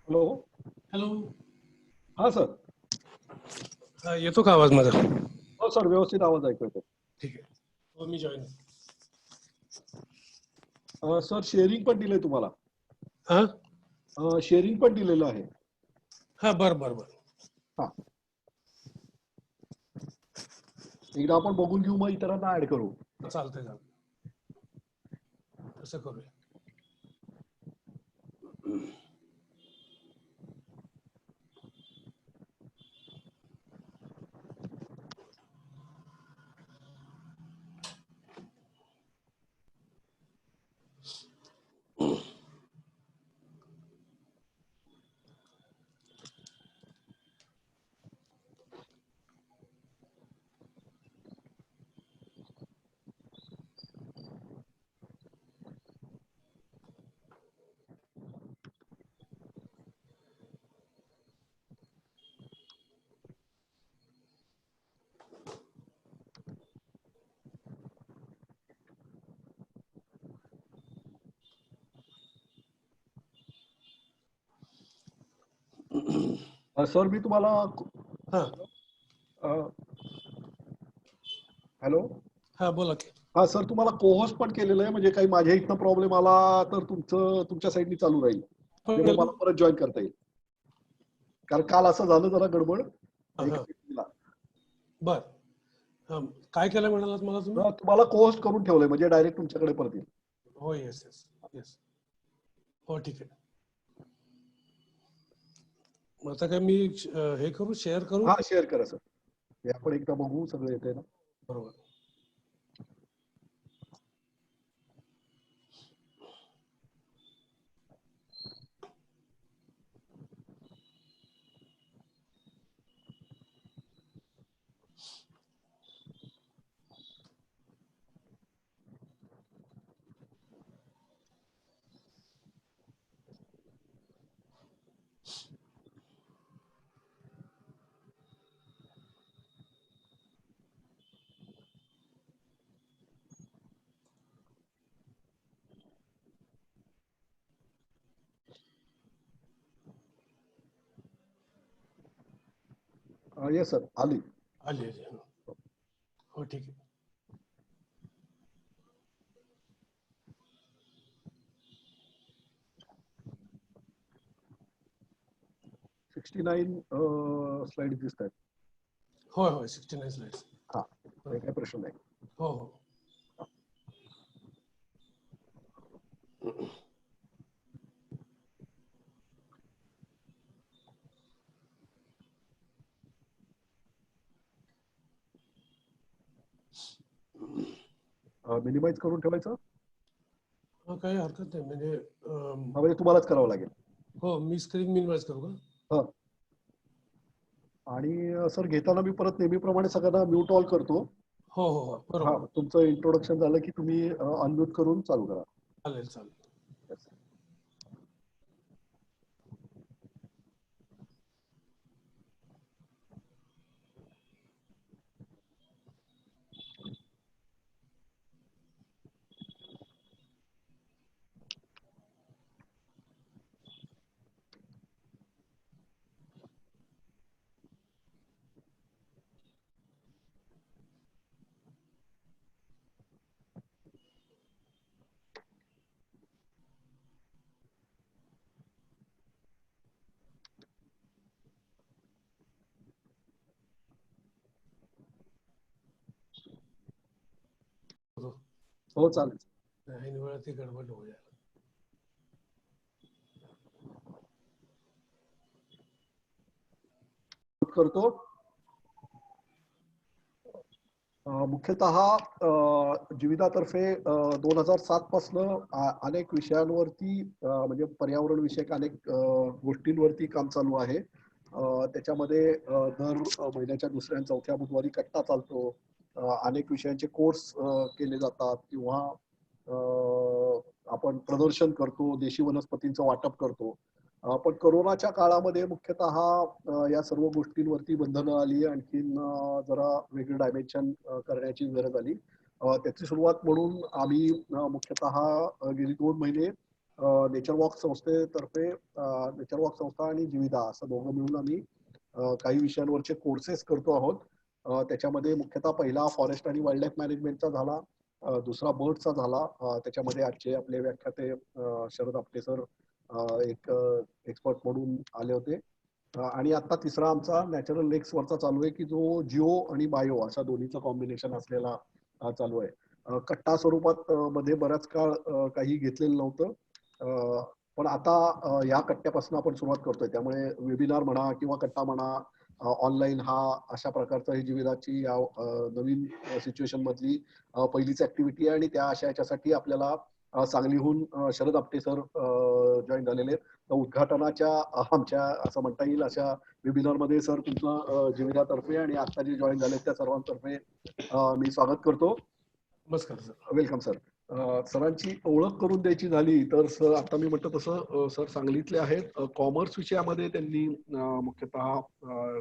Hello. Hello. हा sir. येतो का आवाज माझा? हो सर, व्यवस्थित आवाज ऐकू येतो. ठीक आहे. हो, मी जॉईन. सर शेअरिंग पण दिलंय तुम्हाला. हा शेअरिंग पण दिलेलं आहे. हा, बरं बरं बरं. हा, एकदा आपण बघून घेऊ, मग इतरांना ऍड करू. चालतंय चालतंय, तसं करूया. सर मी तुम्हाला हा हॅलो. हा, बोला की. हा सर, तुम्हाला कोहोस्ट पण केलेलं आहे, म्हणजे काही माझ्या इथनं प्रॉब्लेम आला तर तुमच्या साईडनी चालू राहील, म्हणजे मग मला परत जॉईन करता येईल. कारण काल असं झालं जरा गडबड. बर. काय केलं म्हणालात मला तुम्ही? तुम्हाला कोहोस्ट करून ठेवलंय, म्हणजे डायरेक्ट तुमच्याकडे परत येईल. हो, येस येस येस. हो, ठीक आहे. मग आता काय मी हे करू, शेअर करू? हा, शेअर करा सर. हे आपण एकदा बघू सगळं येतंय ना. बरोबर. येस सर, आली. आली आली. हो, ठीक आहे. सिक्स्टी 69 स्लाइड दिसत आहेत. होय होय, 69 स्लाइड्स. हा, काही प्रश्न नाही. हो हो. मिनिमाइज करून ठेवायचं. काही हरकत नाही, म्हणजे म्हणजे तुम्हालाच करावं लागेल. हो, मी स्क्रीन मिनिमाइज करू का? आणि सर घेताना मी परत नेहमीप्रमाणे सगळ्यांना म्यूट ऑल करतो. हो हो हो, बरोबर. तुमचं इंट्रोडक्शन झालं की तुम्ही अनम्यूट करून चालू करा. चालेल चालेल. हो, चालेल. ऐन वेळा ती गडबड होऊ द्या. करतो. मुख्यतः जीवितातर्फे 2007 पासून अनेक विषयांवरती म्हणजे पर्यावरण विषयक अनेक गोष्टींवरती काम चालू आहे. त्याच्यामध्ये दर महिन्याच्या दुसऱ्या आणि चौथ्या बुधवारी कट्टा चालतो. अनेक विषयांचे कोर्स केले जातात किंवा आपण प्रदर्शन करतो, देशी वनस्पतींचं वाटप करतो. पण कोरोनाच्या काळामध्ये मुख्यतः या सर्व गोष्टींवरती बंधनं आली, आणखीन जरा वेगळं डायमेन्शन करण्याची गरज आली. त्याची सुरुवात म्हणून आम्ही मुख्यतः गेली 2 महिने नेचर वॉक संस्थेतर्फे नेचर वॉक संस्था आणि जीविदा असं दोघं मिळून आम्ही काही विषयांवरचे कोर्सेस करतो आहोत. त्याच्यामध्ये मुख्यतः पहिला फॉरेस्ट आणि वाईल्ड लाईफ मॅनेजमेंटचा झाला, दुसरा बर्डचा झाला. त्याच्यामध्ये आजचे आपले व्याख्याते शरद आपटे सर एक एक्सपर्ट म्हणून आले होते. आणि आता तिसरा आमचा नॅचरल लेक्स वरचा चालू आहे, की जो जिओ आणि बायो अशा दोन्हीचं कॉम्बिनेशन असलेला चालू आहे. कट्टा स्वरूपात मध्ये बराच काळ काही घेतलेलं नव्हतं. पण आता या कट्ट्यापासून आपण सुरुवात करतोय, त्यामुळे वेबिनार म्हणा किंवा कट्टा म्हणा, ऑनलाईन हा अशा प्रकारचं ही जीविदाची या नवीन सिच्युएशन मधली पहिलीच ऍक्टिव्हिटी आहे. आणि त्या अशा याच्यासाठी आपल्याला सांगलीहून शरद आपटे सर जॉईन झालेले आहेत. तर उद्घाटनाच्या आमच्या असं म्हणता येईल अशा वेबिनार मध्ये सर तुमचं जीविदातर्फे आणि आता जे जॉईन झाले त्या सर्वांतर्फे मी स्वागत करतो. नमस्कार सर. Welcome sir. सरांची ओळख करून द्यायची झाली तर सर, आता मी म्हटलं तसं सर सांगलीतले आहेत. कॉमर्स विषयामध्ये त्यांनी मुख्यतः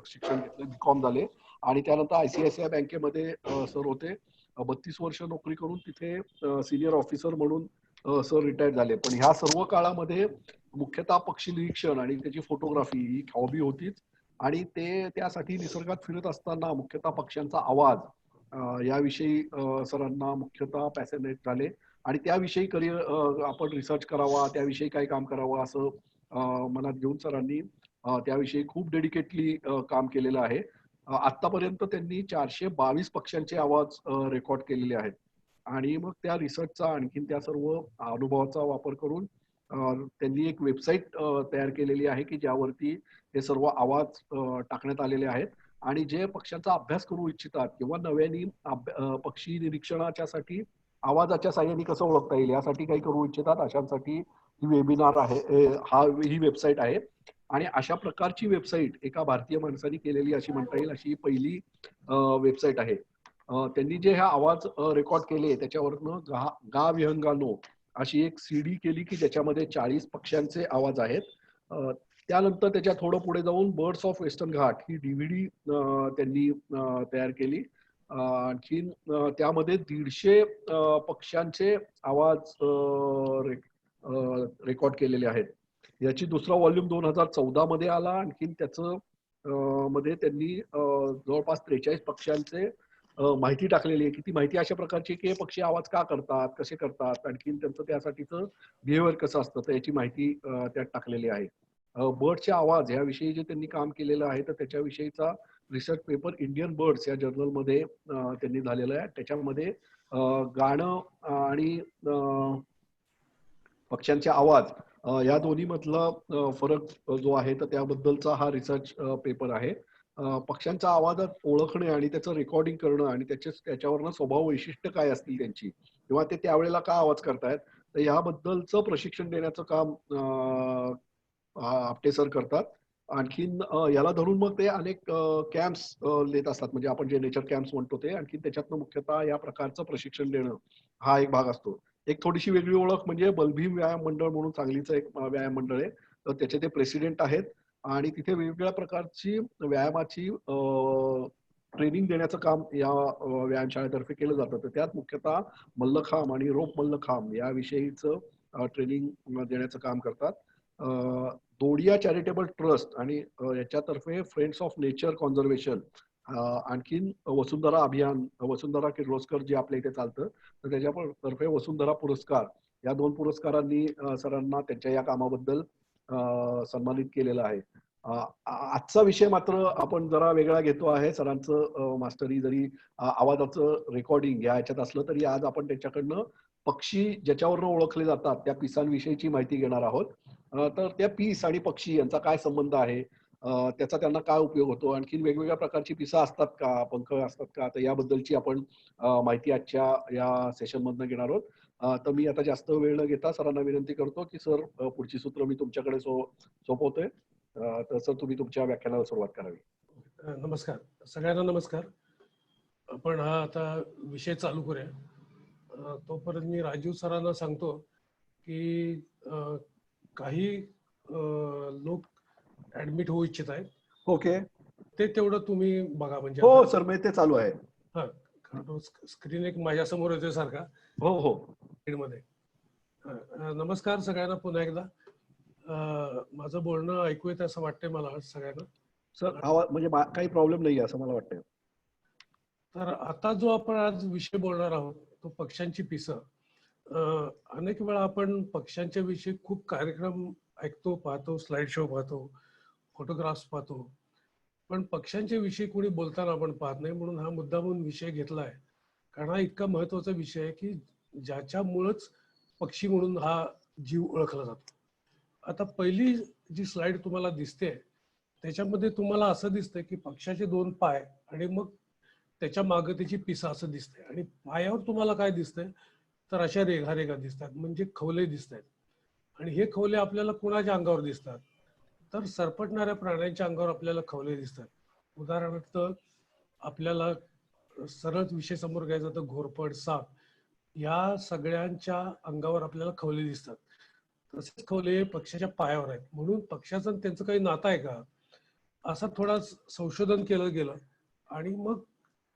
शिक्षण घेतलं, बीकॉम झाले आणि त्यानंतर ICICI बँकेमध्ये सर होते. 32 वर्ष नोकरी करून तिथे सिनियर ऑफिसर म्हणून सर रिटायर झाले. पण ह्या सर्व काळामध्ये मुख्यतः पक्षी निरीक्षण आणि त्याची फोटोग्राफी ही हॉबी होतीच. आणि ते त्यासाठी निसर्गात फिरत असताना मुख्यतः पक्ष्यांचा आवाज याविषयी सरांना मुख्यतः पॅशनेट झाले आणि त्याविषयी करिअर आपण रिसर्च करावा, त्याविषयी काय काम करावं असं मनात घेऊन सरांनी त्याविषयी खूप डेडिकेटली काम केलेलं आहे. आतापर्यंत त्यांनी 422 पक्ष्यांचे आवाज रेकॉर्ड केलेले आहेत. आणि मग त्या रिसर्चचा आणखीन त्या सर्व अनुभवाचा वापर करून त्यांनी एक वेबसाईट तयार केलेली आहे, की ज्यावरती हे सर्व आवाज टाकण्यात आलेले आहेत. आणि जे पक्ष्यांचा अभ्यास करू इच्छितात किंवा नव्याने पक्षी निरीक्षणाच्यासाठी आवाजाच्या साहाय्याने कसं ओळखता येईल यासाठी काही करू इच्छितात अशांसाठी ही वेबिनार आहे, ही वेबसाईट आहे. आणि अशा प्रकारची वेबसाईट एका भारतीय माणसाने केलेली अशी म्हणता येईल अशी पहिली वेबसाईट आहे. त्यांनी जे हा आवाज रेकॉर्ड केले त्याच्यावरनं गा विहंगानो अशी एक CD केली, की ज्याच्यामध्ये 40 पक्ष्यांचे आवाज आहेत. त्यानंतर त्याच्या थोडं पुढे जाऊन birds of western Ghat he DVD त्यांनी तयार केली. आणखीन त्यामध्ये 150 पक्ष्यांचे आवाज रेकॉर्ड केलेले आहेत. याची दुसरा व्हॉल्यूम 2014 मध्ये आला. आणखीन त्याचं मध्ये त्यांनी जवळपास 43 पक्ष्यांचे माहिती टाकलेली आहे, की ती माहिती अशा प्रकारची की हे पक्षी आवाज का करतात, कसे करतात, आणखीन त्यांचं त्यासाठीचं बिहेवियर कसं असतं, तर याची माहिती त्यात टाकलेली आहे. बर्डचे आवाज याविषयी जे त्यांनी काम केलेलं आहे तर त्याच्याविषयीचा रिसर्च पेपर इंडियन बर्ड्स या जर्नलमध्ये त्यांनी झालेला आहे. त्याच्यामध्ये गाणं आणि पक्ष्यांचे आवाज या दोन्ही मधला फरक जो आहे तर त्याबद्दलचा हा रिसर्च पेपर आहे. पक्ष्यांचा आवाजात ओळखणे आणि त्याचं रेकॉर्डिंग करणं आणि त्याच्यावरनं स्वभाव वैशिष्ट्य काय असतील त्यांची किंवा ते त्यावेळेला का आवाज करतायत तर याबद्दलचं प्रशिक्षण देण्याचं काम आपटे सर करतात. आणखीन याला धरून मग ते अनेक कॅम्प्स देत असतात, म्हणजे आपण जे नेचर कॅम्प्स म्हणतो ते. आणखी त्याच्यातनं मुख्यतः या प्रकारचं प्रशिक्षण देणं हा एक भाग असतो. एक थोडीशी वेगळी ओळख म्हणजे बलभीम व्यायाम मंडळ म्हणून सांगलीचं एक व्यायाम मंडळ आहे. तर त्याचे ते प्रेसिडेंट आहेत आणि तिथे वेगवेगळ्या प्रकारची व्यायामाची ट्रेनिंग देण्याचं काम या व्यायामशाळेतर्फे केलं जातं. तर त्यात मुख्यतः मल्लखांब आणि रोप मल्लखांब याविषयीचं ट्रेनिंग देण्याचं काम करतात. दोडिया चॅरिटेबल ट्रस्ट आणि याच्यातर्फे फ्रेंड्स ऑफ नेचर कॉन्झर्वेशन, आणखीन वसुंधरा अभियान, वसुंधरा किर्लोस्कर जे आपल्या इथे चालतं तर त्याच्यातर्फे वसुंधरा पुरस्कार या 2 पुरस्कारांनी सरांना त्यांच्या या कामाबद्दल सन्मानित केलेलं आहे. आजचा विषय मात्र आपण जरा वेगळा घेतो आहे. सरांचं मास्टरी जरी आवाजाचं रेकॉर्डिंग या ह्याच्यात असलं तरी आज आपण त्याच्याकडनं पक्षी ज्याच्यावरनं ओळखले जातात त्या पिसांविषयीची माहिती घेणार आहोत. तर त्या पीस आणि पक्षी यांचा काय संबंध आहे, त्याचा त्यांना काय उपयोग होतो, आणखी वेगवेगळ्या प्रकारची पिसा असतात का, पंख असतात का, तर याबद्दलची आपण माहिती आजच्या या सेशन मधनं घेणार आहोत. तर मी आता जास्त वेळ न घेता सरांना विनंती करतो की सर पुढची सूत्र मी तुमच्याकडे सोपवतोय. तर सर तुम्ही तुमच्या व्याख्यानाला सुरुवात करावी. नमस्कार सगळ्यांना. नमस्कार. आपण हा आता विषय चालू करूया. तोपर्यंत मी राजीव सरांना सांगतो की काही लोक ऍडमिट होऊ इच्छित आहेत. ओके, ते तेवढं तुम्ही बघा. म्हणजे हो सर, मी ते चालू आहे. हा, स्क्रीन एक माझ्या समोर येतोय सारखा हो हो मध्ये. नमस्कार सगळ्यांना पुन्हा एकदा. माझं बोलणं ऐकू येतं असं वाटतंय मला सगळ्यांना. सर आवाज म्हणजे काही प्रॉब्लेम नाही असं मला वाटतंय. तर आता जो आपण आज विषय बोलणार आहोत तो पक्ष्यांची पिसं. अनेक वेळा आपण पक्ष्यांच्या विषयी खूप कार्यक्रम ऐकतो, पाहतो, स्लाइड शो पाहतो, फोटोग्राफ्स पाहतो, पण पक्ष्यांच्या विषयी कोणी बोलताना आपण पाहत नाही. म्हणून हा मुद्दामून विषय घेतलाय, कारण हा इतका महत्वाचा विषय आहे की ज्याच्यामुळंच पक्षी म्हणून हा जीव ओळखला जातो. आता पहिली जी स्लाइड तुम्हाला दिसते त्याच्यामध्ये तुम्हाला असं दिसतंय की पक्षाचे 2 पाय आणि मग त्याच्या मागे त्याची पिसा असं दिसतंय, आणि पायावर तुम्हाला काय दिसतंय तर अशा रेघा रेघा दिसतात, म्हणजे खवले दिसत आहेत. आणि हे खवले आपल्याला कुणाच्या अंगावर दिसतात तर सरपटणाऱ्या प्राण्यांच्या अंगावर आपल्याला खवले दिसतात. उदाहरणार्थ आपल्याला सरळ विषय समोर घ्यायचा तर घोरपड, साप या सगळ्यांच्या अंगावर आपल्याला खवले दिसतात. तसेच खवले पक्ष्याच्या पायावर आहेत. म्हणून पक्ष्याचं आणि त्यांचं काही नातं आहे का असं थोडं संशोधन केलं गेलं आणि मग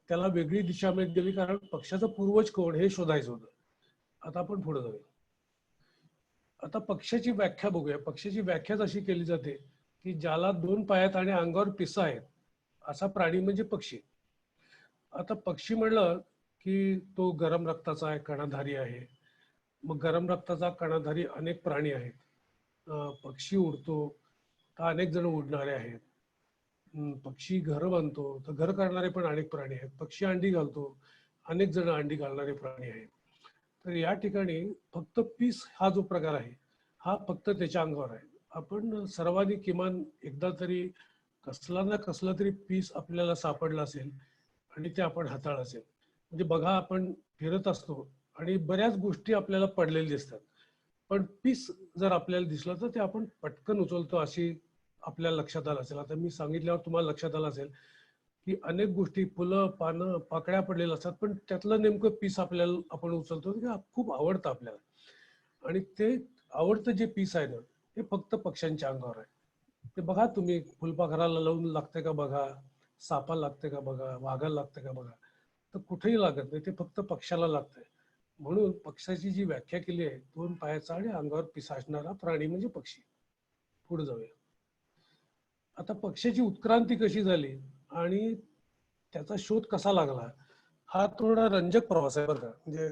त्याला वेगळी दिशा मिळत गेली, कारण पक्ष्याचं पूर्वज कोण हे शोधायचं होतं. आता आपण पुढे जाऊया. आता पक्ष्याची व्याख्या बघूया. पक्ष्याची व्याख्याच अशी केली जाते की ज्याला 2 पायात आणि अंगावर पिसा आहेत असा प्राणी म्हणजे पक्षी. आता पक्षी म्हणलं की तो गरम रक्ताचा आहे, कणाधारी आहे. मग गरम रक्ताचा कणाधारी अनेक प्राणी आहेत. पक्षी उडतो तर अनेक जण उडणारे आहेत. पक्षी घर बांधतो तर घर करणारे पण अनेक प्राणी आहेत. पक्षी अंडी घालतो, अनेक जण अंडी घालणारे प्राणी आहेत. तर या ठिकाणी फक्त पीस हा जो प्रकार आहे हा फक्त त्याच्या अंगावर आहे. आपण सर्वांनी किमान एकदा तरी कसला ना कसला तरी पीस आपल्याला सापडला असेल आणि ते आपण हाताळलं असेल. म्हणजे बघा, आपण फिरत असतो आणि बऱ्याच गोष्टी आपल्याला पडलेल्या दिसतात, पण पीस जर आपल्याला दिसलं तर ते आपण पटकन उचलतो अशी आपल्याला लक्षात आलं असेल. आता मी सांगितल्यावर तुम्हाला लक्षात आलं असेल की अनेक गोष्टी, फुलं, पानं, पाकळ्या पडलेल्या असतात, पण त्यातलं नेमकं पीस आपल्याला आपण उचलतो की खूप आवडतं आपल्याला. आणि ते आवडतं जे पीस आहे ना ते फक्त पक्ष्यांच्या अंगावर आहे. ते बघा तुम्ही, फुलपाखराला लावून लागते का बघा, सापाला लागते का बघा, वाघाला लागते का बघा, तर कुठेही लागत नाही, ते फक्त पक्ष्याला लागतंय. म्हणून पक्षाची जी व्याख्या केली आहे 2 पायाचा आणि अंगावर पिसा असणारा प्राणी म्हणजे पक्षी. पुढे जाऊया. आता पक्षाची उत्क्रांती कशी झाली आणि त्याचा शोध कसा लागला हा थोडा रंजक प्रवास आहे बरं का. म्हणजे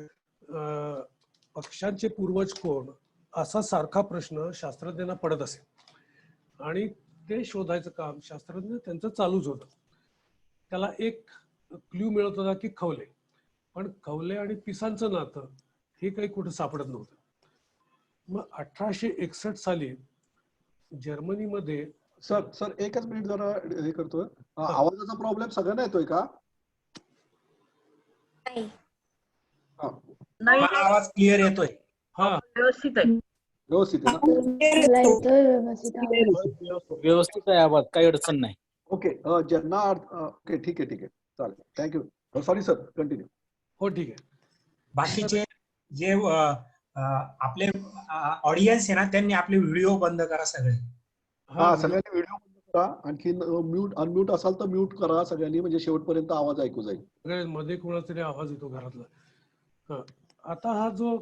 पक्ष्यांचे पूर्वज कोण असा सारखा प्रश्न शास्त्रज्ञांना पडत असेल आणि ते शोधायचं काम शास्त्रज्ञ त्यांचं चालूच होतं. त्याला एक क्ल्यू मिळत होता की खवले, पण खवले आणि पिसांचं नातं हे काही कुठं सापडत नव्हतं. मग 1861 साली जर्मनीमध्ये सर सर एकच मिनिट जरा हे करतोय. आवाजाचा प्रॉब्लेम सगळ्यांना येतोय का? नाही. हा, नाही, मला आवाज क्लिअर येतोय. हा व्यवस्थित आहे. व्यवस्थित आहे ना? मला येतोय व्यवस्थित आवाज. व्यवस्थित आहे आवाज, काही अडचण नाही. ओके. ज्यांना ओके, ठीक आहे, ठीक आहे, चालेल, थँक्यू. Sorry sir, continue. हो ठीक आहे. बाकीचे जे आपले ऑडियन्स आहे ना त्यांनी आपले व्हिडिओ बंद करा सगळे. हा, सगळ्यांनी व्हिडिओ बंद करा. आणखी अनम्यूट असाल तर म्यूट करा सगळ्यांनी, म्हणजे शेवटपर्यंत आवाज ऐकू जाईल. मध्ये कोणाचा तरी आवाज येतो घरातला. आता हा जो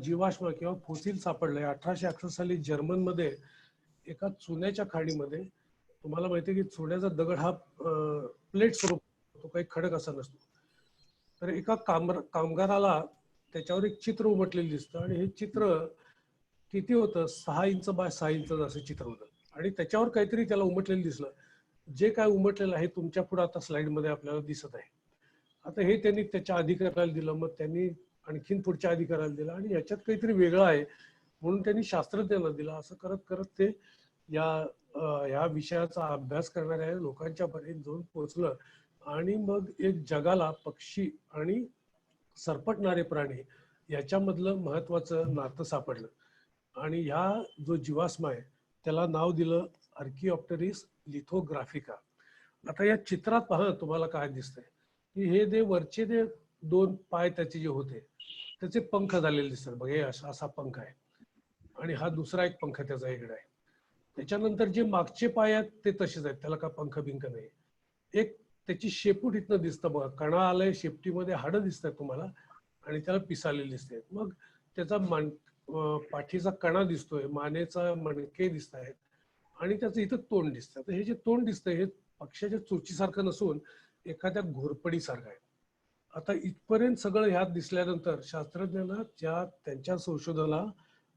जीवाश्म किंवा फोसिल सापडलाय 1861 साली जर्मनमध्ये एका चुन्याच्या खाणीमध्ये. तुम्हाला माहितीये की चुन्याचा दगड हा प्लेट स्वरूप, तो काही खडक असा नसतो. तर एका कामगाराला त्याच्यावर एक चित्र उमटलेलं दिसतं, आणि हे चित्र किती होतं, 6 इंच बाय 6 इंच असं चित्र होतं. आणि त्याच्यावर काहीतरी त्याला उमटलेलं दिसलं. जे काय उमटलेलं आहे तुमच्या पुढे आता स्लाइड मध्ये आपल्याला दिसत आहे. आता हे त्यांनी त्याच्या अधिकाऱ्याला दिलं, मग त्यांनी आणखीन पुढच्या अधिकाऱ्याला दिलं, आणि याच्यात काहीतरी वेगळं आहे म्हणून त्यांनी शास्त्रज्ञांना दिला. असं करत करत ते या विषयाचा अभ्यास करणाऱ्या लोकांच्या पर्यंत जाऊन पोहोचलं. आणि मग एक जगाला पक्षी आणि सरपटणारे प्राणी याच्यामधलं महत्वाचं नातं सापडलं. आणि ह्या जो जीवाश्म आहे त्याला नाव दिलं आर्किओप्टेरिस लिथोग्राफिका. आता या चित्रात पहा तुम्हाला काय दिसतंय की हे जे वरचे जे 2 पाय त्याचे जे होते त्याचे पंख झालेले दिसतात. बघा, हे असा पंख आहे, आणि हा दुसरा एक पंख त्याचा इकडे आहे. त्याच्यानंतर जे मागचे पाय आहेत ते तसेच आहेत, त्याला का पंख बिंक नाही. एक त्याची शेपूट इथनं दिसतं बघा, कणा आलंय शेपटीमध्ये, हाडं दिसतात तुम्हाला, आणि त्याला पिसालेली दिसते. मग त्याचा पाठीचा कणा दिसतोय, मानेचा मणके दिसत आहेत आणि त्याचं इथं तोंड दिसतं. तर हे जे तोंड दिसतंय हे पक्ष्याच्या चोचीसारखं नसून एखाद्या घोरपडीसारखं आहे. आता इथपर्यंत सगळं ह्यात दिसल्यानंतर शास्त्रज्ञांना त्यांच्या संशोधनाला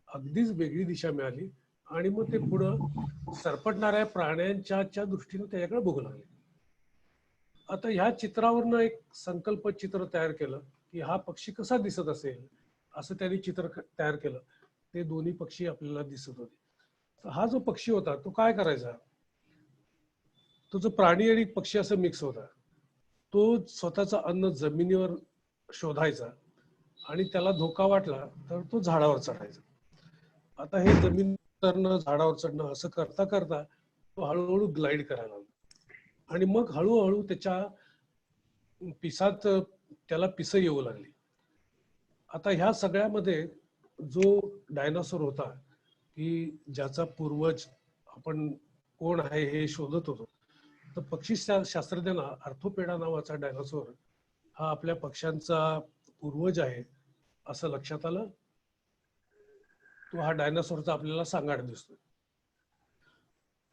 अगदीच वेगळी दिशा मिळाली आणि मग ते पुढं सरपटणाऱ्या प्राण्यांच्या दृष्टीने त्याच्याकडे बघू लागले. आता ह्या चित्रावरनं एक संकल्प चित्र तयार केलं की हा पक्षी कसा दिसत असेल, असं त्यांनी चित्र तयार केलं. ते दोन्ही पक्षी आपल्याला दिसत होते. तर हा जो पक्षी होता तो काय करायचा, तो जो प्राणी आणि पक्षी असं मिक्स होता, तो स्वतःचं अन्न जमिनीवर शोधायचा आणि त्याला धोका वाटला तर तो झाडावर चढायचा. आता हे जमीन चढणं, झाडावर चढणं असं करता करता तो हळूहळू ग्लाइड करायला लागला आणि मग हळूहळू त्याच्या पिसात त्याला पिसं येऊ लागली. आता ह्या सगळ्यामध्ये जो डायनासोर होता की ज्याचा पूर्वज आपण कोण आहे हे शोधत होतो, तर पक्षी शास्त्रज्ञांना आर्थोपेडा नावाचा डायनासोर हा आपल्या पक्ष्यांचा पूर्वज आहे असं लक्षात आलं. तो हा डायनासोरचा आपल्याला सांगाड दिसतो.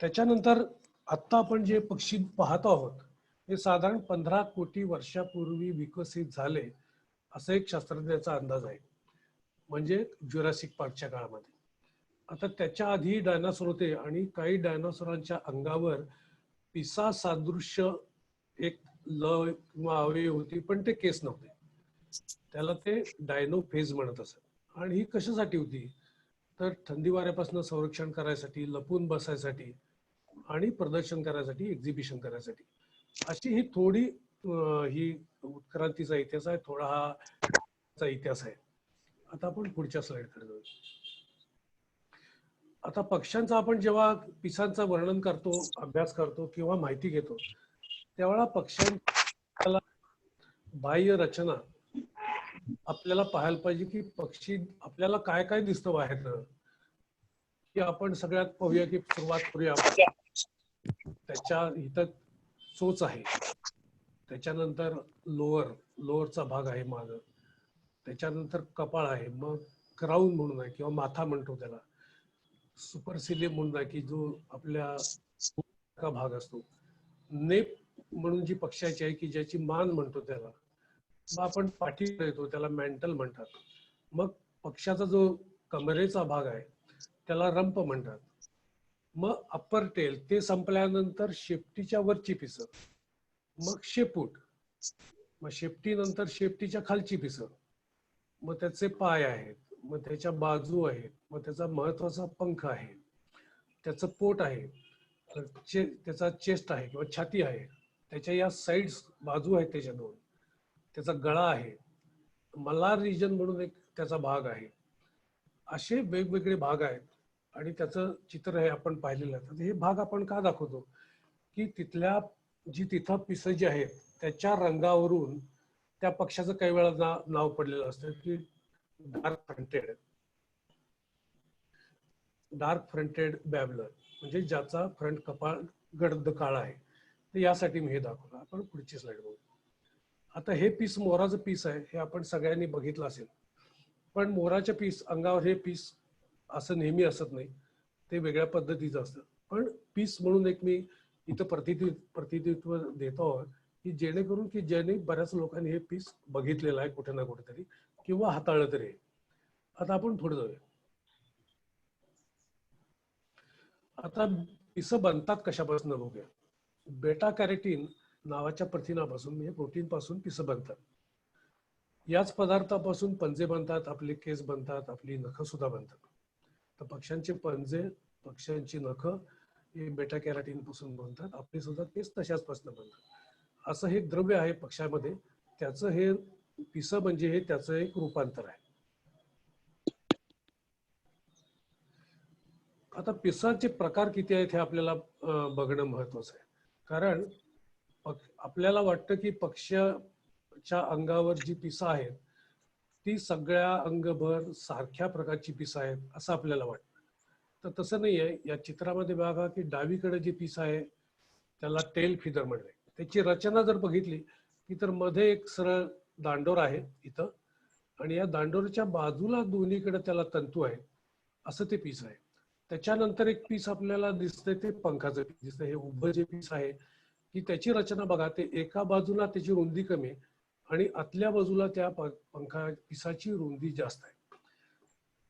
त्याच्यानंतर आत्ता आपण जे पक्षी पाहतो आहोत हे साधारण 15 कोटी वर्षापूर्वी विकसित झाले असं एक शास्त्रज्ञाचा अंदाज आहे, म्हणजे ज्युरासिक पार्कच्या काळामध्ये. आता त्याच्या आधी डायनासोर होते आणि काही डायनासोरांच्या अंगावर पिसा सादृश्य एक किंवा अवयव होती, पण ते केस नव्हते. त्याला ते डायनोफेज म्हणत असत. आणि ही कशासाठी होती, तर थंडी वाऱ्यापासून संरक्षण करायसाठी, लपून बसायसाठी आणि प्रदर्शन करायसाठी, एक्झिबिशन करायसाठी. अशी ही थोडी ही उत्क्रांतीचा इतिहास आहे, थोडा हा इतिहास आहे. आता आपण पुढच्या स्लाइडकडे जाऊ. आता पक्ष्यांचा आपण जेव्हा पिसांचं वर्णन करतो, अभ्यास करतो किंवा माहिती घेतो, त्यावेळेला पक्ष्यांच्या बाह्य रचना आपल्याला पाहायला पाहिजे की पक्षी आपल्याला काय काय दिसतं बाहेर. की आपण सगळ्यात पाहूया की सुरुवात करूया. त्याच्या इथं चोच आहे, त्याच्यानंतर लोअरचा भाग आहे माग, त्याच्यानंतर कपाळ आहे, मग क्राऊन म्हणून आहे किंवा माथा म्हणतो त्याला, सुपरसिलियम म्हणून आहे की जो आपल्या भाग असतो, नेप म्हणून जी पक्ष्याची आहे की ज्याची मान म्हणतो त्याला, मग आपण पाठी येतो त्याला मॅन्टल म्हणतात. मग पक्ष्याचा जो कमरेचा भाग आहे त्याला रंप म्हणतात. मग अप्पर टेल ते संपल्यानंतर शेपटीच्या वरची पिसं, मग शेपूट, मग शेपटी नंतर शेपटीच्या खालची पिसं, मग त्याचे पाय आहेत, मग त्याच्या बाजू आहेत, मग त्याचा महत्वाचा पंख आहे, त्याचं पोट आहे, त्याचा चेस्ट आहे किंवा छाती आहे, त्याच्या या साईड्स बाजू आहेत त्याच्या दोन, त्याचा गळा आहे, मलार रिजन म्हणून एक त्याचा भाग आहे. असे वेगवेगळे भाग आहेत आणि त्याचं चित्र हे आपण पाहिलेलं आहे. हे भाग आपण का दाखवतो की तिथल्या तिथं पिसं जी आहेत त्याच्या रंगावरून त्या पक्षाचं काही वेळा नाव पडलेलं असतं की डार्क फ्रंटेड बॅबलर, म्हणजे ज्याचा फ्रंट कपाळ गडद काळा आहे. तर यासाठी मी हे दाखवलं. आपण पुढची स्लाइड बघू. आता हे पीस मोराचं पीस आहे, हे आपण सगळ्यांनी बघितलं असेल, पण मोराच्या पीस अंगावर हे पीस असं नेहमी असत नाही, ते वेगळ्या पद्धतीचं असतं. पण पीस म्हणून एक मी इथं प्रतिनिधित्व देतो की जेणेकरून की ज्याने बऱ्याच लोकांनी हे पीस बघितलेलं आहे कुठे ना कुठेतरी किंवा हाताळलं तरी. आता आपण पुढे जाऊया. आता पिसं बनतात कशापासून बघूया. बेटा कॅरोटीन नावाच्या प्रथिनापासून, म्हणजे प्रोटीन पासून पिसं बनतात. याच पदार्थापासून पंजे बनतात, आपले केस बनतात, आपली नखं सुद्धा बनतात. तर पक्ष्यांचे पंजे, पक्ष्यांची नखं हे बेटा कॅरोटीन पासून बनतात, आपले सुद्धा केस तशाच पासून बनतात. असं हे द्रव्य आहे पक्ष्यामध्ये, त्याचं हे पिसं म्हणजे हे त्याचं एक रूपांतर आहे. आता पिसाचे प्रकार किती आहेत हे आपल्याला बघणं महत्वाचं आहे. कारण आपल्याला वाटतं की पक्ष्याच्या अंगावर जी पिसं आहेत ती सगळ्या अंगभर सारख्या प्रकारची पिसं आहेत असं आपल्याला वाटतं. तर तसं नाही आहे. या चित्रामध्ये बघा की डावीकडे जी पिसं आहे त्याला टेल फिदर म्हणले. त्याची रचना जर बघितली की तर मध्ये एक सरळ दांडोर आहे इथं आणि या दांडोरच्या बाजूला दोन्हीकडे त्याला तंतू आहे, असं ते पीस आहे. त्याच्यानंतर एक पीस आपल्याला दिसतंय ते पंखाचं पीस दिसतंय. हे उभं जे पीस आहे की त्याची रचना बघा, ते एका बाजूला त्याची रुंदी कमी आहे आणि आतल्या बाजूला त्या पंखा पिसाची रुंदी जास्त आहे.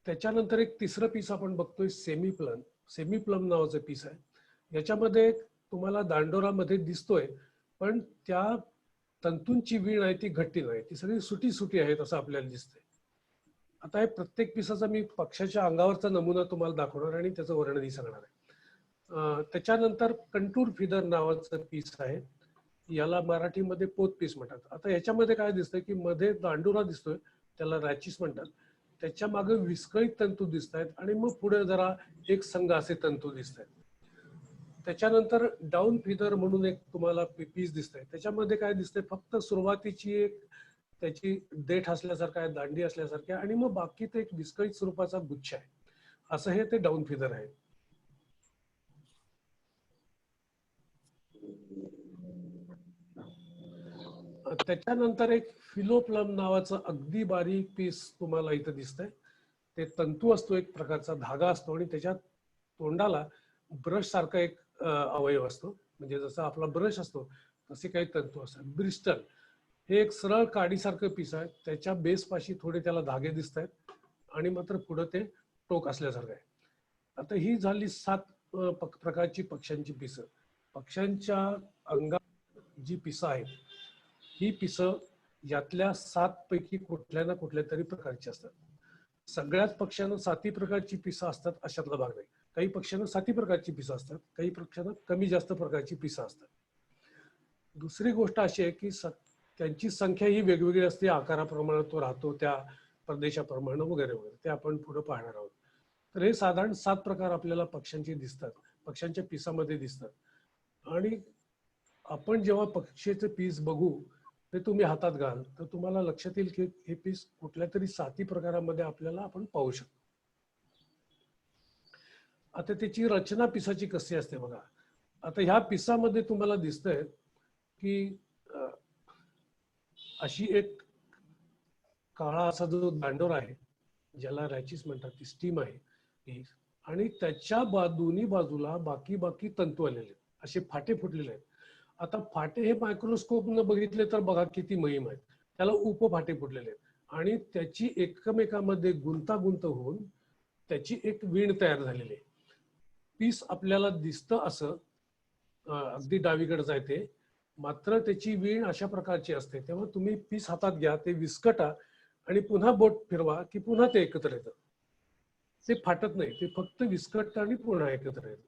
त्याच्यानंतर एक तिसरं पीस आपण बघतोय सेमी प्लम नावाचं पीस आहे. याच्यामध्ये तुम्हाला दांडोरामध्ये दिसतोय, पण त्या तंतूंची वीण आहे ती घट्टी नाही, ती सगळी सुटी सुटी आहेत असं आपल्याला दिसतंय. आता हे प्रत्येक पिसाचा मी पक्षाच्या अंगावरचा नमुना तुम्हाला दाखवणार आणि त्याचं वर्णनही सांगणार आहे. त्याच्यानंतर कंटूर फिदर नावाचं पीस आहे, याला मराठीमध्ये पोत पीस म्हणतात. आता याच्यामध्ये काय दिसतंय की मध्ये दांडोरा दिसतोय, त्याला रॅचिस म्हणतात. त्याच्या मागे विस्कळीत तंतू दिसत आहेत आणि मग पुढे जरा एक संघ असे तंतू दिसत आहेत. त्याच्यानंतर डाऊन फिदर म्हणून एक तुम्हाला पीस दिसतंय. त्याच्यामध्ये काय दिसतंय, फक्त सुरुवातीची एक त्याची देठ असल्यासारखं आहे, दांडी असल्यासारखी, आणि मग बाकी ते एक विस्कळीत स्वरूपाचा गुच्छ आहे. असं हे ते डाऊन फिदर आहे. त्याच्यानंतर एक फिलोप्लम नावाचं अगदी बारीक पीस तुम्हाला इथं दिसतंय. ते तंतू असतो, एक प्रकारचा धागा असतो आणि त्याच्या तोंडाला ब्रश सारखा एक अवयव असतो, म्हणजे जसा आपला ब्रश असतो तसे काही तंतू असतात. ब्रिस्टल हे एक सरळ काडीसारखं पीस आहे. त्याच्या बेस पाशी थोडे त्याला धागे दिसत आहेत आणि मात्र पुढे ते टोक असल्यासारखं आहे. आता ही झाली 7 प्रकारची पक्ष्यांची पिसं. पक्ष्यांच्या अंगात जी पिसं आहेत, ही पिसं यातल्या 7 पैकी कुठल्या ना कुठल्या तरी प्रकारची असतात. सगळ्याच पक्ष्यांना 7 प्रकारची पिसं असतात अशातला भाग नाही. काही पक्ष्यांना 7 प्रकारची पिसं असतात, काही पक्ष्यांना कमी जास्त प्रकारची पिसं असतात. दुसरी गोष्ट अशी आहे की त्यांची संख्या ही वेगवेगळी असते, आकाराप्रमाणे तो राहतो, त्या प्रदेशाप्रमाणे वगैरे वगैरे, ते आपण पुढे पाहणार आहोत. तर हे साधारण 7 प्रकार आपल्याला पक्ष्यांचे दिसतात, पक्ष्यांच्या पिसामध्ये दिसतात. आणि आपण जेव्हा पक्षीचे पीस बघू, ते तुम्ही हातात घाल, तर तुम्हाला लक्षात येईल की हे पीस कुठल्या तरी 7 प्रकारामध्ये आपल्याला आपण पाहू शकतो. आता त्याची रचना पिसाची कशी असते बघा. आता ह्या पिसामध्ये तुम्हाला दिसतंय की अशी एक काळा असा जो दांडोर आहे, ज्याला रॅचिस म्हणतात, ती स्टीम आहे, आणि त्याच्या दोन्ही बाजूला बाकी तंतू आलेले आहेत, असे फाटे फुटलेले आहेत. आता फाटे हे मायक्रोस्कोप न बघितले तर बघा किती महिम आहेत, त्याला उपफाटे फुटलेले आहेत आणि त्याची एकमेकांमध्ये गुंतागुंत होऊन त्याची एक वीण तयार झालेली आहे. पीस आपल्याला दिसतं असं अगदी डावीकडे जायते, मात्र त्याची वीण अशा प्रकारची असते. तेव्हा तुम्ही पीस हातात घ्या, ते विस्कटा आणि पुन्हा बोट फिरवा की पुन्हा ते एकत्र येतं. ते फाटत नाही, ते फक्त विस्कटतं आणि पुन्हा एकत्र येतं.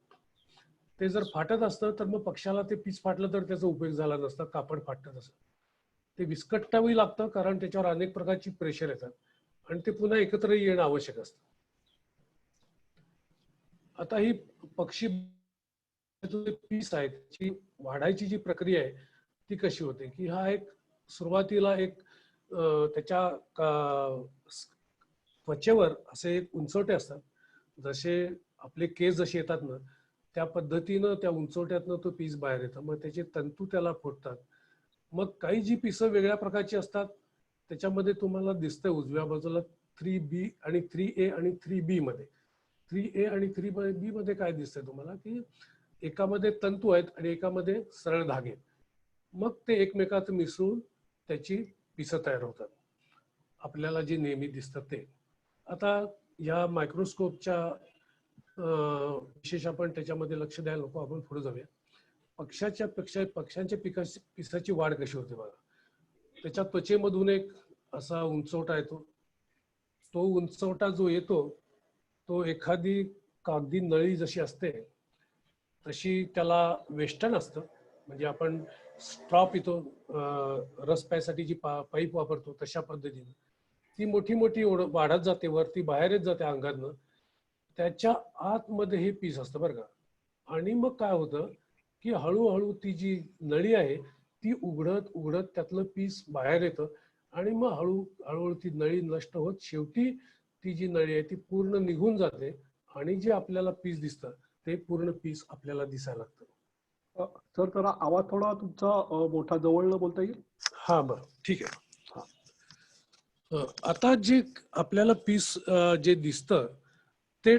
ते जर फाटत असतं तर मग पक्षाला ते पीस फाटलं तर त्याचा उपयोग झाला नसता, कापड फाटत असं. ते विस्कटावी लागतं कारण त्याच्यावर अनेक प्रकारची प्रेशर येतात आणि ते पुन्हा एकत्र येणं आवश्यक असतं. आता ही पक्षी पीस आहे, त्याची वाढायची जी प्रक्रिया आहे ती कशी होते की हा एक सुरुवातीला एक त्याच्या त्वचेवर असे एक उंचवटे असतात, जसे आपले केस जसे येतात ना त्या पद्धतीनं त्या उंचवट्यातनं तो पीस बाहेर येतो. मग त्याचे तंतू त्याला फुटतात. मग काही जी पिसं वेगळ्या प्रकारची असतात त्याच्यामध्ये तुम्हाला दिसतंय उजव्या बाजूला 3B आणि 3A आणि 3B मध्ये. 3A आणि 3B मध्ये काय दिसतंय तुम्हाला की एकामध्ये तंतू आहेत आणि एकामध्ये सरळ धागे. मग ते एकमेकात मिसळून त्याची पिसं तयार होतात, आपल्याला जे नेहमी दिसतात ते. आता या मायक्रोस्कोपच्या विशेष आपण त्याच्यामध्ये लक्ष द्यायला नको, आपण पुढे जाऊया. पक्ष्यांच्या पिसाची वाढ कशी होते बघा. त्याच्या त्वचेमधून एक असा उंचवटा येतो. तो उंचवटा जो येतो तो एखादी कागदी नळी जशी असते तशी त्याला वेष्टन असतं, म्हणजे आपण स्ट्रॉ पितो, रस प्यायसाठी जी पाईप वापरतो तशा पद्धतीने ती मोठी मोठी वाढत जाते, वरती बाहेर येत जाते अंगातनं. त्याच्या आतमध्ये हे पीस असतं बरं का. आणि मग काय होतं की हळूहळू ती जी नळी आहे ती उघडत उघडत त्यातलं पीस बाहेर येतं आणि मग हळूहळू ती नळी नष्ट होत शेवटी ती जी नळी आहे ती पूर्ण निघून जाते आणि जे आपल्याला पीस दिसतं ते पूर्ण पीस आपल्याला दिसायला लागतं. सर जरा आवाज थोडा तुमचा मोठा जवळनं बोलता येईल? हा बरं ठीक आहे. आता जे आपल्याला पीस जे दिसतं ते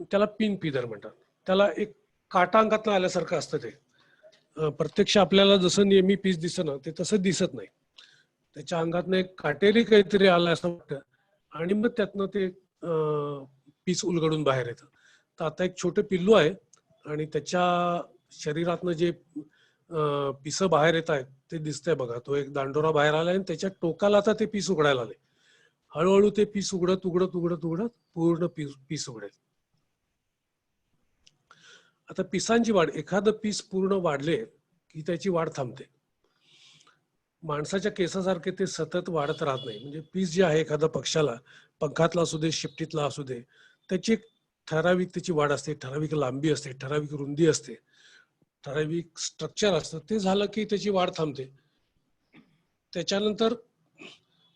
त्याला पिन फिदर म्हणतात. त्याला एक काटा अंगातनं आल्यासारखं असतं ते. प्रत्यक्ष आपल्याला जसं नेहमी पीस दिसतं ना ते तसं दिसत नाही. त्याच्या अंगातनं एक काटेरी काहीतरी आलं असं वाटतं आणि मग त्यातनं ते पीस उलगडून बाहेर येतं. तर आता एक छोटं पिल्लू आहे आणि त्याच्या शरीरातनं जे पिसं बाहेर येत आहेत ते दिसतंय बघा. तो एक दांडोरा बाहेर आलाय आणि त्याच्या टोकाला आता ते पीस उघडायला आले. हळूहळू ते पीस उघडत उघडत उघडत उघडत पूर्ण पीस उघडेल. आता पिसांची वाढ, एखादं पीस पूर्ण वाढले की त्याची वाढ थांबते. माणसाच्या केसासारखे ते सतत वाढत राहत नाही. म्हणजे पीस जे आहे एखाद्या पक्षाला, पंखातला असू दे, शिपटीतला असू दे, त्याची एक ठराविक त्याची वाढ असते, ठराविक लांबी असते, ठराविक रुंदी असते, ठराविक स्ट्रक्चर असतं. ते झालं की त्याची वाढ थांबते. त्याच्यानंतर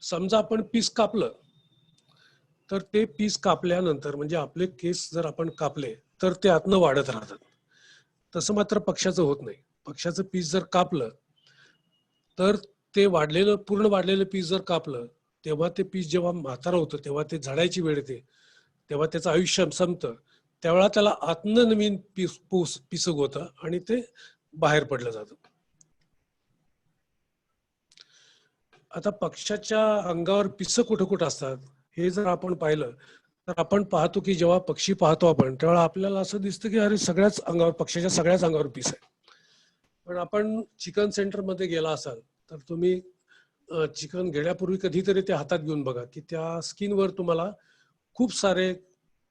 समजा आपण पीस कापलं तर ते पीस कापल्यानंतर म्हणजे आपले केस जर आपण कापले तर ते आतनं वाढत राहतात. तसं मात्र पक्षाचं होत नाही. पक्षाचं पीस जर कापलं तर ते वाढलेलं पूर्ण वाढलेलं पीस जर कापलं तेव्हा ते पीस जेव्हा म्हातारं होतं तेव्हा ते झडायची वेळ येते, तेव्हा त्याचं आयुष्य संपतं. त्यावेळा त्याला आतनं नवीन पीस उगवतं आणि ते बाहेर पडलं जातं. आता पक्षाच्या अंगावर पिसं कुठं कुठं असतात हे जर आपण पाहिलं तर आपण पाहतो की जेव्हा पक्षी पाहतो आपण तेव्हा आपल्याला असं दिसतं की अरे सगळ्याच अंगावर, पक्षाच्या सगळ्याच अंगावर पीस आहे. पण आपण चिकन सेंटरमध्ये गेला असाल तर तुम्ही चिकन घेण्यापूर्वी कधीतरी ते हातात घेऊन बघा की त्या स्किनवर तुम्हाला खूप सारे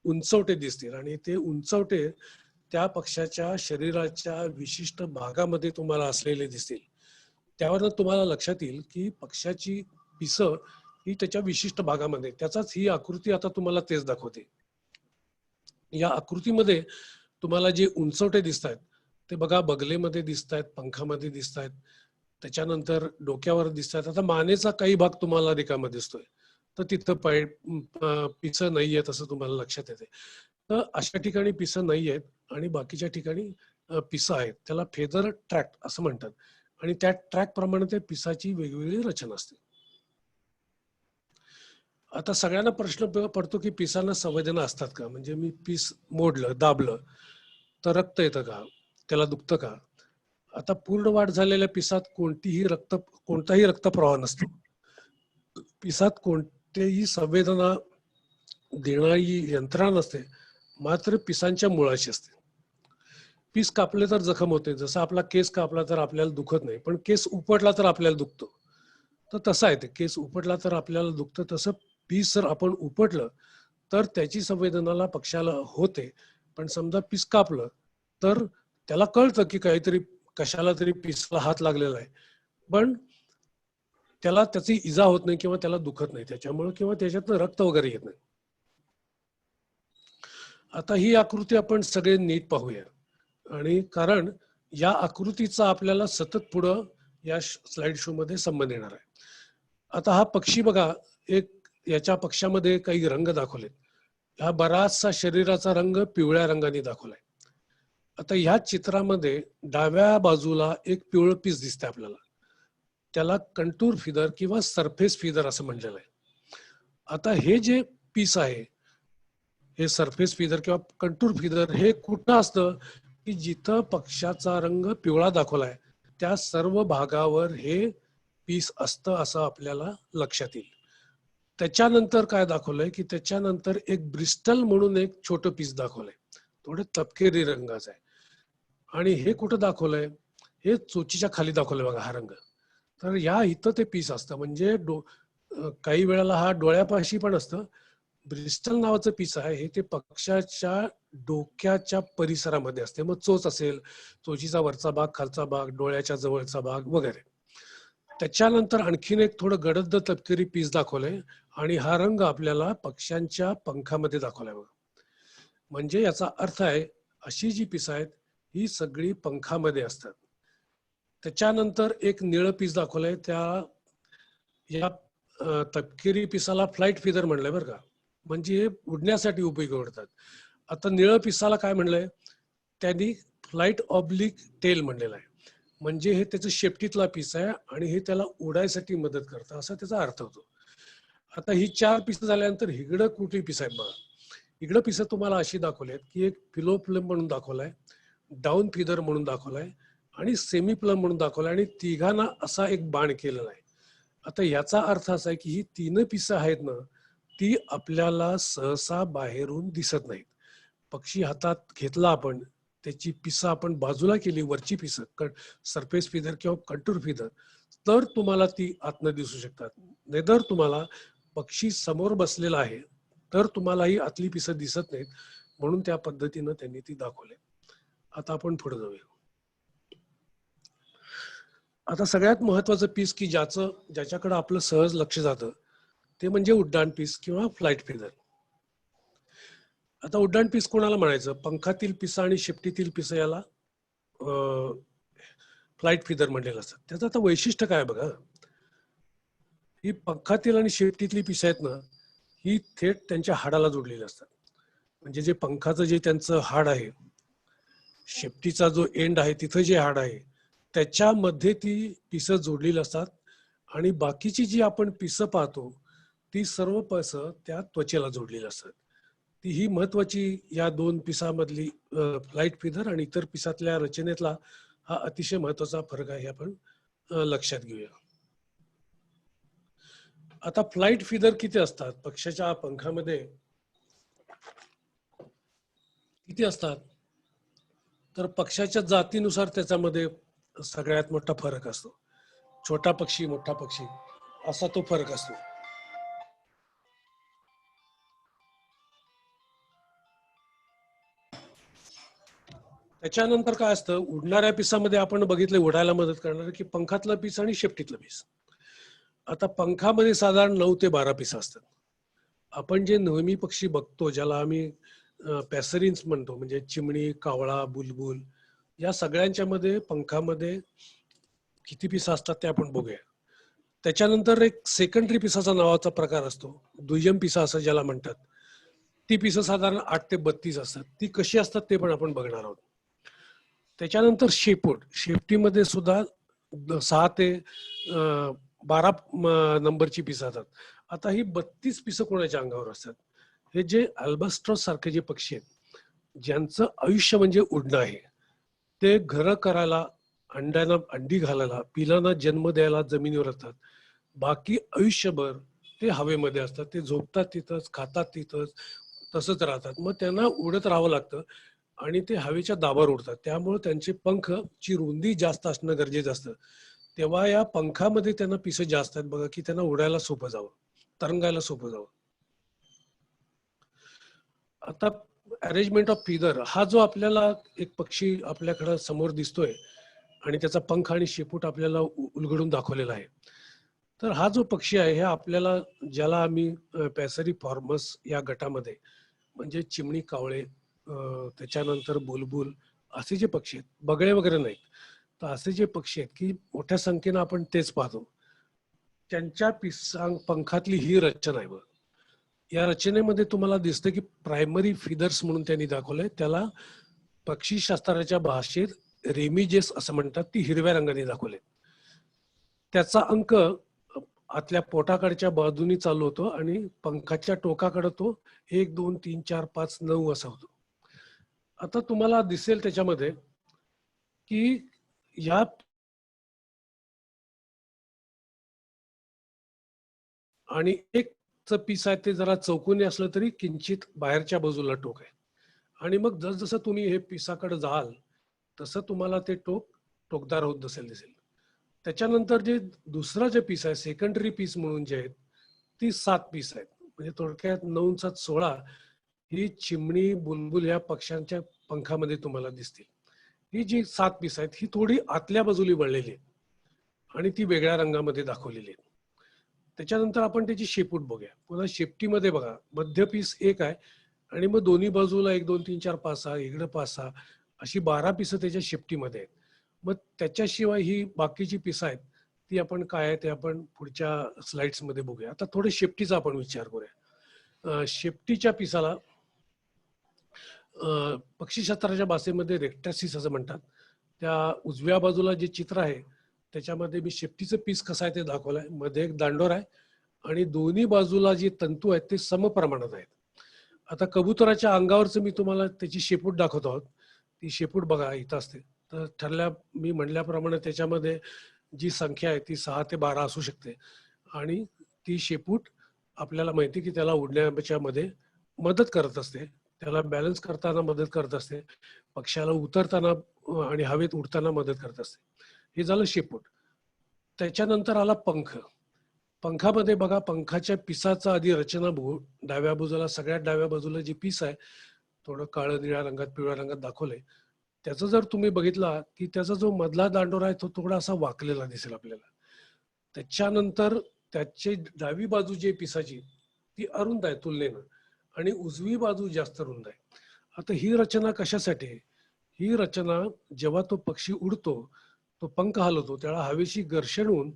उंचवटे दिसतील आणि ते उंचवटे त्या पक्षाच्या शरीराच्या विशिष्ट भागामध्ये तुम्हाला असलेले दिसतील. त्यावरनं तुम्हाला लक्षात येईल की पक्षाची पिसं ही त्याच्या विशिष्ट भागामध्ये, त्याचाच ही आकृती आता तुम्हाला तेच दाखवते. या आकृतीमध्ये तुम्हाला जे उंचवटे दिसत आहेत ते बघा बगलेमध्ये दिसत आहेत, पंखामध्ये दिसत आहेत, त्याच्यानंतर डोक्यावर दिसत आहेत. आता मानेचा काही भाग तुम्हाला रिकामा दिसतोय तर तिथं पिसं नाही आहेत असं तुम्हाला लक्षात येते. तर अशा ठिकाणी पिसं नाही आहेत आणि बाकीच्या ठिकाणी पिसं आहेत. त्याला फेदर ट्रॅक्ट असं म्हणतात आणि त्या ट्रॅक प्रमाणे ते पिसाची वेगवेगळी रचना असते. आता सगळ्यांना प्रश्न पडतो की पिसांना संवेदना असतात का? म्हणजे मी पीस मोडलं, दाबलं तर रक्त येतं का? त्याला दुखतं का? आता पूर्ण वाढ झालेल्या पिसात कोणताही रक्तप्रवाह नसतो. पिसात कोणतेही संवेदना देणारी यंत्रणा नसते, मात्र पिसांच्या मुळाशी असते. पीस कापले तर जखम होते. जसं आपला केस कापला तर आपल्याला दुखत नाही, पण केस उपटला तर आपल्याला दुखतो. तर तसं आहे ते, केस उपटला तर आपल्याला दुखतं. तसं पीस जर आपण उपटलं तर त्याची संवेदनाला पक्षाला होते. पण समजा पीस कापलं तर त्याला कळतं की काहीतरी कशाला तरी पीसला हात लागलेला आहे, पण त्याला त्याची इजा होत नाही किंवा त्याला दुखत नाही त्याच्यामुळे किंवा त्याच्यातनं रक्त वगैरे येत नाही. आता ही आकृती आपण सगळे नीट पाहूया आणि कारण या आकृतीचा आपल्याला सतत पुढं या स्लाइड शो मध्ये संबंध येणार आहे. आता हा पक्षी बघा, एक याच्या पक्षामध्ये काही रंग दाखवलेत. हा बराचसा शरीराचा रंग पिवळ्या रंगाने दाखवलाय. आता ह्या चित्रामध्ये डाव्या बाजूला एक पिवळं पीस दिसतंय आपल्याला. त्याला कंटूर फिदर किंवा सरफेस फिदर असं म्हणलेलं आहे. आता हे जे पीस आहे, हे सरफेस फिदर किंवा कंटूर फिदर हे कुठं असतं की जिथं पक्षाचा रंग पिवळा दाखवलाय त्या सर्व भागावर हे पीस असतं असं आपल्याला लक्षात येईल. त्याच्यानंतर काय दाखवलंय की त्याच्यानंतर एक ब्रिस्टल म्हणून एक छोटं पीस दाखवलंय, थोडं तपकिरी रंगाचं आहे. आणि हे कुठं दाखवलंय, हे चोचीच्या खाली दाखवलंय बघा हा रंग. तर या इथं ते पीस असतं. म्हणजे काही वेळेला हा डोळ्यापाशी पण असतं. ब्रिस्टल नावाचं पीस आहे हे ते पक्षाच्या डोक्याच्या परिसरामध्ये असते. मग चोच असेल, चोचीचा वरचा भाग, खालचा भाग, डोळ्याच्या जवळचा भाग वगैरे. त्याच्यानंतर आणखीन एक थोडं गडद तपकिरी पीस दाखवलंय आणि हा रंग आपल्याला पक्ष्यांच्या पंखामध्ये दाखवलाय बघा. म्हणजे याचा अर्थ आहे अशी जी पिसं आहेत ही सगळी पंखामध्ये असतात. त्याच्यानंतर एक निळं पीस दाखवलंय, या तपकिरी पिसाला फ्लाईट फिदर म्हणलंय बरं का, म्हणजे हे उडण्यासाठी उपयोगी पडतात. आता निळं पिसाला काय म्हणलंय, त्यांनी फ्लाईट ऑब्लिक टेल म्हणलेलं आहे. म्हणजे हे त्याचं शेपटीतला पीस आहे आणि हे त्याला उडायसाठी मदत करतं असा त्याचा अर्थ होतो. आता ही 4 पिसं झाल्यानंतर इकडं कुठली पिसं आहेत बघा. इकडं पिसं तुम्हाला अशी दाखवली आहेत की एक फिलो प्लम म्हणून दाखवलाय, डाऊन फिदर म्हणून दाखवलाय आणि सेमी प्लम म्हणून दाखवलाय आणि तिघांना असा एक बाण केलेला आहे. आता याचा अर्थ असा आहे की ही 3 पिसं आहेत ना, ती आपल्याला सहसा बाहेरून दिसत नाहीत. पक्षी हातात घेतला आपण, त्याची पिसं आपण बाजूला केली, वरची पिसं सरफेस फिदर किंवा कंटूर फिदर, तर तुम्हाला ती आतनं दिसू शकतात. नाहीतर तुम्हाला पक्षी समोर बसलेला आहे तर तुम्हाला ही आतली पिसं दिसत नाहीत, म्हणून त्या पद्धतीनं त्यांनी ती दाखवले. आता आपण पुढे जाऊया. आता सगळ्यात महत्वाचं पीस की ज्याच्याकडे आपलं सहज लक्ष जातं ते म्हणजे उड्डाण पीस किंवा फ्लाईट फिदर. आता उड्डाण पीस कोणाला म्हणायचं? पंखातील पिसं आणि शेपटीतील पिसं याला फ्लाईट फिदर म्हणलेलं असतं. त्याचं आता वैशिष्ट्य काय बघा, ही पंखातील आणि शेपटीतली पिसं आहेत ना, ही थेट त्यांच्या हाडाला जोडलेली असतात. म्हणजे जे पंखाचं जे त्यांचं हाड आहे, शेपटीचा जो एंड आहे तिथं जे हाड आहे त्याच्यामध्ये ती पिसं जोडलेली असतात आणि बाकीची जी आपण पिसं पाहतो ती सर्व पिसं त्या त्वचेला जोडलेली असतात. ती ही महत्वाची या 2 पिसामधली फ्लाईट फिदर आणि इतर पिसातल्या रचनेतला हा अतिशय महत्वाचा फरक आहे, आपण लक्षात घेऊया. आता फ्लाईट फिदर किती असतात? पक्ष्याच्या पंखामध्ये किती असतात? तर पक्ष्याच्या जातीनुसार त्याच्यामध्ये सगळ्यात मोठा फरक असतो. छोटा पक्षी, मोठा पक्षी असा तो फरक असतो. त्याच्यानंतर काय असतं, उडणाऱ्या पिसामध्ये आपण बघितलं उडायला मदत करणार की पंखातलं पीस आणि शेपटीतलं पीस. आता पंखामध्ये साधारण 9 ते 12 पिसं असतात. आपण जे नेहमी पक्षी बघतो ज्याला आम्ही पॅसरीन्स म्हणतो, म्हणजे चिमणी, कावळा, बुलबुल, या सगळ्यांच्या मध्ये पंखामध्ये किती पिसं असतात ते आपण बघूया. त्याच्यानंतर एक सेकंडरी पिसाचा नावाचा प्रकार असतो, दुय्यम पिसा असं ज्याला म्हणतात. ती पिसं साधारण 8 ते 32 असतात. ती कशी असतात ते पण आपण बघणार आहोत. त्याच्यानंतर शेपूट, शेपटीमध्ये सुद्धा 6 ते 12 नंबरची पिसं असतात. आता ही 32 पिसं कोणाच्या अंगावर असतात? हे जे अल्बास्ट्रॉस सारखे जे पक्षी आहेत ज्यांचं आयुष्य म्हणजे उडणं आहे, ते घरं करायला, अंड्यांना अंडी घालायला, पिलांना जन्म द्यायला जमिनीवर असतात. बाकी आयुष्यभर ते हवेमध्ये असतात. ते झोपतात तिथंच, खातात तिथंच, तसंच राहतात. मग त्यांना उडत राहावं लागतं आणि ते हवेच्या दाबावर उडतात. त्यामुळे त्यांचे पंखची रुंदी जास्त असणं गरजेचं असतं. तेव्हा या पंखामध्ये त्यांना पिसं जास्त आहेत बघा, की त्यांना उडायला सोपं जावं, तरंगायला सोपं जावं. आता अरेंजमेंट ऑफ फिदर हा जो आपल्याला एक पक्षी आपल्याकडं समोर दिसतोय आणि त्याचा पंख आणि शेपूट आपल्याला उलगडून दाखवलेला आहे. तर हा जो पक्षी आहे, हे आपल्याला ज्याला आम्ही पॅसरी फॉर्मस या गटामध्ये, म्हणजे चिमणी, कावळे, त्याच्यानंतर बुलबुल, असे जे पक्षी आहेत, बगळे वगैरे नाहीत, तर असे जे पक्षी आहेत की मोठ्या संख्येनं आपण तेच पाहतो, त्यांच्या पंखातली ही रचना आहे बघ. या रचनेमध्ये तुम्हाला दिसतं की प्रायमरी फिदर्स म्हणून त्यांनी दाखवलंय. त्याला पक्षीशास्त्राच्या भाषेत रेमिजेस असं म्हणतात. ती हिरव्या रंगाने दाखवले. त्याचा अंक आतल्या पोटाकडच्या बाजूनी चालू होतो आणि पंखाच्या टोकाकडे तो 1, 2, 3, 4, 5, 9 असा होतो. आता तुम्हाला दिसेल त्याच्यामध्ये की या आणि एक पीस आहे ते जरा चौकोनी असलं तरी किंचित बाहेरच्या बाजूला टोक आहे. आणि मग जसजसं तुम्ही हे पिसाकडे जाल तसं तुम्हाला ते टोकदार होत दिसेल. त्याच्यानंतर जे दुसरा जे पीस आहे, सेकंडरी पीस म्हणून जे आहेत, ती 7 पीस आहेत. म्हणजे थोडक्यात 9, 7, 16 ही चिमणी, बुलबुल या पक्ष्यांच्या पंखामध्ये तुम्हाला दिसतील. ही जी 7 पीस आहेत ही थोडी आतल्या बाजूली वळलेली आहेत आणि ती वेगळ्या रंगामध्ये दाखवलेली आहेत. त्याच्यानंतर आपण त्याची शेपूट बघूया. पुन्हा शेपटीमध्ये बघा, मध्य पीस एक आहे आणि मग दोन्ही बाजूला 1, 2, 3, 4, 5, 6, इकडे 5, 6 अशी 12 पिसं त्याच्या शेपटीमध्ये आहेत. मग त्याच्याशिवाय ही बाकीची पिसं आहेत ती आपण काय आहे ते आपण पुढच्या स्लाइड्स मध्ये बघूया. आता थोडे शेपटीचा आपण विचार करूया. शेपटीच्या पिसाला पक्षीशास्त्राच्या भाषेमध्ये रेक्टॅसिस असं म्हणतात. त्या उजव्या बाजूला जे चित्र आहे त्याच्यामध्ये मी शेपटीचं पीस कसं आहे ते दाखवलंय. मध्ये एक दांडोर आहे आणि दोन्ही बाजूला जे तंतू आहेत ते समप्रमाणात आहेत. आता कबुतराच्या अंगावरचं मी तुम्हाला त्याची शेपूट दाखवतो आहोत. ती शेपूट बघा इथं असते. तर मी म्हणल्याप्रमाणे त्याच्यामध्ये जी संख्या आहे ती 6 ते 12 असू शकते आणि ती शेपूट आपल्याला माहिती की त्याला उडण्याच्या मध्ये मदत करत असते, त्याला बॅलन्स करताना मदत करत असते, पक्षाला उतरताना आणि हवेत उडताना मदत करत असते. हे झालं शेपूट. त्याच्यानंतर आला पंख. पंखामध्ये बघा पंखाच्या पिसाचा आधी रचना बघू. डाव्या बाजूला सगळ्यात डाव्या बाजूला जे पीस आहे थोडं काळं निळ्या रंगात पिवळ्या रंगात दाखवलंय. त्याचं जर तुम्ही बघितला की त्याचा जो मधला दांडोरा आहे तो थोडा असा वाकलेला दिसेल आपल्याला. त्याच्यानंतर त्याची डावी बाजू जी पिसाची ती अरुंद आहे तुलनेनं आणि उजवी बाजू जास्त रुंद आहे. आता ही रचना कशासाठी आहे? ही रचना जेव्हा तो पक्षी उडतो, तो पंख हलवतो, त्याला हवेशी घर्षण होऊन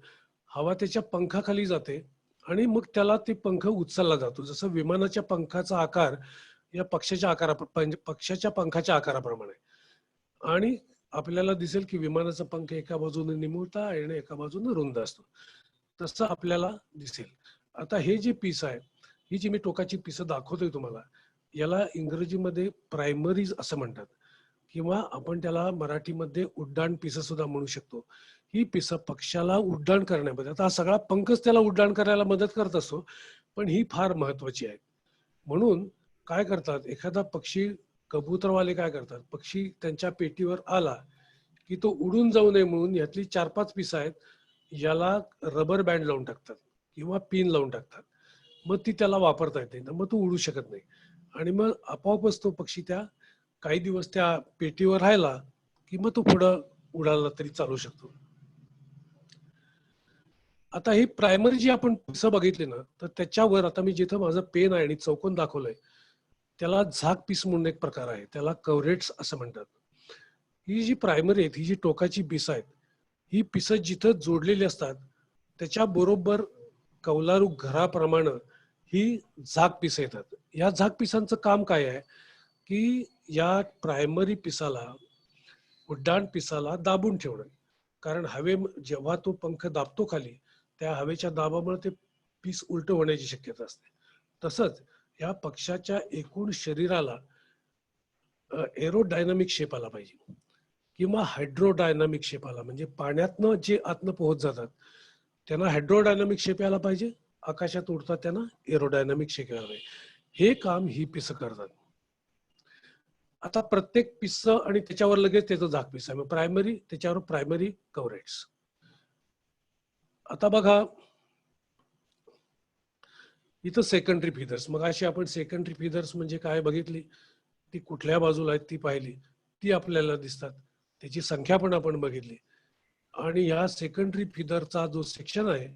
हवा त्याच्या पंखाखाली जाते आणि मग त्याला ते पंख उचलला जातो. जसं विमानाच्या पंखाचा आकार या पक्षाच्या पंखाच्या आकाराप्रमाणे आणि आपल्याला दिसेल की विमानाचा पंख एका बाजूने निमुळता आणि एका बाजूने रुंद असतो, तसं आपल्याला दिसेल. आता हे जे पीस आहे, ही जी मी टोकाची पिसं दाखवतोय तुम्हाला, याला इंग्रजीमध्ये प्रायमरीज असं म्हणतात किंवा आपण त्याला मराठीमध्ये उड्डाण पिसं सुद्धा म्हणू शकतो. ही पिसं पक्षाला उड्डाण करण्यामध्ये, आता हा सगळा पंखच त्याला उड्डाण करायला मदत करत असतो, पण ही फार महत्वाची आहे. म्हणून काय करतात, एखादा पक्षी, कबूतरवाले काय करतात, पक्षी त्यांच्या पेटीवर आला की तो उडून जाऊ नये म्हणून यातली 4-5 पिसं आहेत याला रबर बँड लावून टाकतात किंवा पिन लावून टाकतात. मग ती त्याला वापरता येते, मग तो उडू शकत नाही आणि मग आपोआपच तो पक्षी त्या काही दिवस त्या पेटीवर राहिला की मग तो पुढं उडायला तरी चालू शकतो. आता ही प्रायमरी जी आपण पिसं बघितली ना, तर त्याच्यावर आता मी जिथं माझं पेन आहे आणि चौकोन दाखवलंय त्याला झाक पीस म्हणून एक प्रकार आहे, त्याला कव्हरेट्स असं म्हणतात. ही जी प्रायमरी आहेत, ही जी टोकाची पिसं आहेत, ही पिसं जिथं जोडलेली असतात त्याच्या बरोबर कौलारू घराप्रमाणे ही झाक पिसं येतात. या झाक पिसांचं काम काय आहे की या प्रायमरी पिसाला, उड्डाण पिसाला दाबून ठेवणं. कारण जेव्हा तो पंख दाबतो खाली, त्या हवेच्या दाबामुळे ते पीस उलट होण्याची शक्यता असते. तसंच या पक्षाच्या एकूण शरीराला एरोडायनामिक शेप आला पाहिजे किंवा हायड्रोडायनामिक शेप आला, म्हणजे पाण्यातनं जे आतनं पोहोच जातात त्यांना हायड्रोडायनामिक शेप यायला पाहिजे, आकाशात उडतात त्यांना एरोडायनामिक शेप यायला पाहिजे. हे काम ही पिसं करतात. आता प्रत्येक पिसं आणि त्याच्यावर लगेच त्याचं झाक पिस आहे, प्रायमरी, त्याच्यावर प्रायमरी कव्हरेट्स. आता बघा इथं सेकंडरी फिदर्स. मग अशी आपण सेकंडरी फिदर्स म्हणजे काय बघितली, ती कुठल्या बाजूला आहेत ती पाहिली, ती आपल्याला दिसतात, त्याची संख्या पण आपण बघितली आणि या सेकंडरी फिदरचा जो सेक्शन आहे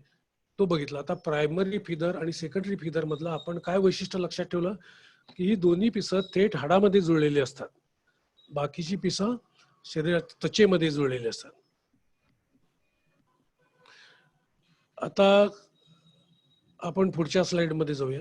तो बघितला. आता प्रायमरी फिदर आणि सेकंडरी फिदर मधलं आपण काय वैशिष्ट्य लक्षात ठेवलं की ही दोन्ही पिसं थेट हाडामध्ये जुळलेली असतात, बाकीची पिसं शरीरात त्वचेमध्ये जुळलेली असतात. आता आपण पुढच्या स्लाइड मध्ये जाऊया.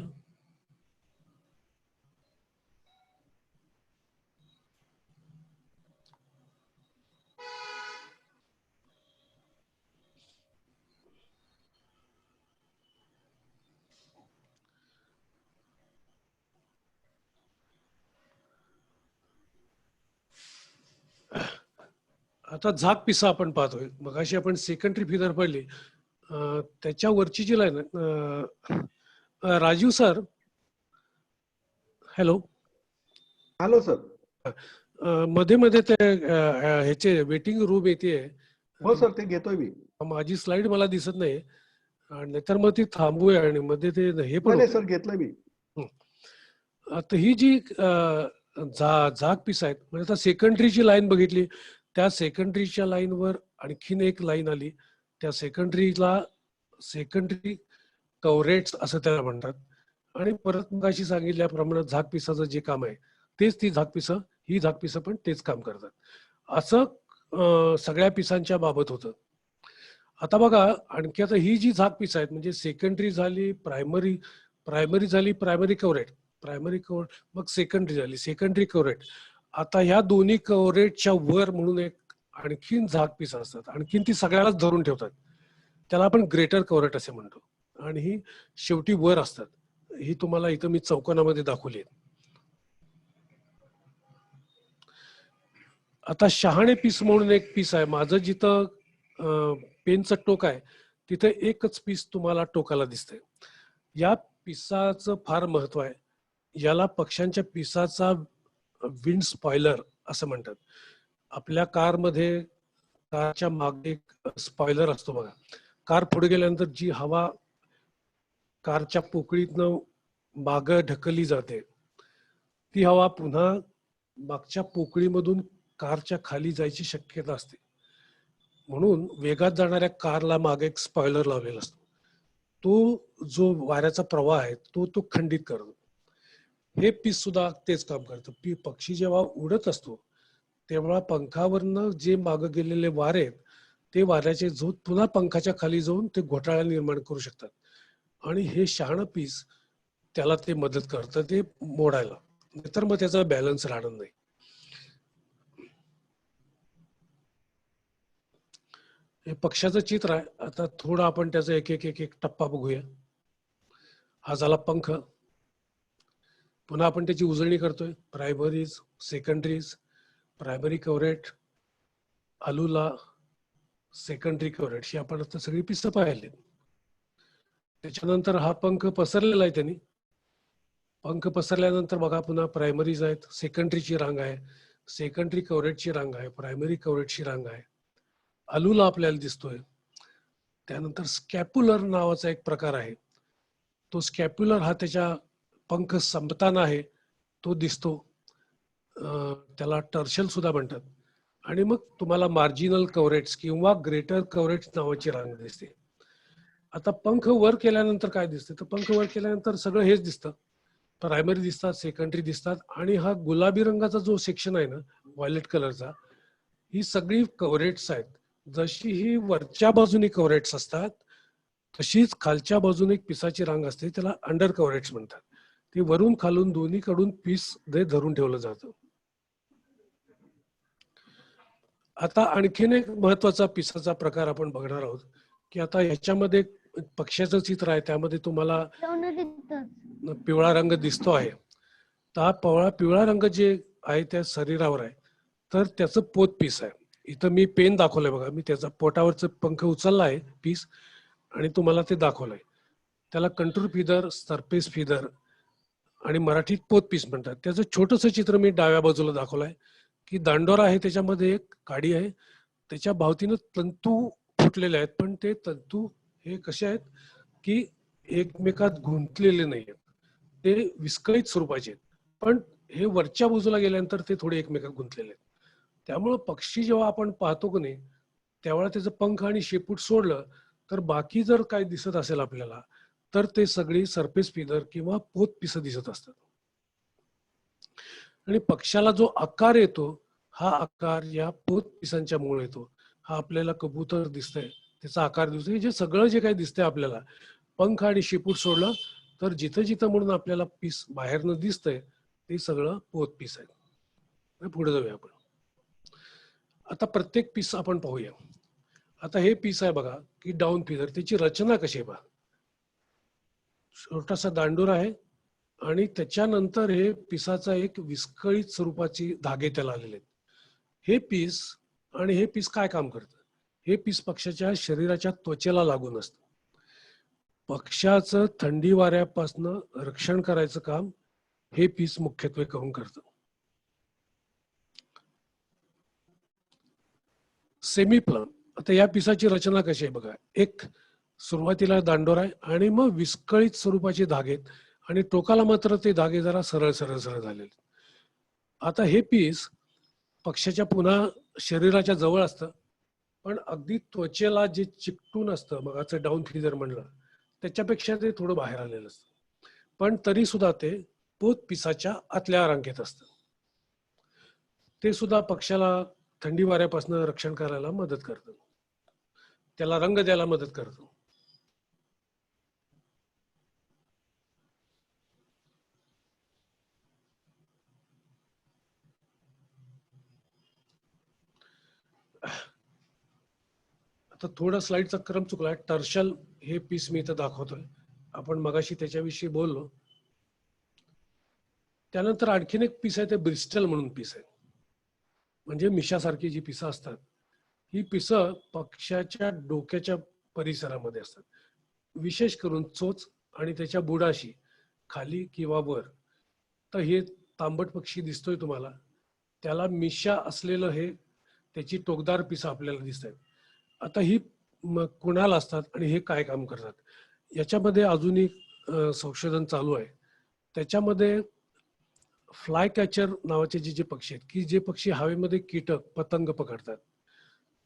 आता झाक पिसा आपण पाहतोय. मगाशी आपण सेकंडरी फिदर पाहिली, त्याच्यावरची जी line Rajiv sir, hello hello sir. मध्ये मध्ये ते ह्याचे वेटिंग रूम येते. हो सर, ते घेतोय मी. माझी स्लाइड मला दिसत नाही आणि नाहीतर मग ती थांबूया आणि मध्ये ते हे पण नाही सर, घेतलंय मी. आता ही जी झाक पिस आहेत, म्हणजे आता सेकंडरीची लाईन बघितली, त्या सेकंडरीच्या लाईनवर आणखीन एक लाईन आली, त्या सेकंडरी कव्हरेट्स असं त्याला म्हणतात. आणि परत मग अशी सांगितल्याप्रमाणे झाक पिसाचं जे काम आहे तेच ती झाक पिसं, ही झाक पिसं पण तेच काम करतात. असं सगळ्या पिसांच्या बाबत होतं. आता बघा आणखी, आता ही जी झाक पिसं आहेत म्हणजे सेकंडरी झाली, प्रायमरी झाली, प्रायमरी कव्हरेट, मग सेकंडरी झाली, सेकंडरी कव्हरेट. आता ह्या दोन्ही कव्हरेटच्या वर म्हणून एक आणखीन झाक पिसं असतात, आणखीन ती सगळ्यालाच धरून ठेवतात, त्याला आपण ग्रेटर कव्हरेट असे म्हणतो. आणि ही शेवटी वर असतात. ही तुम्हाला इथं मी चौकोनामध्ये दाखवली आहेत. आता शहाणे पीस म्हणून एक पीस आहे. माझं जिथं पेनचं टोक आहे तिथे एकच पीस तुम्हाला टोकाला दिसतंय. या पिसाचं फार महत्व आहे. याला पक्ष्यांच्या पिसाचा विंड स्पॉइलर असं म्हणतात. आपल्या कारमध्ये कारच्या मागे एक स्पॉइलर असतो बघा. कार पुढे गेल्यानंतर जी हवा कारच्या पोकळीतनं मागं ढकलली जाते ती हवा पुन्हा मागच्या पोकळीमधून कारच्या खाली जायची शक्यता असते. म्हणून वेगात जाणाऱ्या कारला मागे एक स्पॉइलर लावलेला असतो. तो जो वाऱ्याचा प्रवाह आहे तो खंडित करतो. हे पीस सुद्धा तेच काम करतं. पक्षी जेव्हा उडत असतो तेव्हा पंखावरनं जे मागं गेलेले वारे आहेत ते वाऱ्याचे झोत पुन्हा पंखाच्या खाली जाऊन ते घोटाळा निर्माण करू शकतात. आणि हे शहाणं पीस त्याला ते मदत करतं ते मोडायला. नाहीतर मग त्याचा बॅलन्स राहणार नाही. हे पक्ष्याचं चित्र आहे. आता थोडं आपण त्याचा एक एक एक एक टप्पा बघूया. हा झाला पंख. पुन्हा आपण त्याची उजळणी करतोय. प्रायमरीज, सेकंडरीज, प्रायमरी कव्हरेट, अलुला, सेकंडरी कव्हरेट ही आपण आता सगळी पिसं पाहिली. त्याच्यानंतर हा पंख पसरलेला आहे त्यांनी. पंख पसरल्यानंतर बघा पुन्हा प्रायमरीज आहेत, सेकंडरीची रांग आहे, सेकंडरी कव्हरेटची रांग आहे, प्रायमरी कव्हरेटची रांग आहे, अलुला आपल्याला दिसतोय. त्यानंतर स्कॅप्युलर नावाचा एक प्रकार आहे. तो स्कॅप्युलर हा त्याच्या पंख संपताना आहे तो दिसतो. त्याला टर्शल सुद्धा म्हणतात. आणि मग तुम्हाला मार्जिनल कव्हरेट्स किंवा ग्रेटर कव्हरेट्स नावाची रांग दिसते. आता पंख वर केल्यानंतर काय दिसते तर पंख वर केल्यानंतर सगळं हेच दिसतं. प्रायमरी दिसतात, सेकंडरी दिसतात आणि हा गुलाबी रंगाचा जो सेक्शन आहे ना व्हायलेट कलरचा ही सगळी कव्हरेट्स आहेत. जशी ही वरच्या बाजूने कव्हरेट्स असतात तशीच खालच्या बाजूने एक पिसाची रांग असते त्याला अंडर कव्हरेट्स म्हणतात. ते वरून खालून दोन्हीकडून पीस धरून ठेवलं जातं. आता आणखीन एक महत्वाचा पिसाचा प्रकार आपण बघणार आहोत की आता ह्याच्यामध्ये पक्ष्याचं चित्र आहे त्यामध्ये तुम्हाला पिवळा रंग दिसतो आहे. तर हा पिवळा रंग जे आहे त्या शरीरावर आहे तर त्याचं पोत पीस आहे. इथं मी पेन दाखवलंय बघा. मी त्याचा पोटावरचं पंख उचलला आहे पीस आणि तुम्हाला ते दाखवलंय. त्याला कंटूर फिदर, सरफेस फिदर आणि मराठीत पोत पीस म्हणतात. त्याचं छोटंसं चित्र मी डाव्या बाजूला दाखवलंय की दांडोरा आहे त्याच्यामध्ये एक काडी आहे त्याच्या भोवतीनं तंतू फुटलेले आहेत पण ते तंतू हे कसे आहेत की एकमेकात गुंतलेले नाही आहेत. ते विस्कळीत स्वरूपाचे आहेत पण हे वरच्या बाजूला गेल्यानंतर ते थोडे एकमेकात गुंतलेले आहेत. त्यामुळं पक्षी जेव्हा आपण पाहतो की नाही त्यावेळेला त्याचं पंख आणि शेपूट सोडलं तर बाकी जर काय दिसत असेल आपल्याला तर ते सगळी सरफेस फिदर किंवा पोत पिसं दिसत असतात. आणि पक्षाला जो आकार येतो हा आकार या पोत पिसांच्या मुळे येतो. हा आपल्याला कबूतर दिसतंय त्याचा आकार दिसतोय. जे सगळं जे काही दिसतंय आपल्याला पंख आणि शेपूट सोडलं तर जिथं जिथं म्हणून आपल्याला पीस बाहेरनं दिसतंय ते सगळं पोत पीस आहे. पुढे जाऊया आपण. आता प्रत्येक पीस आपण पाहूया. आता हे पीस आहे बघा की डाऊन फिदर. त्याची रचना कशी आहे बघा. छोटासा दांडूर आहे आणि त्याच्यानंतर हे पिसाचा एक विस्कळीत स्वरूपाची धागे त्याला आलेले आहेत. हे पीस काय काम करतं. हे पीस पक्षाच्या शरीराच्या त्वचेला लागून असतं. पक्षाचं थंडी वाऱ्यापासून रक्षण करायचं काम हे पीस मुख्यत्वे करून करतं. सेमीप्लम. आता या पिसाची रचना कशी आहे बघा. एक सुरुवातीला दांडोर आहे आणि मग विस्कळीत स्वरूपाचे धागे आणि टोकाला मात्र ते धागे जरा सरळ सरळ सरळ झालेले. आता हे पीस पक्षाच्या पुन्हा शरीराच्या जवळ असतं पण अगदी त्वचेला जे चिकटून असतं मगाचं डाऊन फिदर म्हणलं त्याच्यापेक्षा ते थोडं बाहेर आलेलं असतं. पण तरी सुद्धा ते पोत पिसाच्या आतल्या रांगेत असतं. ते सुद्धा पक्षाला थंडी वाऱ्यापासून रक्षण करायला मदत करतं. त्याला रंग द्यायला मदत करतं. आता थोडा स्लाइडचा क्रम चुकलाय. टर्शल हे पीस मी इथं दाखवतोय. आपण मगाशी त्याच्याविषयी बोललो. त्यानंतर आणखीन एक पीस आहे ते ब्रिस्टल म्हणून पीस आहे. म्हणजे मिशासारखी जी पिसं असतात, ही पिसं पक्ष्याच्या डोक्याच्या परिसरामध्ये असतात. विशेष करून चोच आणि त्याच्या बुडाशी खाली किंवा वर. तर हे तांबट पक्षी दिसतोय तुम्हाला, त्याला मिशा असलेलं हे त्याची टोकदार पिसं आपल्याला दिसत आहेत. आता ही कुणाला असतात आणि हे काय काम करतात, याच्यामध्ये अजून एक संशोधन चालू आहे. त्याच्यामध्ये फ्लाय कॅचर नावाचे जे पक्षी आहेत, की जे पक्षी हवेमध्ये कीटक पतंग पकडतात,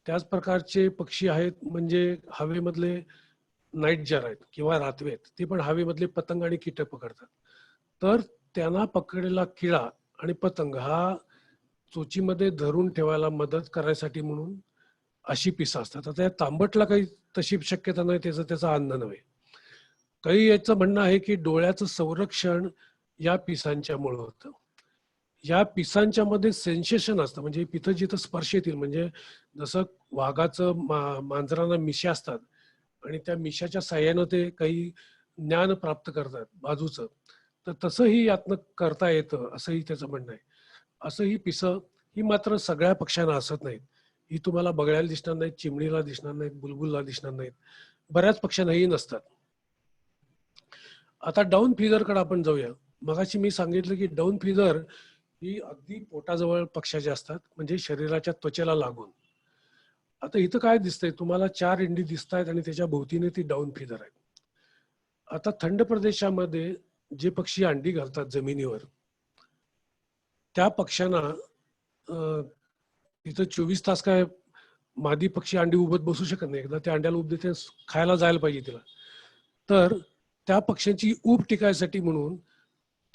त्याच प्रकारचे पक्षी आहेत. म्हणजे हवेमधले नाईटजर आहेत किंवा रातवे आहेत, ते पण हवेमधले पतंग आणि कीटक पकडतात. तर त्यांना पकडलेला किडा आणि पतंग हा चोचीमध्ये धरून ठेवायला मदत करायसाठी म्हणून अशी पिसं असतात. आता या तांबटला काही तशी शक्यता नाही, त्याचा अन्न नव्हे. काही याचं म्हणणं आहे की डोळ्याचं संरक्षण या पिसांच्यामुळे होतं. या पिसांच्या मध्ये सेन्सेशन असतं, म्हणजे पिथं जिथं स्पर्श येतील, म्हणजे जसं वाघाचं मांजरांना मिशा असतात आणि त्या मिशाच्या साह्यानं ते काही ज्ञान प्राप्त करतात बाजूचं, तर तसंही यातनं करता येतं असंही त्याचं म्हणणं आहे. असं ही पिसं ही मात्र सगळ्या पक्ष्यांना असत नाहीत. ही तुम्हाला बगळ्याला दिसणार नाहीत, चिमणीला दिसणार नाहीत, बुलबुलला दिसणार नाहीत, बऱ्याच पक्ष्यांनाही नसतात. आता डाऊन फिदरकडे आपण जाऊया. मगाशी मी सांगितलं की डाऊन फिदर ही अगदी पोटाजवळ पक्ष्याचे असतात, म्हणजे शरीराच्या त्वचेला लागून. आता इथं काय दिसतंय तुम्हाला, 4 इंडी दिसत आहेत आणि त्याच्या भोवतीने ती डाऊन फिदर आहेत. आता थंड प्रदेशामध्ये जे पक्षी अंडी घालतात जमिनीवर, त्या पक्ष्यांना तिथं 24 तास काय मादी पक्षी अंडी उभत बसू शकत नाही. एकदा त्या अंड्याला उब देते, खायला जायला पाहिजे तिला. तर त्या पक्ष्यांची ऊब टिकायसाठी म्हणून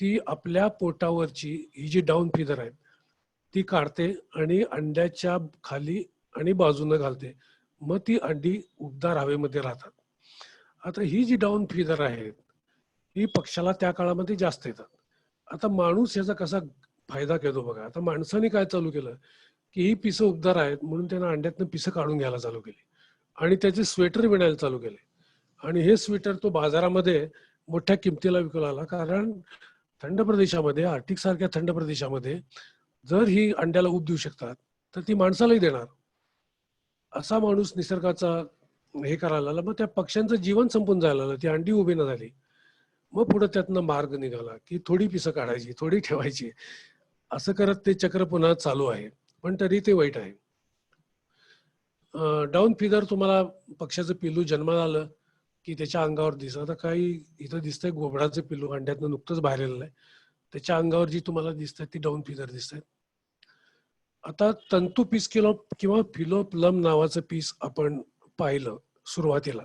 ती आपल्या पोटावरची ही जी डाऊन फिदर आहे ती काढते आणि अंड्याच्या खाली आणि बाजूनं घालते. मग ती अंडी उबदार हवेमध्ये राहतात. आता ही जी डाऊन फिदर आहेत ही पक्षाला त्या काळामध्ये जास्त येतात. आता माणूस याचा कसा फायदा घेतो बघा. आता माणसाने काय चालू केलं की ही पिसं उबदार आहेत म्हणून त्यांना अंड्यातनं पिसं काढून घ्यायला चालू केली आणि त्याचे स्वेटर विणायला चालू केले. आणि हे स्वेटर तो बाजारामध्ये मोठ्या किमतीला विकू लागला. कारण थंड प्रदेशामध्ये, आर्टिक सारख्या थंड प्रदेशामध्ये जर ही अंड्याला ऊब देऊ शकतात तर ती माणसालाही देणार. असा माणूस निसर्गाचा हे करायला लागला. मग त्या पक्ष्यांचं जीवन संपून जायला लागलं, ती अंडी उभी न झाली. मग पुढे त्यातनं मार्ग निघाला की थोडी पिसं काढायची, थोडी ठेवायची. असं करत ते चक्र पुन्हा चालू आहे, पण तरी ते वाईट आहे. डाऊन फिदर तुम्हाला पक्ष्याचं पिल्लू जन्माला आलं की त्याच्या अंगावर दिसत. आता काही इथं दिसतंय घोबडाचं पिल्लू अंड्यातनं नुकतंच बाहेर आलेलं आहे, त्याच्या अंगावर जी तुम्हाला दिसतात ती डाऊन फिदर दिसत आहेत. आता तंतू पीस किंवा फिलोप्लम नावाचं पीस आपण पाहिलं सुरुवातीला,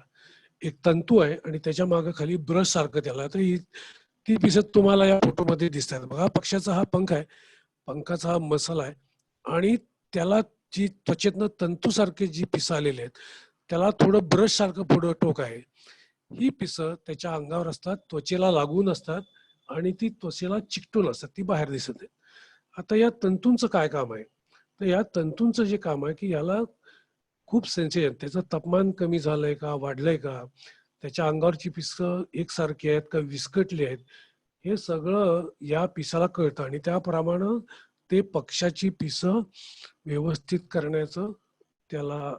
एक तंतू आहे आणि त्याच्या मागे खाली ब्रश सारखं त्याला. तर ही ती पिसं तुम्हाला या फोटोमध्ये दिसतात बघा. पक्ष्याचा हा पंख आहे, पंखाचा हा मसल आहे आणि त्याला जी त्वचेतनं तंतूसारखे जी पिसं आलेली आहेत त्याला थोडं ब्रश सारखं पुढं टोक आहे. ही पिसं त्याच्या अंगावर असतात, त्वचेला लागून असतात आणि ती त्वचेला चिकटून असतात, ती बाहेर दिसत नाही. आता या तंतूंचं काय काम आहे, तर या तंतूंचं जे काम आहे की याला खूप सेन्सिटिव्ह, त्याचं तापमान कमी झालंय का, वाढलंय का, त्याच्या अंगावरची पिसं एकसारखी आहेत का विस्कटली आहेत, हे सगळं या पिसाला कळतं आणि त्याप्रमाणे ते पक्षाची पिसं व्यवस्थित करण्याचं, त्याला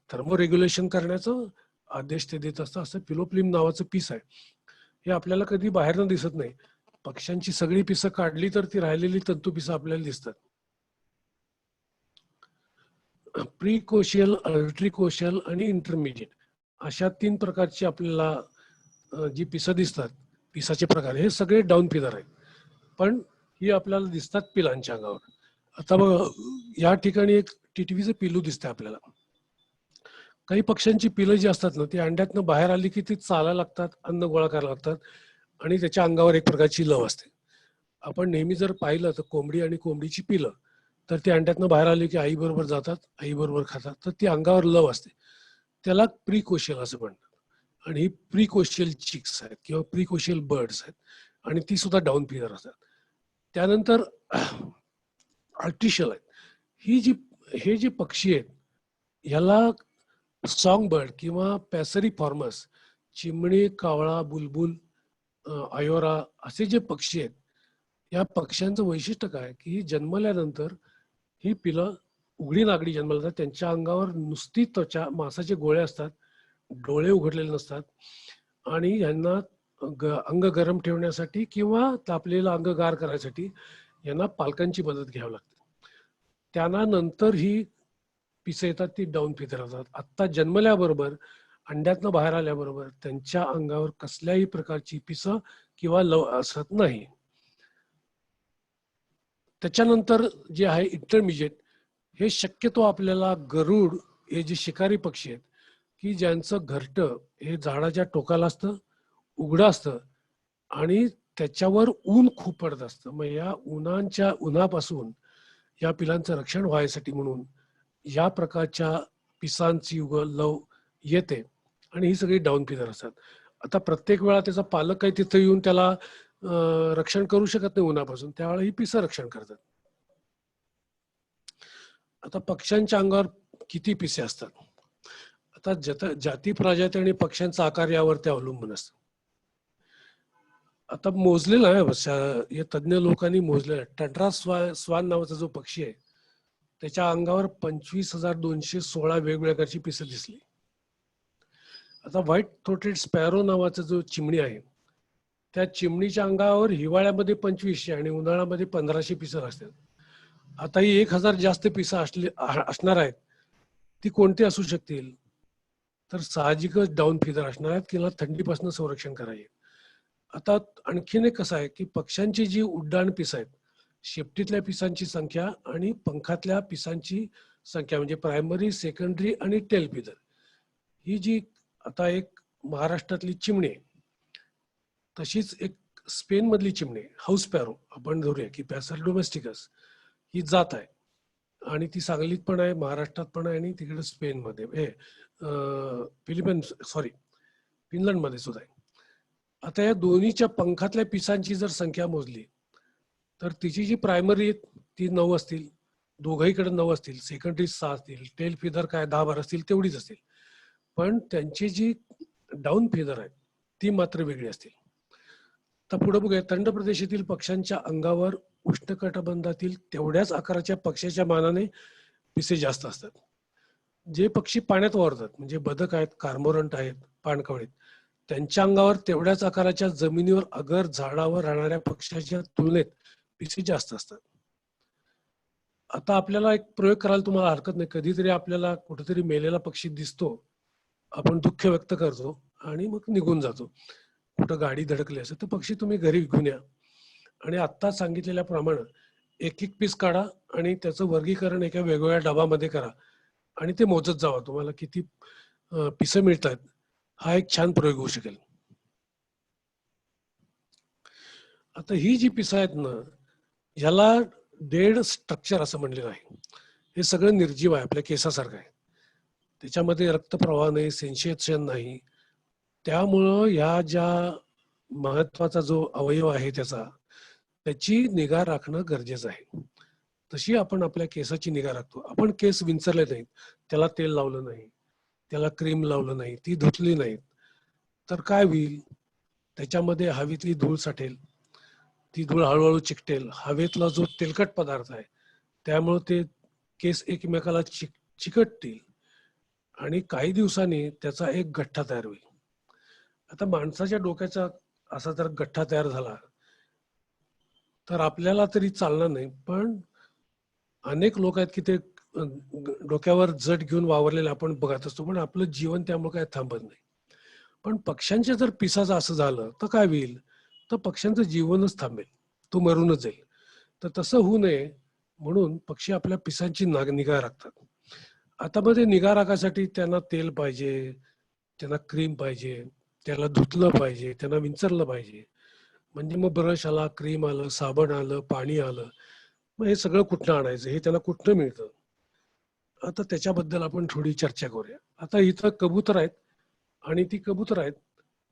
थर्मो रेग्युलेशन करण्याचं आदेश ते देत असतं. असं फिलोप्लिम नावाचं पीस आहे. हे आपल्याला कधी बाहेरनं दिसत नाही. पक्ष्यांची सगळी पिसं काढली तर ती राहिलेली तंतू पिसं आपल्याला दिसतात. प्रीकोशियल, अल्ट्रिकोशियल आणि इंटरमिजिएट अशा 3 प्रकारची आपल्याला जी पिसं दिसतात, पिसाचे प्रकार, हे सगळे डाऊन फिदर आहेत. पण ही आपल्याला दिसतात पिलांच्या अंगावर. आता बघा या ठिकाणी एक टिटवीचं पिल्लू दिसतंय आपल्याला. काही पक्ष्यांची पिलं जी असतात ना ती अंड्यातनं बाहेर आली की ती चालायला लागतात, अन्न गोळा करायला लागतात आणि त्याच्या अंगावर एक प्रकारची लव असते. आपण नेहमी जर पाहिलं तर कोंबडी आणि कोंबडीची पिलं, तर ती अंड्यातनं बाहेर आली की आई बरोबर जातात, आई बरोबर खातात, तर ती अंगावर लव असते. त्याला प्रीकोशियल असं म्हणतात. आणि ही प्रीकोशियल चिक्स आहेत किंवा प्रीकोशियल बर्ड्स आहेत आणि ती सुद्धा डाऊन फिदर असतात. त्यानंतर आर्टिशियल आहेत. हे जे पक्षी आहेत ह्याला सॉंग बर्ड किंवा पॅसरी फॉर्मस, चिमणी, कावळा, बुलबुल, अयोरा असे जे पक्षी आहेत, या पक्ष्यांचं वैशिष्ट्य काय की जन्मल्यानंतर ही पिलं उघडी नागडी जन्माला येतात. त्यांच्या अंगावर नुसती त्वचा, मांसाचे गोळे असतात, डोळे उघडलेले नसतात आणि यांना अंग गरम ठेवण्यासाठी किंवा तापलेलं अंग गार करायसाठी यांना पालकांची मदत घ्यावी लागते. त्यांना नंतर ही पिसं येतात ती डाऊन फिदर होतात. आत्ता जन्मल्याबरोबर, अंड्यातनं बाहेर आल्याबरोबर त्यांच्या अंगावर कसल्याही प्रकारची पिसं किंवा लव असत नाही. त्याच्यानंतर जे आहे इंटरमिजिएट, हे शक्यतो आपल्याला गरुड हे जे शिकारी पक्षी आहेत की ज्यांचं घरटं हे झाडाच्या टोकाला असतं, उघडं असतं आणि त्याच्यावर ऊन खूप पडत असतं. मग या उन्हापासून या पिलांचं रक्षण व्हायसाठी म्हणून या प्रकारच्या पिसांची लव येते आणि ही सगळी डाऊन फिदर असतात. आता प्रत्येक वेळा त्याचा पालक काही तिथं येऊन त्याला रक्षण करू शकत नाही उन्हापासून, त्यावेळेला ही पिसं रक्षण करतात. आता पक्ष्यांच्या अंगावर किती पिसे असतात? आता जाती, प्रजाती आणि पक्ष्यांचा आकार यावरती अवलंबून असतं. आता मोजलेलं आहे, या तज्ज्ञ लोकांनी मोजलेलं, टंड्रा स्वान नावाचा जो पक्षी आहे त्याच्या अंगावर 25,216 वेगवेगळ्या प्रकारची पिसं दिसली. आता व्हाईट थ्रोटेड स्पॅरो नावाचा जो चिमणी आहे, त्या चिमणीच्या अंगावर हिवाळ्यामध्ये 2500 आणि उन्हाळ्यामध्ये 1500 पिसं असतात. आता ही 1000 जास्त पिसं असणार आहेत, ती कोणती असू शकतील? तर साहजिकच डाऊन फिदर असणार आहेत, किंवा थंडीपासून संरक्षण करायचे. आता आणखीन एक कसं आहे की पक्ष्यांची जी उड्डाण पिसं आहेत, शेपटीतल्या पिसांची संख्या आणि पंखातल्या पिसांची संख्या म्हणजे प्रायमरी, सेकंडरी आणि टेल फिदर, ही जी आता एक महाराष्ट्रातली चिमणी आहे, तशीच एक स्पेन मधली चिमणी हाऊस पॅरो आपण धरूया की पॅसर डोमेस्टिकस ही जात आहे आणि ती सांगलीत पण आहे, महाराष्ट्रात पण आहे आणि तिकडे स्पेनमध्ये फिनलंडमध्ये सुद्धा आहे. आता या दोन्हीच्या पंखातल्या पिसांची जर संख्या मोजली तर तिची जी प्रायमरी ती 9 असतील, दोघांकडे 9 असतील, सेकंडरी 6 असतील, टेल फिदर काय 10-12 असतील, तेवढीच असतील. पण त्यांची जी डाऊन फिदर आहे ती मात्र वेगळी असतील. तर पुढे बघूया, थंड प्रदेशातील पक्ष्यांच्या अंगावर उष्णकटिबंधातील तेवढ्याच आकाराच्या पक्ष्याच्या मानाने पिसे जास्त असतात. जे पक्षी पाण्यात वावरतात म्हणजे बदक आहेत, कार्मोरंट आहेत, पाणकवळीत, त्यांच्या अंगावर तेवढ्याच आकाराच्या जमिनीवर अगर झाडावर राहणाऱ्या पक्ष्याच्या तुलनेत पिसे जास्त असतात. आता आपल्याला एक प्रयोग करायला तुम्हाला हरकत नाही, कधीतरी आपल्याला कुठेतरी मेलेला पक्षी दिसतो, आपण दुःख व्यक्त करतो आणि मग निघून जातो. कुठं गाडी धडकली असेल तर पक्षी तुम्ही घरी घेऊन या आणि आत्ता सांगितलेल्याप्रमाणे एक एक पीस काढा आणि त्याचं वर्गीकरण एका वेगवेगळ्या डबामध्ये करा आणि ते मोजत जावा, तुम्हाला किती पिसं मिळतात. हा एक छान प्रयोग होऊ शकेल. आता ही जी पिसं आहेत ना, ह्याला डेड स्ट्रक्चर असं म्हणलेलं आहे. हे सगळं निर्जीव आहे, आपल्या केसासारखं आहे, त्याच्यामध्ये रक्तप्रवाह नाही, सेन्सेशन नाही. त्यामुळं ह्या ज्या महत्वाचा जो अवयव आहे त्याची निगा राखणं गरजेचं आहे. तशी आपण आपल्या केसाची निगा राखतो. आपण केस विंचरले नाहीत, त्याला तेल लावलं नाही, त्याला क्रीम लावलं नाही, ती धुतली नाहीत, तर काय होईल? त्याच्यामध्ये हवेतली धूळ साठेल, ती धूळ हळूहळू चिकटेल. हवेतला जो तेलकट पदार्थ आहे त्यामुळे ते केस एकमेकाला चिकटतील आणि काही दिवसांनी त्याचा एक गठ्ठा तयार होईल. आता माणसाच्या डोक्याचा असा जर गठ्ठा तयार झाला तर आपल्याला तरी चालणार नाही, पण अनेक लोक आहेत की ते डोक्यावर जट घेऊन वावरलेले आपण बघत असतो, पण आपलं जीवन त्यामुळे काय थांबत नाही. पण पक्ष्यांच्या जर पिसाचं असं झालं तर काय होईल? तर पक्ष्यांचं जीवनच थांबेल, तो मरूनच जाईल. तर तसं होऊ नये म्हणून पक्षी आपल्या पिसांची निगा राखतात. आता मध्ये निगा राखासाठी त्यांना तेल पाहिजे, त्यांना क्रीम पाहिजे, त्याला धुतलं पाहिजे, त्यांना विंचरलं पाहिजे. म्हणजे मग ब्रश आला, क्रीम आलं, साबण आलं, पाणी आलं, मग हे सगळं कुठनं आणायचं, हे त्याला कुठनं मिळतं? आता त्याच्याबद्दल आपण थोडी चर्चा करूया. आता इथं कबूतर आहेत आणि ती कबूतर आहेत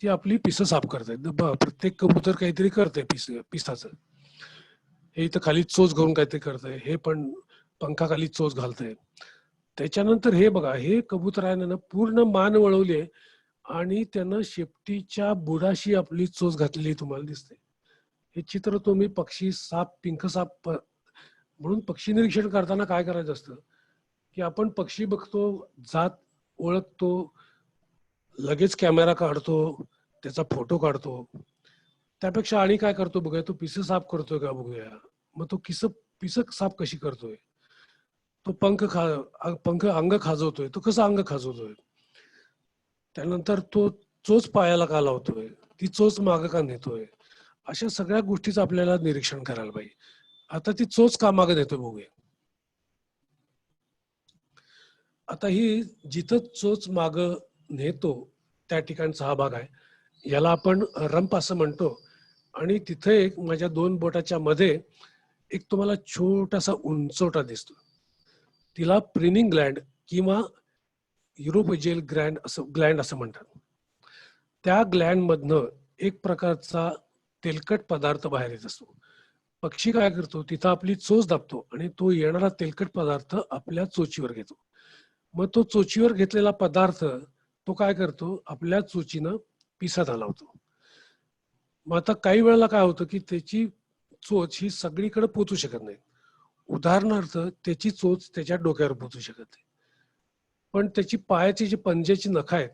ती आपली पिसं साफ करतायत. प्रत्येक कबूतर काहीतरी करते पिसाचं. हे इथं खाली चोच घालून काहीतरी करतंय, हे पण पंखाखाली चोच घालतंय. त्याच्यानंतर हे बघा, हे कबुतराने ना पूर्ण मान वळवली आहे आणि त्यानं शेपटीच्या बुडाशी आपली चोच घातलेली तुम्हाला दिसते. हे चित्र तुम्ही पक्षी साप, पिंक साप म्हणून पक्षी निरीक्षण करताना काय करायचं असतं की आपण पक्षी बघतो, जात ओळखतो, लगेच कॅमेरा काढतो, त्याचा फोटो काढतो. त्यापेक्षा आणि काय करतो बघूया, तो पिसं साफ करतोय का बघूया. मग तो पिसं साफ कशी करतोय, तो पंख अंग खाजवतोय, तो कसं अंग खाजवतोय, त्यानंतर तो चोच पायाला का लावतोय, ती चोच मागं का नेतोय, अशा सगळ्या गोष्टीचं आपल्याला निरीक्षण करायला पाहिजे. आता ती चोच का मागं नेतोय बघूया. आता ही जिथं चोच मागं नेतो त्या ठिकाणचा हा भाग आहे, याला आपण रंप असं म्हणतो. आणि तिथे एक माझ्या 2 बोटाच्या मध्ये एक तुम्हाला छोटासा उंचवटा दिसतो, तिला प्रिनिंग ग्लँड किंवा युरोपोजेल ग्लँड असं म्हणतात. त्या ग्लँड मधनं एक प्रकारचा तेलकट पदार्थ बाहेर येत असतो. पक्षी काय करतो, तिथं आपली चोच दाबतो आणि तो येणारा तेलकट पदार्थ आपल्या चोचीवर घेतो. मग तो चोचीवर घेतलेला पदार्थ तो काय करतो, आपल्या चोचीनं पिसात हलवतो. मग आता काही वेळेला काय होतं की त्याची चोच ही सगळीकडे पोचू शकत नाही. उदाहरणार्थ त्याची चोच त्याच्या डोक्यावर पोचू शकत नाही, पण त्याची पायाची जी पंजेची नखं आहेत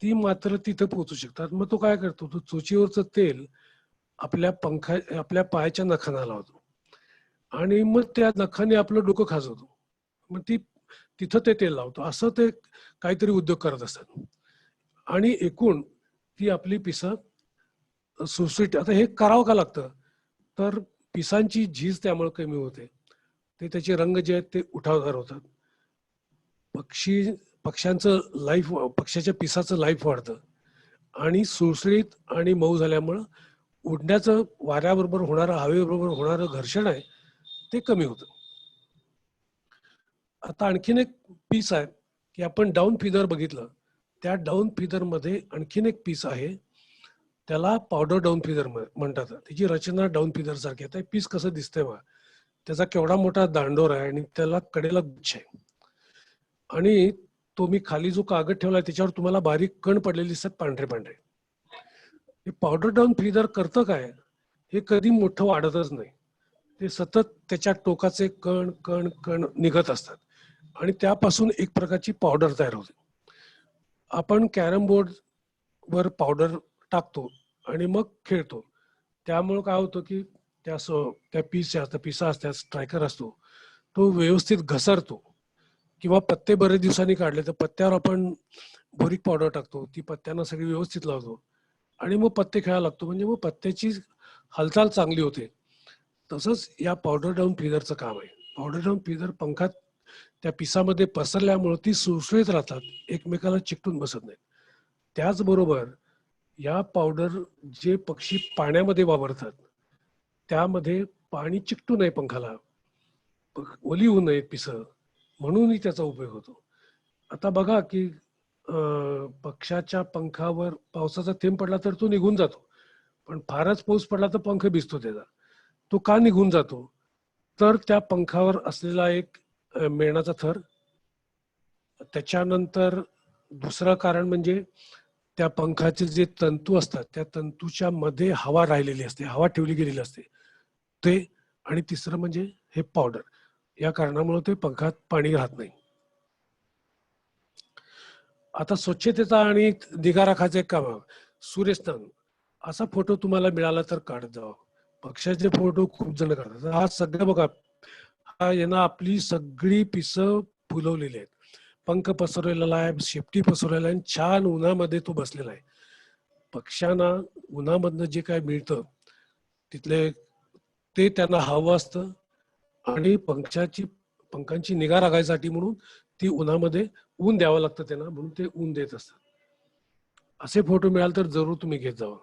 ती मात्र तिथं पोचू शकतात. मग तो काय करतो, तो चोचीवरचं तेल आपल्या पायाच्या नखांना लावतो आणि मग त्या नखाने आपलं डोकं खाजवतो. मग तिथं ते तेल लावतो. असं ते काहीतरी उद्योग करत असतात आणि एकूण ती आपली पिसं सुटसुटीत. आता हे करावं का लागतं, तर पिसांची झीज त्यामुळे कमी होते, ते त्याचे रंग जे आहेत ते उठावदार होतात. पक्ष्यांचं लाईफ, पक्ष्याच्या पिसाचं लाईफ वाढतं आणि सुळसुळीत आणि मऊ झाल्यामुळं उडण्याचं वाऱ्याबरोबर होणारं, हवेबरोबर होणारं घर्षण आहे ते कमी होतं. आता आणखीन एक पीस आहे की आपण डाऊन फिदर बघितलं, त्या डाऊन फिदर मध्ये आणखीन एक पीस आहे, त्याला पावडर डाऊन फिदर म्हणतात. त्याची रचना डाऊन फिदर सारखी आहे. पीस कसं दिसतंय बघा, त्याचा केवढा मोठा दांडोर आहे आणि त्याला कडेला गुच्छ आहे आणि तो मी खाली जो कागद ठेवलाय त्याच्यावर तुम्हाला बारीक कण पडलेले दिसतात, पांढरे पांढरे. हे पावडर डाऊन फिदर करतं काय, हे कधी मोठं वाढतच नाही, ते सतत त्याच्या टोकाचे कण कण कण निघत असतात आणि त्यापासून एक प्रकारची पावडर तयार होते. आपण कॅरम बोर्ड वर पावडर टाकतो आणि मग खेळतो, त्यामुळे काय होतं की त्या पिसा असतात, स्ट्रायकर असतो, तो व्यवस्थित घसरतो. किंवा पत्ते बरेच दिवसांनी काढले तर पत्त्यावर आपण बोरिक पावडर टाकतो, ती पत्त्यांना सगळी व्यवस्थित लावतो आणि मग पत्ते खेळायला लागतो, म्हणजे मग पत्त्याची हालचाल चांगली होते. तसंच या पावडर डाऊन फिदरचं काम आहे. पावडर डाऊन फिदर पंखात त्या पिसामध्ये पसरल्यामुळे ती सुळसुळीत राहतात, एकमेकाला चिकटून बसत नाहीत. त्याचबरोबर या पावडर जे पक्षी पाण्यामध्ये वापरतात त्यामध्ये पाणी चिकटू नये पंखाला, ओली होऊ नये पिसं, म्हणूनही त्याचा उपयोग होतो. आता बघा की पक्षाच्या पंखावर पावसाचा थेंब पडला तर तो निघून जातो, पण फारच पाऊस पडला तर पंख भिजतो त्याचा. तो का निघून जातो, तर त्या पंखावर असलेला एक मेणाचा थर, त्याच्यानंतर दुसरं कारण म्हणजे त्या पंखाचे जे तंतू असतात त्या तंतूच्या मध्ये हवा राहिलेली असते, हवा ठेवली गेलेली असते ते, आणि तिसरं म्हणजे हे पावडर, या कारणामुळे ते पंखात पाणी राहत नाही. आता स्वच्छतेचा आणि निगा राखायचं एक काम, सूर्यस्नान असा फोटो तुम्हाला मिळाला तर काढत जावा. पक्ष्याचे फोटो खूप जण काढतात. हा सगळं बघा, हा यांना आपली सगळी पिसं फुलवलेली आहेत, पंख पसरवलेला आहे, शेपटी पसरवलेला आहे, छान उन्हामध्ये तो बसलेला आहे. पक्ष्यांना उन्हामधनं जे काय मिळतं तिथले ते त्यांना हवं असतं आणि पंखांची निगा राखायसाठी म्हणून ती उन्हामध्ये ऊन द्यावं लागतं त्यांना, म्हणून ते ऊन देत असतात. असे फोटो मिळाले तर जरूर तुम्ही घेत जावा.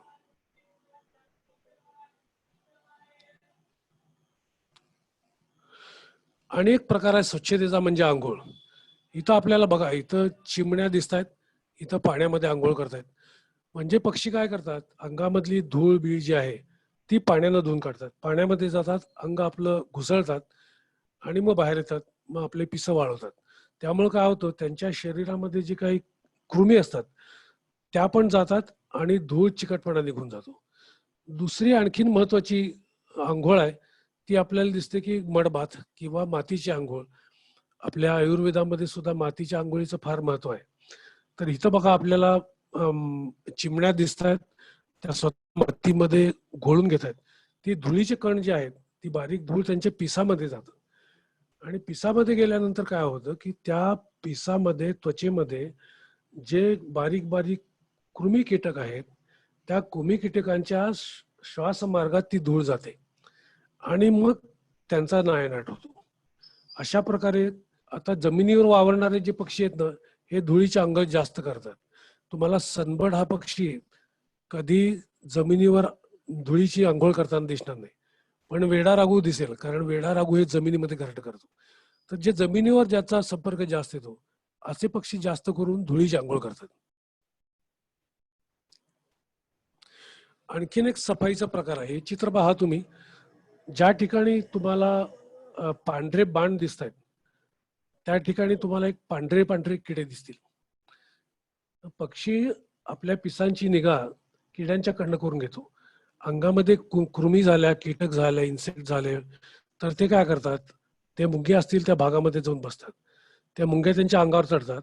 आणि एक प्रकार आहे स्वच्छतेचा म्हणजे आंघोळ. इथं आपल्याला बघा, इथं चिमण्या दिसत आहेत, इथं पाण्यामध्ये आंघोळ करतायत. म्हणजे पक्षी काय करतात, अंगामधली धूळ बीळ जी आहे ती पाण्यानं धुवून काढतात, पाण्यामध्ये जातात, अंग आपलं घुसळतात आणि मग बाहेर येतात, मग आपले पिसं वाळवतात. त्यामुळे काय होतं, त्यांच्या शरीरामध्ये जे काही कृमी असतात त्या पण जातात आणि धूळ चिकटपणा निघून जातो. दुसरी आणखीन महत्वाची अंघोळ आहे ती आपल्याला दिसते की मडबाथ किंवा मातीची अंघोळ. आपल्या आयुर्वेदामध्ये सुद्धा मातीच्या आंघोळीचं फार महत्व आहे. तर इथं बघा आपल्याला चिमण्या दिसत आहेत, त्या स्वतः मातीमध्ये घोळून घेत आहेत. ती धुळीचे कण जे आहेत ती बारीक धूळ त्यांच्या पिसामध्ये जातं आणि पिसामध्ये गेल्यानंतर काय होतं की त्या पिसामध्ये त्वचेमध्ये जे बारीक बारीक कृमी कीटक आहेत त्या कृमी कीटकांच्या श्वासमार्गात ती धूळ जाते आणि मग त्यांचा नायनाट होतो. अशा प्रकारे आता जमिनीवर वावरणारे जे पक्षी आहेत ना हे धुळीचे अंघोळ जास्त करतात. तुम्हाला सनबर्ड हा पक्षी कधी जमिनीवर धुळीची अंघोळ करताना दिसणार नाही, पण वेडा राघू दिसेल, कारण वेडा राघू हे जमिनीमध्ये घरट करतो. तर जे जमिनीवर ज्याचा संपर्क जास्त येतो असे पक्षी जास्त करून धुळीची अंघोळ करतात. आणखीन एक सफाईचा प्रकार आहे. चित्र पहा तुम्ही, ज्या ठिकाणी तुम्हाला पांढरे बाण दिसत आहेत त्या ठिकाणी तुम्हाला एक पांढरे पांढरे किडे दिसतील. पक्षी आपल्या पिसांची निगा किड्यांच्या कडनं करून घेतो. अंगामध्ये कृमी झाल्या, कीटक झाले, इन्सेक्ट झाले तर ते काय करतात, ते मुंग्या असतील त्या भागामध्ये जाऊन बसतात. त्या मुंग्या त्यांच्या अंगावर चढतात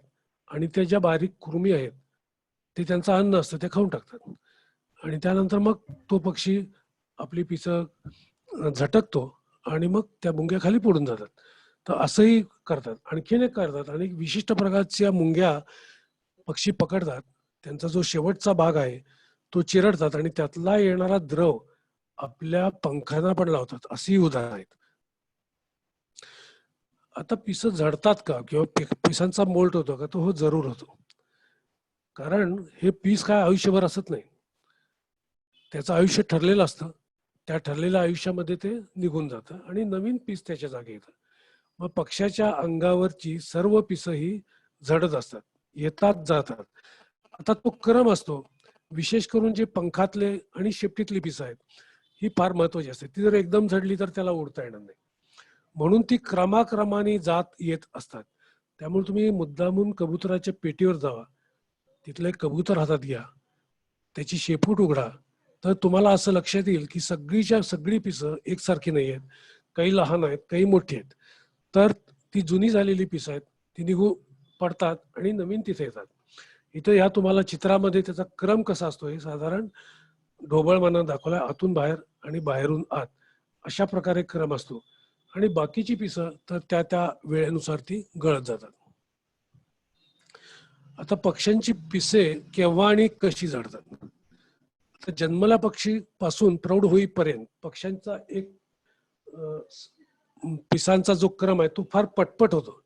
आणि त्या ज्या बारीक कृमी आहेत ते त्यांचं अन्न असतं ते खाऊन टाकतात आणि त्यानंतर मग तो पक्षी आपली पिसं झटकतो आणि मग त्या मुंग्या खाली पडून जातात. तर असंही करतात. आणखीन एक करतात, आणि विशिष्ट प्रकारच्या मुंग्या पक्षी पकडतात, त्यांचा जो शेवटचा भाग आहे तो चिरडतात आणि त्यातला येणारा द्रव आपल्या पंखांना पण लावतात. अशी उदाहरणं आहेत. आता पिसं झडतात का किंवा पिसांचा मोल्ट होतो का, तो हो जरूर होतो. कारण हे पीस काय आयुष्यभर असत नाही, त्याचं आयुष्य ठरलेलं असतं. त्या ठरलेल्या आयुष्यामध्ये ते निघून जातं आणि नवीन पीस त्याच्या जागी येतं. मग पक्ष्याच्या अंगावरची सर्व पिसं ही झडत असतात, येतात जातात. आता तो क्रम असतो. विशेष करून जे पंखातले आणि शेपटीतली पिसं आहेत ही फार महत्वाची असते. ती जर एकदम झडली तर त्याला उडता येणार नाही, म्हणून ती क्रमाक्रमाने जात येत असतात. त्यामुळे तुम्ही मुद्दामून कबुतराच्या पेटीवर जावा, तिथलं एक कबूतर हातात घ्या, त्याची शेपूट उघडा, तर तुम्हाला असं लक्षात येईल की सगळीच्या सगळी पिसं एकसारखी नाही आहेत. काही लहान आहेत, काही मोठी आहेत. तर ती जुनी झालेली पिसं आहेत ती निघू पडतात आणि नवीन तिथे येतात. इथं ह्या तुम्हाला चित्रामध्ये त्याचा क्रम कसा असतो हे साधारण ढोबळमानानं दाखवलाय. आतून बाहेर आणि बाहेरून आत अशा प्रकारे क्रम असतो आणि बाकीची पिसं तर त्या त्या वेळेनुसार ती गळत जातात. आता पक्ष्यांची पिसे केव्हा आणि कशी झडतात. तर जन्मला पक्षी पासून प्रौढ होईपर्यंत पक्ष्यांचा एक पिसांचा जो क्रम आहे तो फार पटपट होतो.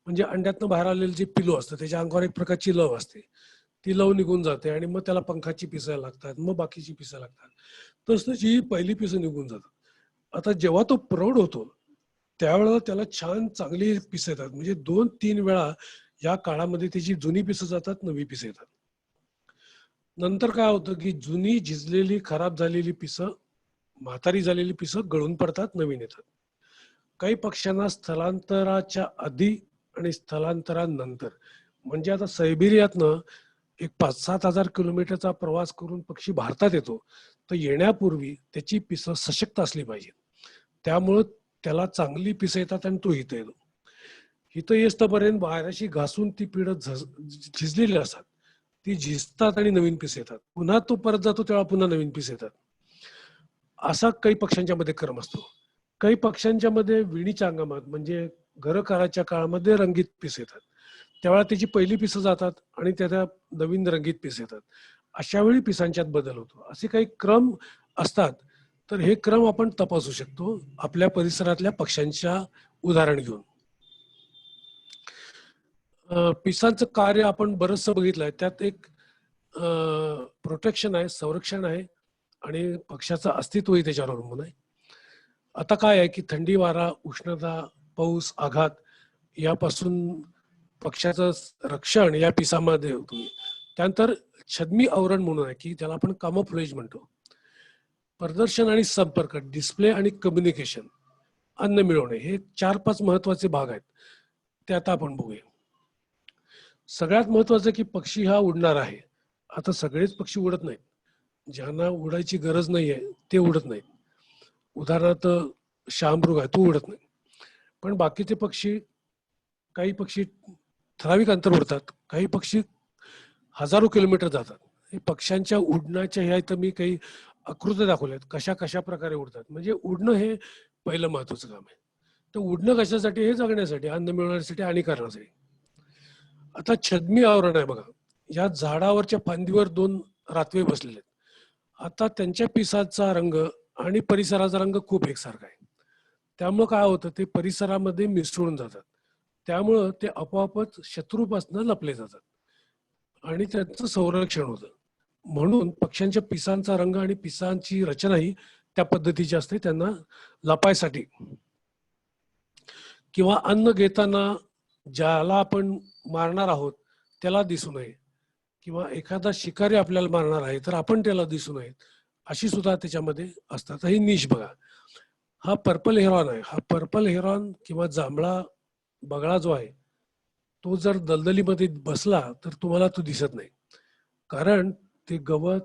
म्हणजे अंड्यातनं बाहेर आलेलं जे पिलू असतं त्याच्या अंगावर एक प्रकारची लव असते, ती लव निघून जाते आणि मग त्याला पंखाची पिसं लागतात, मग बाकीची पिसं लागतात. तसं ही पहिली पिसं निघून जातात. आता जेव्हा तो प्रौढ होतो त्यावेळेला त्याला छान चांगली पिसं येतात. म्हणजे 2-3 वेळा या काळामध्ये त्याची जुनी पिसं जातात, नवी पिसं येतात. नंतर काय होतं की जुनी झिजलेली खराब झालेली पिसं, म्हातारी झालेली पिसं गळून पडतात, नवीन येतात. काही पक्ष्यांना स्थलांतराच्या आधी आणि स्थलांतरानंतर, म्हणजे आता सायबेरियातनं एक 5-7 हजार किलोमीटरचा प्रवास करून पक्षी भारतात येतो, तर येण्यापूर्वी त्याची पिसं सशक्त असली पाहिजे. त्यामुळं त्याला चांगली पिसं येतात आणि तो इथं येतो. इथं येस्तपर्यंत बाहेरशी घासून ती पिढं झिजलेली असतात, ती झिजतात आणि नवीन पिसं येतात. पुन्हा तो परत जातो तेव्हा पुन्हा नवीन पिसं येतात. असा काही पक्ष्यांच्या मध्ये क्रम असतो. काही पक्ष्यांच्या मध्ये विणीच्या अंगामात म्हणजे घरकाराच्या काळामध्ये रंगीत पिसं येतात, त्यावेळेला त्याची पहिली पिसं जातात आणि त्या नवीन रंगीत पिसं येतात. अशा वेळी पिसांच्यात बदल होतो. असे काही क्रम असतात. तर हे क्रम आपण तपासू शकतो आपल्या परिसरातल्या पक्ष्यांच्या उदाहरण घेऊन. पिसांचं कार्य आपण बरंचसं बघितलंय. त्यात एक प्रोटेक्शन आहे, संरक्षण आहे आणि पक्ष्याचं अस्तित्वही त्याच्यावर अवलंबून आहे. आता काय आहे की थंडी, वारा, उष्णता, पाऊस, आघात यापासून पक्ष्याचं रक्षण या पिसामध्ये होतं. त्यानंतर छद्मी आवरण म्हणून आहे की ज्याला आपण कामोफ्लेज म्हणतो. प्रदर्शन आणि संपर्क, डिस्प्ले आणि कम्युनिकेशन, अन्न मिळवणे, हे 4-5 महत्वाचे भाग आहेत. ते आता आपण बघूया. सगळ्यात महत्वाचं की पक्षी हा उडणार आहे. आता सगळेच पक्षी उडत नाहीत. ज्यांना उडायची गरज नाहीये ते उडत नाहीत. उदाहरणार्थ शाहमृग आहे तो उडत नाही. पण बाकीचे पक्षी, काही पक्षी ठराविक अंतर उडतात, काही पक्षी हजारो किलोमीटर जातात. हे पक्ष्यांच्या उडण्याच्या ह्या इथं मी काही आकृत्या दाखवल्यात, कशा कशा प्रकारे उडतात. म्हणजे उडणं हे पहिलं महत्वाचं काम आहे. तर उडणं कशासाठी? हे जगण्यासाठी, अन्न मिळवण्यासाठी आणि करण्यासाठी. आता छद्मी आवरण आहे बघा, या झाडावरच्या फांदीवर 2 रातवे बसलेले आहेत. आता त्यांच्या पिसाचा रंग आणि परिसराचा रंग खूप एकसारखा आहे. त्यामुळं काय होतं, ते परिसरामध्ये मिसळून जातात. त्यामुळं ते आपोआपच शत्रूपासून लपले जातात आणि त्यांचं संरक्षण होतं. म्हणून पक्ष्यांच्या पिसांचा रंग आणि पिसांची रचनाही त्या पद्धतीची असते, त्यांना लपायसाठी. किंवा अन्न घेताना ज्याला आपण मारणार आहोत त्याला दिसू नये, किंवा एखादा शिकारी आपल्याला मारणार आहे तर आपण त्याला दिसू नये, अशी सुद्धा त्याच्यामध्ये असतात. ही निश बघा, हा पर्पल हेरॉन आहे. हा पर्पल हेरॉन किंवा जांभळा बगळा जो आहे तो जर दलदलीमध्ये बसला तर तुम्हाला तो दिसत नाही, कारण ते गवत,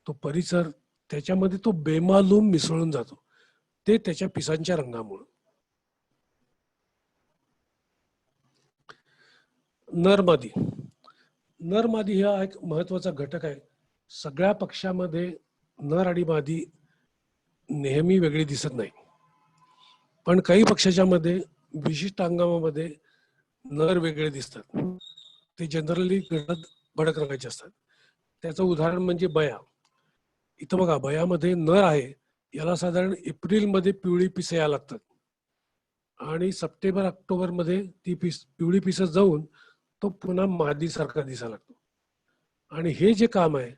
तो परिसर, त्याच्यामध्ये तो बेमालूम मिसळून जातो, ते त्याच्या पिसांच्या रंगामुळे. नर मादी. नर मादी हा एक महत्वाचा घटक आहे. सगळ्या पक्षामध्ये नर आणि मादी नेहमी वेगळी दिसत नाही, पण काही पक्षाच्या मध्ये विशिष्ट हंगामामध्ये नर वेगळे दिसतात. ते जनरली गडद भडक रंगाचे असतात. त्याचं उदाहरण म्हणजे बया. इथं बघा, बयामध्ये नर आहे, याला साधारण एप्रिलमध्ये पिवळी पिसे यायला लागतात आणि सप्टेंबर ऑक्टोबर मध्ये ती पिवळी पिसं जाऊन तो पुन्हा मादीसारखा दिसायला लागतो. आणि हे जे काम आहे,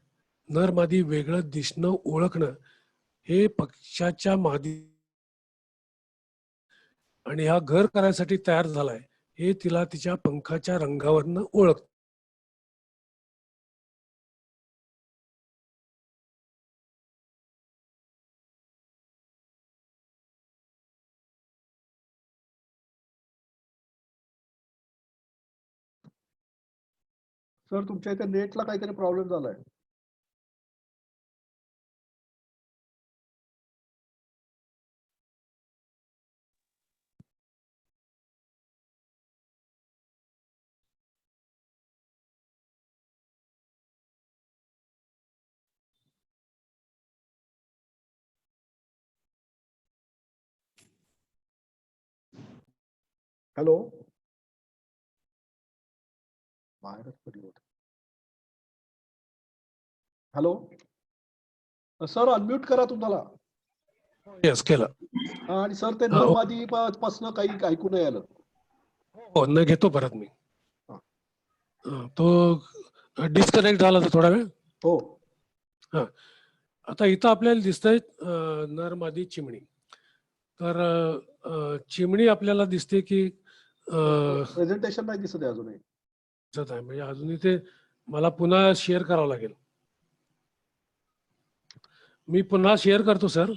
नर मादी वेगळं दिसणं, ओळखणं, हे पक्षाच्या मादी आणि हा घर करायसाठी तयार झालाय हे तिला तिच्या पंखाच्या रंगावरनं ओळख. सर तुमच्या इथे नेटला काहीतरी प्रॉब्लेम झालाय. हॅलो, बाहेरच पडली होती. हॅलो सर, अनम्यूट करा तुम्हाला. येस, केलं. आणि सर ते हा, नरमादी पासनं काही ऐकू नाही आलं. हो, न घेतो परत मी. हा. तो डिस्कनेक्ट झाला तर थोडा वेळ. हो, हा, आता इथं आपल्याला दिसतंय नर मादी चिमणी. तर चिमणी आपल्याला दिसते की प्रेझेंटेशन नाही दिसत आहे अजूनही. दिसत आहे, म्हणजे अजूनही ते मला पुन्हा शेअर करावं लागेल. मी पुन्हा शेअर करतो सर.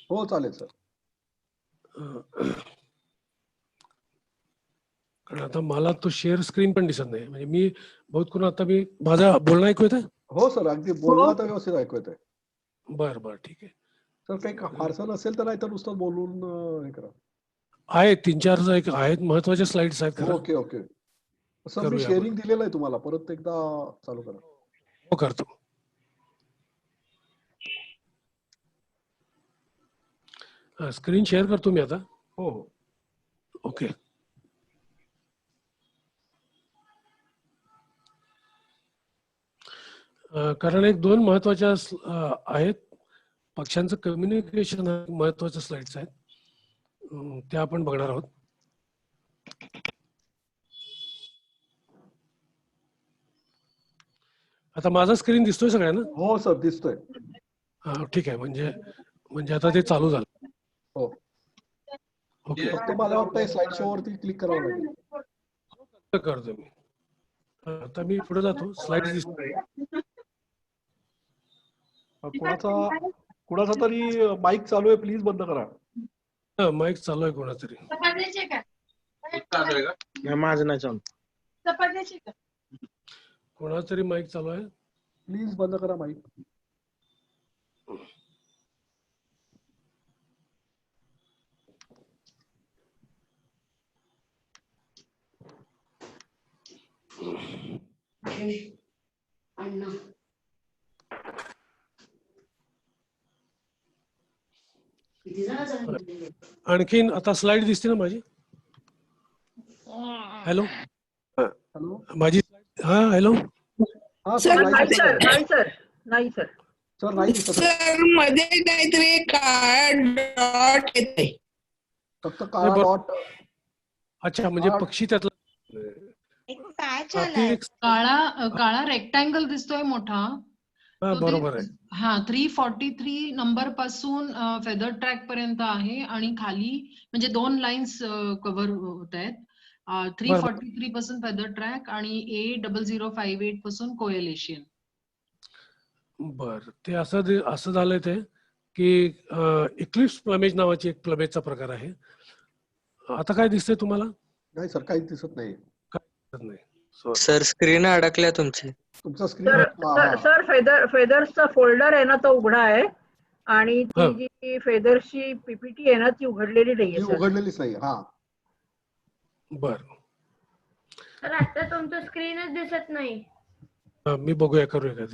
हो चालेल सर. कारण आता मला तो शेअर स्क्रीन पण दिसत नाही, म्हणजे मी बहुत करून आता मी माझा बोलणं ऐकू येतं. हो सर, अगदी बोलणं तर व्यवस्थित ऐकू येतंय. बरं बरं, ठीक आहे. सर काही फारसं नसेल तर, नाही तर नुसतं बोलून हे करा. आहेत 3-4 एक आहेत महत्वाचे स्लाइड्स आहेत खरं. ओके ओके सर, मी करूया शेअरिंग दिलेलं आहे तुम्हाला, परत एकदा चालू करा. हो, करतो. स्क्रीन शेअर करतो मी आता. हो हो. ओके. कारण 1-2 महत्वाच्या आहेत पक्ष्यांचं कम्युनिकेशन, महत्वाच्या स्लाइड्स आहेत, त्या आपण बघणार आहोत. आता माझा स्क्रीन दिसतोय सगळ्यांना? हो सर, दिसतोय. हा, ठीक आहे. म्हणजे आता ते चालू झालं. हो, ओके. फक्त मला वाटतं स्लाइड शो वरती क्लिक करावं लागेल. करतो मी. आता मी पुढे जातो. स्लाइड दिसतोय. कुणाचा तरी माईक चालू आहे, प्लीज बंद करा. माईक चालू आहे कोणाचा तरी. माझं नाही चालू. कोणाचा तरी माईक चालू आहे. प्लीज बंद करा माईक. आणखीन आता स्लाइड दिसते ना माझी? Hello hello. माझी हा हॅलो हा सर सर नाही सर नाही सर नाही सर सर नाही दिसत आहे. सर मध्ये काहीतरी काळा डॉट येते. फक्त काळा डॉट. अच्छा म्हणजे हा. पक्षी त्यातला काय हा, ती चालय एक- काळा रेक्टँगल दिसतोय मोठा. हा, तो ते- बरोबर आहे. हा 343 नंबर पासून फेदर ट्रॅक पर्यंत आहे आणि खाली म्हणजे 2 लाईन्स कव्हर होत आहेत. 343 पासून फेदर ट्रॅक आणि A0058 पासून कोएलिशन. बर ते असं झालंय ते की इक्लिप्स प्लमेज नावाची एक प्लमेजचा प्रकार आहे. आता काय दिसतंय तुम्हाला? नाही सर काहीच दिसत नाही. नाही Sorry. सर स्क्रीन अडकल्या तुमची. तुमचा सर स्क्रीन सर फेदर्सचा फोल्डर आहे ना तो उघडा आहे आणि हा. ती जी फेदर्सची पीपीटी आहे ना ती उघडलेली नाहीये सर. उघडलेलीच नाही. हा बर तर आता तुमचं स्क्रीनच दिसत नाही. हा, मी बघूया करूया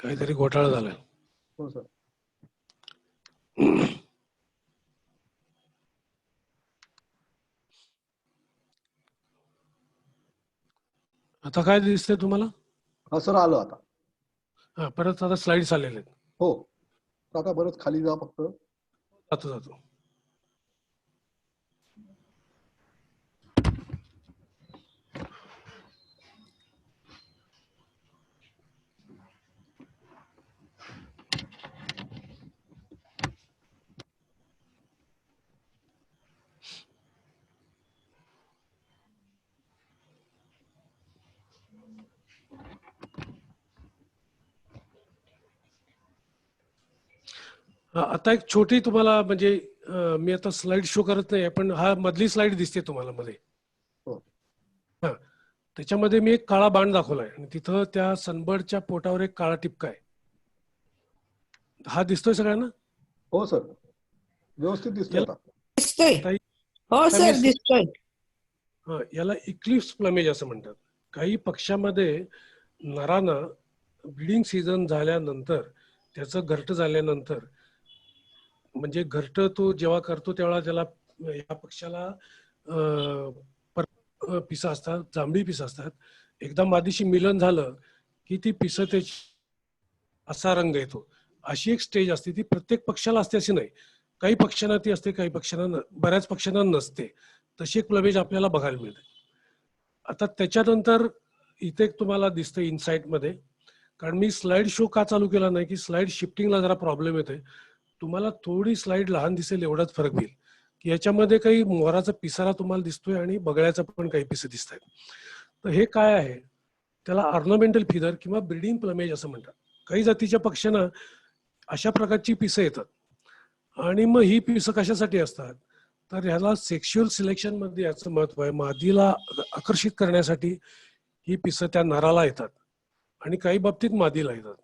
काहीतरी घोटाळा झालाय. हो सर. आता काय दिसतंय तुम्हाला? हा सर आलं आता. हा परत आता स्लाइड्स आलेले आहेत. हो आता बरंच खाली जा फक्त. जातो आता एक छोटी तुम्हाला म्हणजे मी आता स्लाइड शो करत नाही पण हा मधली स्लाइड दिसते तुम्हाला मध्ये. हो. हा त्याच्यामध्ये मी एक काळा बाण दाखवलाय आणि तिथं त्या सनबर्डच्या पोटावर एक काळा टिपका आहे. हा दिसतोय सगळ्यांना? हो सर व्यवस्थित दिसतोय आता. दिसतोय. आता हो आता सर मी- दिसतोय. हा याला इक्लिप्स प्लमेज असं म्हणतात. काही पक्ष्यामध्ये नरानं ब्रीडिंग सीझन झाल्यानंतर त्याचं घरट झाल्यानंतर म्हणजे घरट तो जेव्हा करतो तेव्हा त्याला या पक्षाला पिसं असतात, जांभळी पिसं असतात. एकदा मादीशी मिलन झालं की ती पिसं त्याची असा रंग येतो. अशी एक स्टेज असते. ती प्रत्येक पक्षाला असते अशी नाही. काही पक्ष्यांना ती असते, काही पक्ष्यांना बऱ्याच पक्ष्यांना नसते. तशी एक प्लमेज आपल्याला बघायला मिळते. आता त्याच्यानंतर इथे एक तुम्हाला दिसतं इनसाइट मध्ये, कारण मी स्लाइड शो का चालू केला नाही की स्लाइड शिफ्टिंगला जरा प्रॉब्लेम येते. तुम्हाला थोडी स्लाइड लहान दिसेल एवढाच फरक होईल की याच्यामध्ये काही मोराचा पिसारा तुम्हाला दिसतोय आणि बगळ्याचा पण काही पिसं दिसत आहेत. तर हे काय आहे? त्याला ऑर्नामेंटल फिदर किंवा ब्रीडिंग प्लमेज असं म्हणतात. काही जातीच्या पक्ष्यांना अशा प्रकारची पिसं येतात आणि मग ही पिसं कशासाठी असतात? तर ह्याला सेक्शुअल सिलेक्शन मध्ये याचं महत्व आहे. मादीला आकर्षित करण्यासाठी ही पिसं त्या नराला येतात आणि काही बाबतीत मादीला येतात.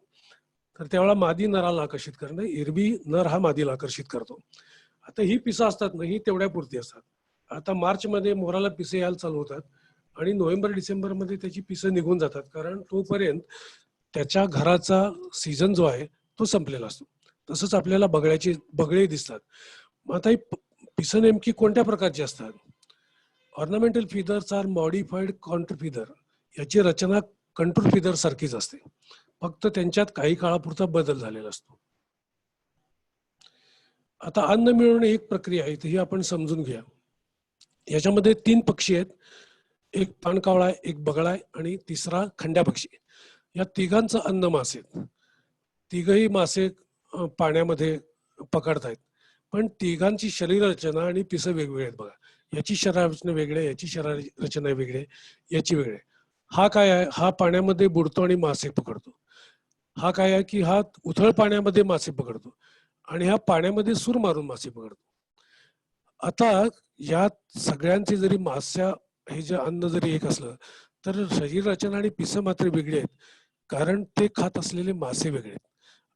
तर त्यावेळेला मादी नराला आकर्षित करणं, एरवी नर हा मादीला आकर्षित करतो. आता ही पिसं असतात ना ही तेवढ्यापुरती असतात. आता मार्च मध्ये मोराला पिसं यायला चालू होतात आणि नोव्हेंबर डिसेंबर मध्ये त्याची पिसं निघून जातात, कारण तोपर्यंत त्याच्या घराचा सीझन जो आहे तो संपलेला असतो. तसंच आपल्याला बगळे दिसतात. मग आता ही पिसं नेमकी कोणत्या प्रकारची असतात? Ornamental feathers are modified contour feather. याची रचना कंट्रोल फिदर सारखीच असते, फक्त त्यांच्यात काही काळापुरता बदल झालेला असतो. आता अन्न मिळवणे एक प्रक्रिया आहे, ही आपण समजून घ्या. याच्यामध्ये 3 पक्षी आहेत, एक पाणकावळा आहे, एक बगळा आहे आणि तिसरा खंड्या पक्षी. या तिघांचं अन्न मासे आहेत. तिघही मासे पाण्यामध्ये पकडतायत, पण तिघांची शरीर रचना आणि पिसं वेगवेगळे आहेत बघा. याची शरीर रचना वेगळे, याची शरीर रचना वेगळे, याची वेगळे. हा काय आहे? हा पाण्यामध्ये बुडतो आणि मासे पकडतो. हा काय आहे की हा उथळ पाण्यामध्ये मासे पकडतो आणि हा पाण्यामध्ये सूर मारून मासे पकडतो. आता यात सगळ्यांचे जरी मास्या हे जे अन्न जरी एक असलं तर शरीर रचना आणि पिसं मात्र वेगळी आहेत, कारण ते खात असलेले मासे वेगळे आहेत.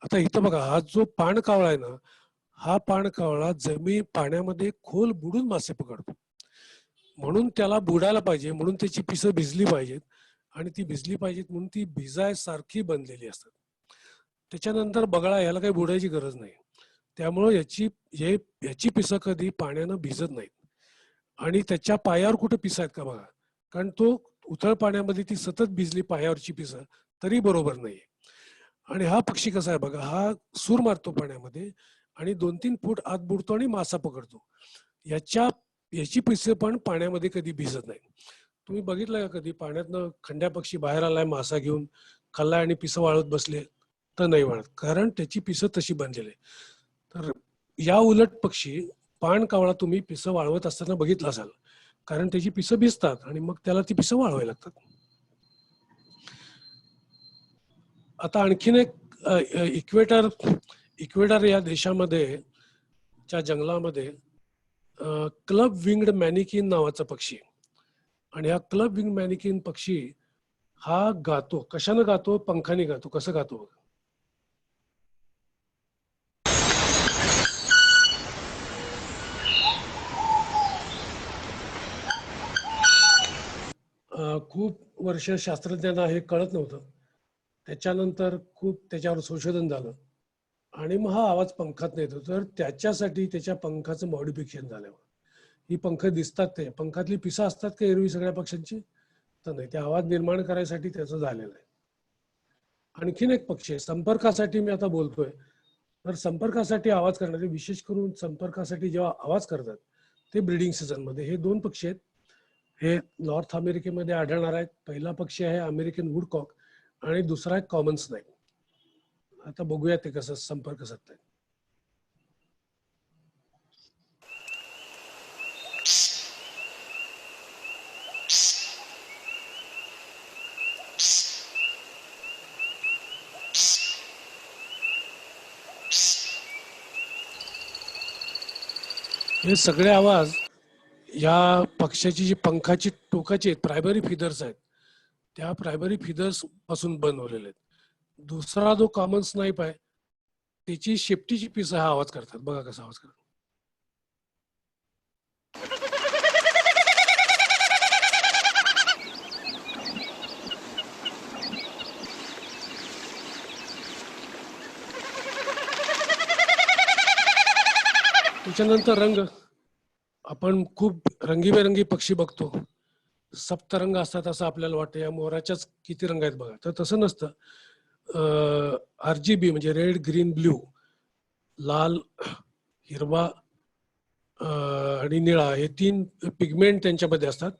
आता इथं बघा, हा जो पाणकावळा आहे ना, हा पाणकावळा पाण्यामध्ये खोल बुडून मासे पकडतो. म्हणून त्याला बुडायला पाहिजे, म्हणून त्याची पिसं भिजली पाहिजेत, आणि ती भिजली पाहिजेत म्हणून ती भिजायसारखी बनलेली असतात. त्याच्यानंतर बगळा ह्याला काही बुडायची गरज नाही, त्यामुळं याची पिसं कधी पाण्यानं भिजत नाहीत. आणि त्याच्या पायावर कुठं पिसं आहेत का बघा, कारण तो उथळ पाण्यामध्ये ती सतत भिजली पायावरची पिसं तरी बरोबर नाहीये. आणि हा पक्षी कसा आहे बघा, हा सूर मारतो पाण्यामध्ये आणि 2-3 फूट आत बुडतो आणि मासा पकडतो. याची पिसं पण पाण्यामध्ये कधी भिजत नाही. तुम्ही बघितलं का कधी पाण्यातनं खंड्या पक्षी बाहेर आलाय मासा घेऊन, खाल्लाय आणि पिसं वाळत बसले? तर नाही वाळत, कारण त्याची पिसं तशी बनलेली आहे. तर या उलट पक्षी पाणकावळा तुम्ही पिसं वाळवत असताना बघितलं असाल, कारण त्याची पिसं भिजतात आणि मग त्याला ती पिसं वाळवायला लागतात. आता आणखीन एक इक्वेटर या देशामध्ये च्या जंगलामध्ये क्लब विंग्ड मॅनिकिन नावाचा पक्षी आहे. आणि हा क्लब विंग मॅनिकिन पक्षी हा गातो. कशानं गातो? पंखाने गातो. कसं गातो? खूप वर्ष शास्त्रज्ञांना हे कळत नव्हतं. त्याच्यानंतर खूप त्याच्यावर संशोधन झालं आणि मग हा आवाज पंखात येतो. तर त्याच्यासाठी त्याच्या पंखाचं मॉडिफिकेशन झालं. ही पंख दिसतात, ते पंखातली पिसं असतात का एरवी सगळ्या पक्ष्यांची? तर नाही, ते आवाज निर्माण करायसाठी त्याचं झालेलं आहे. आणखीन एक पक्षी आहे संपर्कासाठी, मी आता बोलतोय तर संपर्कासाठी आवाज करणारे, विशेष करून संपर्कासाठी जेव्हा आवाज करतात ते ब्रीडिंग सीझन मध्ये हे 2 पक्षी आहेत. हे नॉर्थ अमेरिकेमध्ये आढळणार आहेत. पहिला पक्षी आहे अमेरिकन वुडकॉक आणि दुसरा आहे कॉमन स्नेक. आता बघूया ते कसं संपर्क साधतात. हे सगळे आवाज या पक्ष्याची जी पंखाची टोकाची आहेत, प्रायमरी फिदर्स आहेत, त्या प्रायमरी फिदर्स पासून बनवलेले आहेत. दुसरा जो कॉमन स्नाईप आहे त्याची शेपटीची पिसं हा आवाज करतात. बघा कसा आवाज करतात. त्याच्यानंतर रंग, आपण खूप रंगीबेरंगी पक्षी बघतो, सप्तरंग असतात असं आपल्याला वाटतं. या मोराच्याच किती रंग आहेत बघा, तर तसं नसतं. RGB म्हणजे रेड, ग्रीन, ब्ल्यू, लाल, हिरवा आणि निळा हे 3 पिगमेंट त्यांच्यामध्ये असतात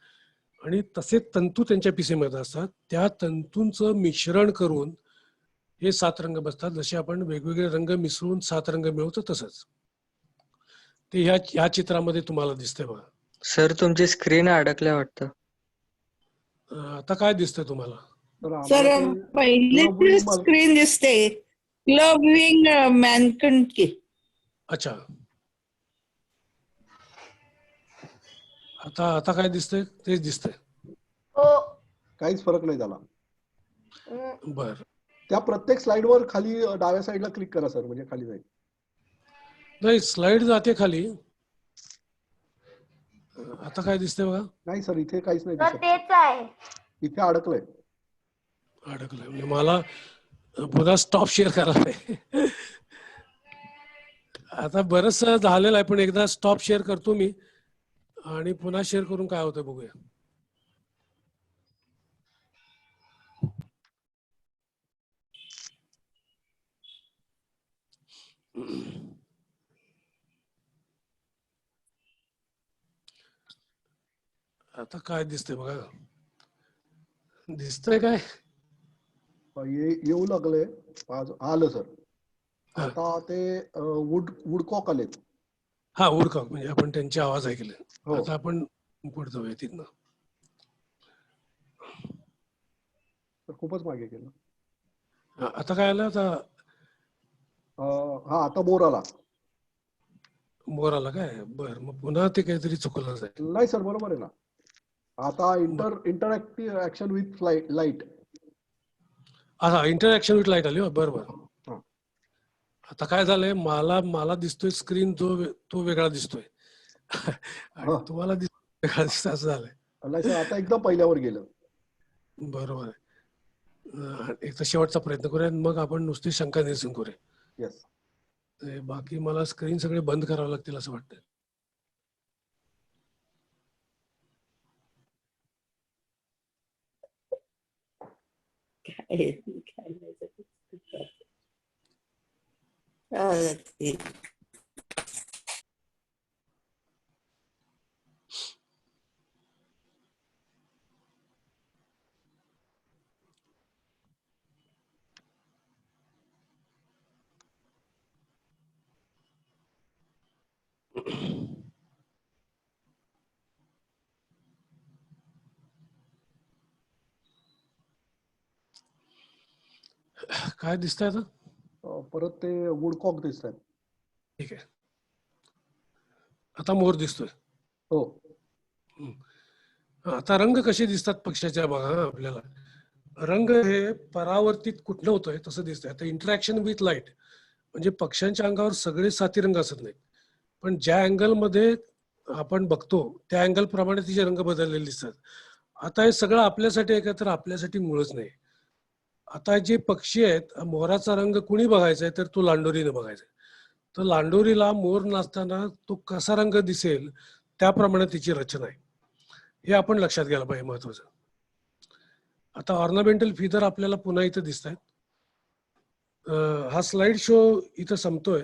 आणि तसे तंतू त्यांच्या पिसेमध्ये असतात. त्या तंतूंचं मिश्रण करून हे 7 रंग बसतात. जसे आपण वेगवेगळे रंग मिसळून 7 रंग मिळवतो तसंच ते ह्या चित्रामध्ये तुम्हाला दिसतंय बघा. सर तुमची स्क्रीन अडकल्या वाटतं. आता काय दिसतंय तुम्हाला? सर पहिली स्क्रीन दिसते क्लब विंग मॅनकिन की. अच्छा, आता काय दिसतंय? तेच दिसतंय. हो. काहीच फरक नाही झाला. बर, त्या प्रत्येक स्लाइडवर खाली डाव्या साईडला क्लिक करा सर, म्हणजे खाली जाईल. नाही, स्लाइड जाते खाली. आता काय दिसतंय बघा? नाही सर, इथे काहीच नाही तर दिसत. तेच आहे. इथे अडकलंय. म्हणजे मला पुन्हा स्टॉप शेअर करायला आहे. आता बरंच झालेलं आहे, पण एकदा स्टॉप शेअर करतो मी आणि पुन्हा शेअर करून काय होतं बघूया. आता काय दिसतंय बघा? दिसतंय काय? येऊ लागलंय. आलं सर. आता ते वुडकॉक आलेत. हा, वुडकॉक म्हणजे आपण त्यांचे आवाज ऐकले. हो. आता आपण पुढे जाऊया तिथनं. खूपच मागे गेलं. आता काय आलं? आता हा, आता मोर आला. मोर आला काय? बर, मग पुन्हा ते काहीतरी चुकलं जाईल. नाही सर, बरोबर आहे ना. आता इंटरॅक्टिव्ह ऍक्शन विथ लाईट. हा, इंटरॅक्शन विथ लाईट आली. बरोबर. हा. आता काय झालंय, मला दिसतोय स्क्रीन तो वेगळा दिसतोय आणि तुम्हाला वेगळा दिसतोय, असं झालंय. नाही सर, आता एकदम पहिल्यावर गेलं. बरोबर आहे. एक तर शेवटचा प्रयत्न करूया, मग आपण नुसती शंका निरसन करूया. येस. बाकी मला स्क्रीन सगळे बंद करावं लागतील असं वाटतं. काय दिसतंय आता? परत ते वुडकॉक दिसत आहेत. ठीक आहे, आता मोर दिसतोय. हो. आता रंग कसे दिसतात पक्षाच्या बघा. आपल्याला रंग हे परावर्तित कुठलं होतंय तसं दिसतंय. आता इंटरॅक्शन विथ लाईट म्हणजे पक्ष्यांच्या अंगावर सगळे साती रंग असत नाहीत, पण ज्या अँगल मध्ये आपण बघतो त्या अँगल प्रमाणे तिचे रंग बदललेले दिसतात. आता हे सगळं आपल्यासाठी आहे का? तर आपल्यासाठी मुळच नाही. आता जे पक्षी आहेत, मोराचा रंग कुणी बघायचा आहे तर तो लांडोरीने बघायचा आहे. तर लांडोरीला मोर नाचताना तो कसा रंग दिसेल त्याप्रमाणे तिची रचना आहे, हे आपण लक्षात घ्यायला पाहिजे, महत्वाचं. आता ऑर्नामेंटल फिदर आपल्याला पुन्हा इथं दिसत आहेत. हा स्लाइड शो इथं संपतोय.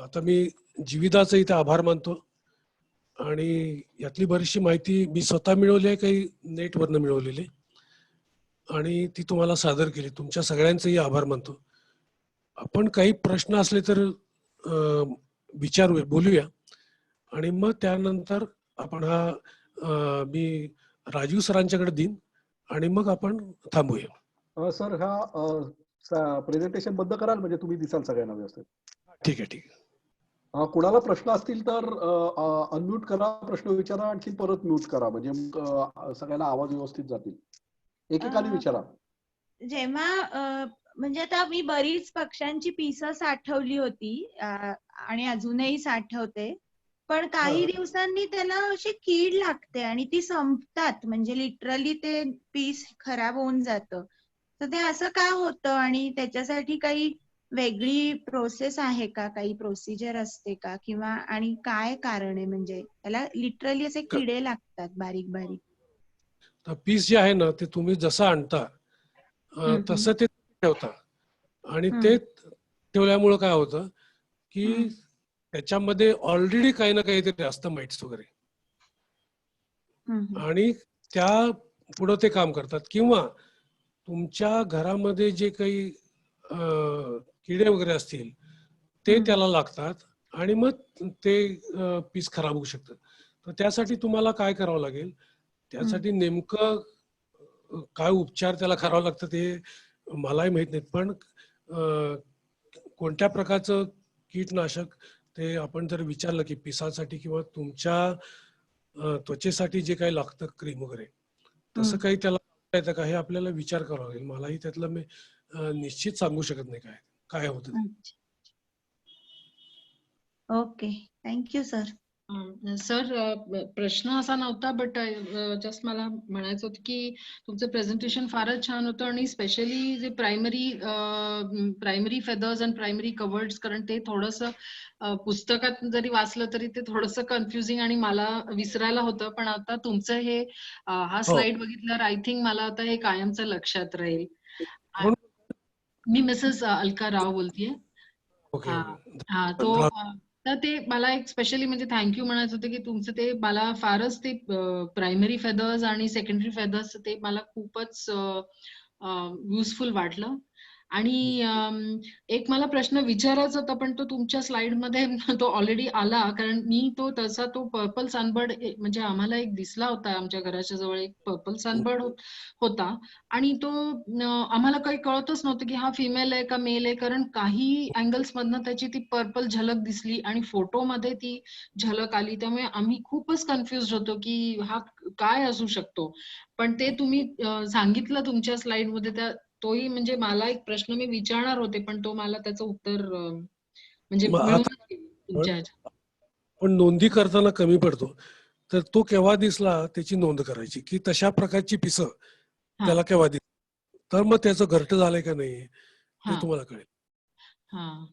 आता मी जीविदाचा इथं आभार मानतो आणि यातली बरीचशी माहिती मी स्वतः मिळवली आहे, काही नेटवरनं मिळवलेली, आणि ती तुम्हाला सादर केली. तुमच्या सगळ्यांचंही आभार मानतो. आपण काही प्रश्न असले तर विचारूया, बोलूया, आणि मग त्यानंतर आपण मी राजीव सरांच्याकडे देईन आणि मग आपण थांबूया. सर, हा प्रेझेंटेशन बंद कराल म्हणजे तुम्ही दिसाल सगळ्यांना व्यवस्थित. ठीक आहे, ठीक आहे. कुणाला प्रश्न असतील तर अनम्यूट करा, प्रश्न विचारा, आणखी परत म्यूट करा, म्हणजे सगळ्यांना आवाज व्यवस्थित जातील. एकेकाने विचारा. जेव्हा म्हणजे आता मी बरीच पक्ष्यांची पिसं साठवली होती आणि अजूनही साठवते, पण काही दिवसांनी त्याला अशी कीड लागते आणि ती संपतात, म्हणजे लिटरली ते पीस खराब होऊन जातं. तर ते असं का होतं आणि त्याच्यासाठी काही वेगळी प्रोसेस आहे का, काही प्रोसिजर असते का, किंवा आणि काय कारण आहे, म्हणजे त्याला लिटरली असे किडे लागतात बारीक बारीक. तर पीस जे आहे ना ते तुम्ही जसं आणता तसं ते ठेवता, आणि ते ठेवल्यामुळं काय होतं की त्याच्यामध्ये ऑलरेडी काही ना काहीतरी असतं, माइट्स वगैरे, आणि त्या पुढं ते काम करतात. किंवा तुमच्या घरामध्ये जे काही किडे वगैरे असतील ते त्याला लागतात आणि मग ते पीस खराब होऊ शकतं. तर त्यासाठी तुम्हाला काय करावं लागेल, त्यासाठी नेमकं काय उपचार त्याला करावं लागतं ते मलाही माहित नाहीत, पण कोणत्या प्रकारचं कीटनाशक ते आपण जर विचारलं की पिसासाठी किंवा तुमच्या त्वचेसाठी जे काही लागतं क्रीम वगैरे, तसं काही त्याला येतं का हे आपल्याला विचार करावा लागेल. मलाही त्यातलं मी निश्चित सांगू शकत नाही काय काय होतं. Okay, thank you sir. सर, प्रश्न असा नव्हता, बट जस्ट मला म्हणायचं होतं की तुमचं प्रेझेंटेशन फारच छान होतं, आणि स्पेशली जे प्रायमरी फेदर्स आणि प्रायमरी कवर्ड्स, कारण ते थोडंसं पुस्तकात जरी वाचलं तरी ते थोडंसं कन्फ्युजिंग आणि मला विसरायला होतं. पण आता तुमचं हे हा स्लाइड बघितल्यावर आय थिंक मला आता हे कायमचं लक्षात राहील. मी मिसेस अलका राव बोलतेय. हा, तो तर ते मला एक स्पेशली म्हणजे थँक्यू म्हणायचं होतं की तुमचं ते मला फारच ते प्रायमरी फेदर्स आणि सेकंडरी फेदर्स ते मला खूपच युजफुल वाटलं. आणि एक मला प्रश्न विचारायचा होता, पण तो तुमच्या स्लाइडमध्ये तो ऑलरेडी आला, कारण मी तो पर्पल सनबर्ड म्हणजे आम्हाला एक दिसला होता, आमच्या घराच्या जवळ एक पर्पल सनबर्ड होता आणि तो आम्हाला काही कळतच नव्हतं की हा फिमेल आहे का मेल आहे, कारण काही अँगल्स मधनं त्याची ती पर्पल झलक दिसली आणि फोटोमध्ये ती झलक आली, त्यामुळे आम्ही खूपच कन्फ्युज होतो की हा काय असू शकतो. पण ते तुम्ही सांगितलं तुमच्या स्लाइडमध्ये, तोही म्हणजे मला एक प्रश्न मी विचारणार होते, पण तो मला त्याचं उत्तर म्हणजे मग मिळून आता गेलं तुमच्या ह्याच्यात. पण नोंदी करताना कमी पडतो, तर तो केव्हा दिसला त्याची नोंद करायची, की तशा प्रकारची पिसं हा त्याला केव्हा दिसली, तर मग त्याचं घरटं झालंय का नाही हे हा तुम्हाला कळेल. हा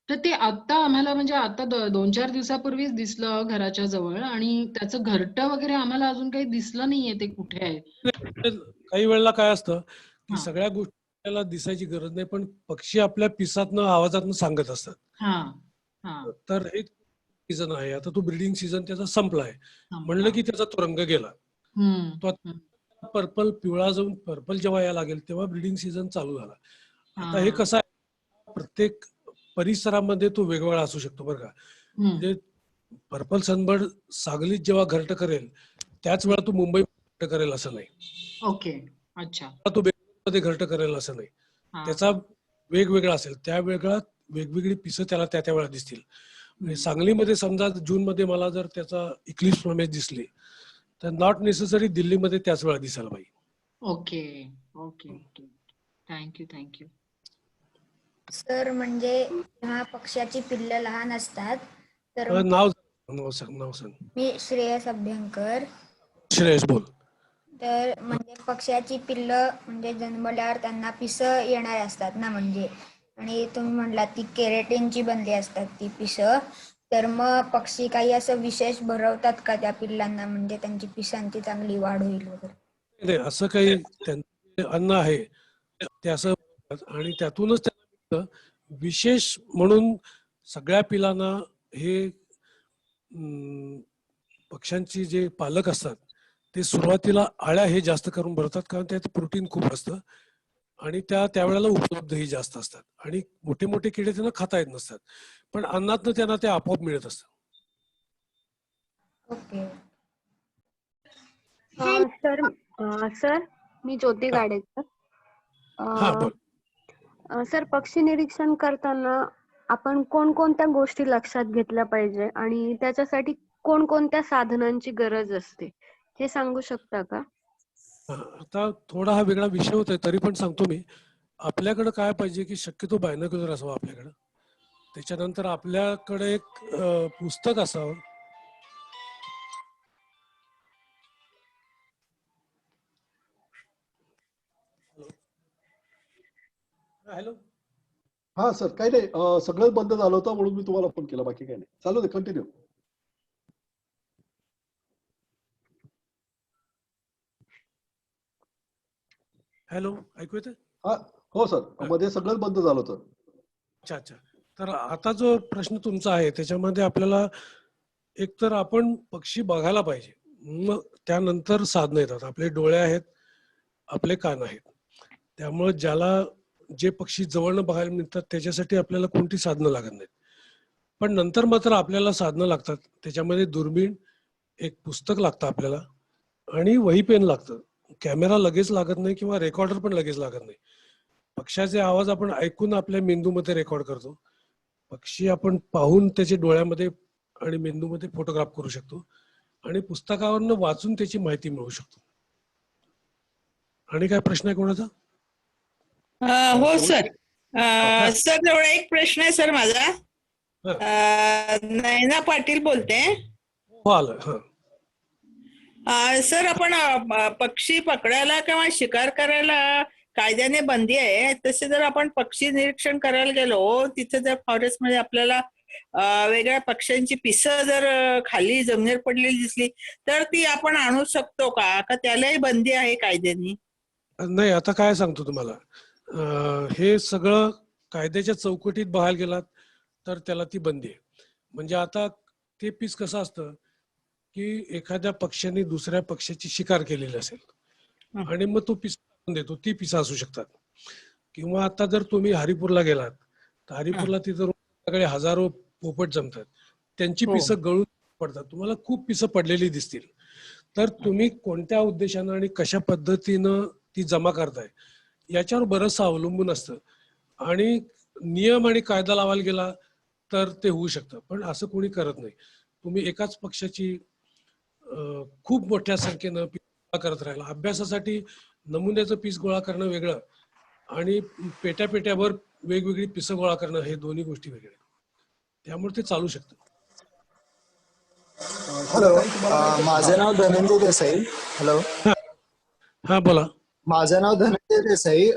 तर ते आता आम्हाला म्हणजे आता 2-4 दिवसापूर्वीच दिसलं घराच्या जवळ, आणि त्याचं घरटं वगैरे आम्हाला अजून काही दिसलं नाहीये ते कुठे आहे. काही वेळेला काय असतं की हा सगळ्या गोष्टी आपल्याला दिसायची गरज नाही, पण पक्षी आपल्या पिसातनं आवाजातनं सांगत असतात. हा हा तर हे सीझन आहे, आता तो ब्रीडिंग सीझन त्याचा संपलाय म्हणलं संपला. की त्याचा तो रंग गेला, तो हम्म. पर्पल पिवळा जाऊन पर्पल जेव्हा यायला लागेल तेव्हा ब्रीडिंग सीझन चालू झाला. आता हे हा कसं आहे, प्रत्येक परिसरामध्ये तो वेगवेगळा असू शकतो बरं का. म्हणजे पर्पल सनबर्ड सांगलीत जेव्हा घरटं करेल त्याच वेळा तो मुंबईत घरटं करेल असं नाही, ओके. अच्छा. तो बेंगळुरूमध्ये घरटं करेल असं नाही. हा त्याचा वेगवेगळा असेल, त्या वेगळा वेगवेगळी पिसं त्याला त्या त्या वेळा दिसतील. म्हणजे सांगलीमध्ये समजा जूनमध्ये मला जर त्याचा इक्लिप्स प्रमेय दिसली, तर नॉट नेसेसरी दिल्लीमध्ये त्याच वेळा दिसायला पाहिजे. Okay okay okay. Thank you. Sir म्हणजे जेव्हा पक्ष्याची पिल्लं लहान असतात तर नाव सांग. मी श्रेयस अभ्यंकर. श्रेयस बोल. तर म्हणजे पक्ष्याची पिल्लं म्हणजे जन्मल्यावर त्यांना पिसं येणार असतात ना, म्हणजे आणि तुम्ही म्हणलात ती केरेटिनची बनली असतात ती पिसं, तर मग पक्षी काही असं विशेष भरवतात का त्या पिल्लांना, म्हणजे त्यांची पिसांची चांगली वाढ होईल वगैरे? नाही, असं काही त्यांचं अन्न आहे ते असं, आणि त्यातूनच त्यांना मिळतं. विशेष म्हणून सगळ्या पिलांना हे पक्ष्यांची जे पालक असतात ते सुरुवातीला आळ्या हे जास्त करून भरतात, कारण त्यात प्रोटीन खूप असतं आणि त्यावेळेला उपलब्धही जास्त असतात, आणि मोठे मोठे किडे त्यांना खाता येत नसतात, पण अन्नातनं त्यांना ते आपोआप मिळत असतं. ओके. सर मी ज्योती हा. गाडेकर. हा बोल. सर, पक्षी निरीक्षण करताना आपण कोणकोणत्या गोष्टी लक्षात घेतल्या पाहिजे आणि त्याच्यासाठी कोणकोणत्या साधनांची गरज असते हे सांगू शकता का? आता थोडा हा वेगळा विषय होतोय, तरी पण सांगतो मी. आपल्याकडे काय पाहिजे की शक्यतो बायनोक्युलर असावं आपल्याकडं. त्याच्यानंतर आपल्याकडे एक पुस्तक असावं. हॅलो. हा सर, काही नाही, सगळंच बंद झालं होतं म्हणून मी तुम्हाला फोन केला, बाकी काही नाही. चालू दे, कंटिन्यू. हॅलो, ऐकू येतं? हा हो सर, मध्ये सगळंच बंद झालं होतं. अच्छा. तर आता जो प्रश्न तुमचा आहे त्याच्यामध्ये आपल्याला एकतर आपण पक्षी बघायला पाहिजे, मग त्यानंतर साधनं येतात. आपले डोळे आहेत, आपले कान आहेत, त्यामुळे ज्याला जे पक्षी जवळनं बघायला मिळतात त्याच्यासाठी आपल्याला कोणती साधनं लागत नाहीत. पण नंतर मात्र आपल्याला साधनं लागतात. त्याच्यामध्ये दुर्बीण, एक पुस्तक लागतं आपल्याला, आणि वही पेन लागतं. कॅमेरा लगेच लागत नाही किंवा रेकॉर्डर पण लगेच लागत नाही. पक्ष्याचे आवाज आपण ऐकून आपल्या मेंदूमध्ये रेकॉर्ड करतो. पक्षी आपण पाहून त्याचे डोळ्यामध्ये आणि मेंदूमध्ये फोटोग्राफ करू शकतो, आणि पुस्तकावरनं वाचून त्याची माहिती मिळवू शकतो. आणि काय प्रश्न आहे कोणाचा? हो सर. सर एवढा एक प्रश्न आहे सर माझा. नयना पाटील बोलते. हो, आलं. सर, आपण पक्षी पकडायला किंवा शिकार करायला कायद्याने बंदी आहे, तसे जर आपण पक्षी निरीक्षण करायला गेलो, तिथे जर फॉरेस्ट मध्ये आपल्याला वेगळ्या पक्ष्यांची पिसं जर खाली जमिनीवर पडलेली दिसली तर ती आपण आणू शकतो का त्यालाही बंदी आहे कायद्याने? नाही, आता काय सांगतो तुम्हाला, हे सगळं कायद्याच्या चौकटीत बघायला गेलात तर त्याला ती बंदी आहे. म्हणजे आता ते पीस कसं असतं की एखाद्या पक्ष्याने दुसऱ्या पक्ष्याची शिकार केलेली असेल आणि मग तो पिसा देतो, ती पिसा असू शकतात. किंवा आता जर तुम्ही हरिपूरला गेलात तर हरिपूरला तिथं रोज हजारो पोपट जमतात, त्यांची हो. पिसं गळून पडतात, तुम्हाला खूप पिसं पडलेली दिसतील. तर तुम्ही कोणत्या उद्देशानं आणि कशा पद्धतीनं ती जमा करताय याच्यावर बरंचसं अवलंबून असतं. आणि नियम आणि कायदा लावायला गेला तर ते होऊ शकतं, पण असं कोणी करत नाही. तुम्ही एकाच पक्षाची खूप मोठ्या संख्येनं पीस गोळा करत राहिला. अभ्यासासाठी नमुन्याचं पीस गोळा करणं वेगळं आणि पेट्या पेट्यावर वेगवेगळी पिसं गोळा करणं हे दोन्ही गोष्टी वेगळ्या. त्यामुळे ते चालू शकतं. हॅलो, माझं नाव धनंजय देसाई. हॅलो, हा बोला. माझं नाव धनंजय देसाई.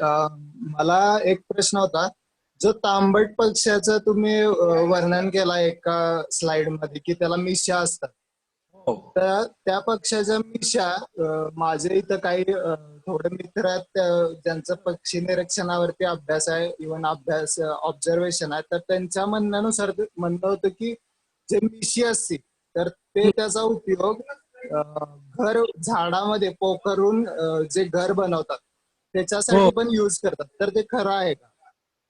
मला एक प्रश्न होता. जो तांबट पक्ष्याचं तुम्ही वर्णन केला एका स्लाइड मध्ये की त्याला मिशा असतात, तर त्या पक्ष्याच्या मिशा माझे इथं काही थोडे मित्र आहेत ज्यांचं पक्षी निरीक्षणावरती अभ्यास आहे, इव्हन अभ्यास ऑब्झर्वेशन आहे, तर त्यांच्या म्हणण्यानुसार म्हणणं होतं की जे मिशी असते तर ते त्याचा उपयोग घर झाडामध्ये पोखरून जे घर बनवतात त्याच्यासाठी पण युज करतात, तर ते खरं आहे का?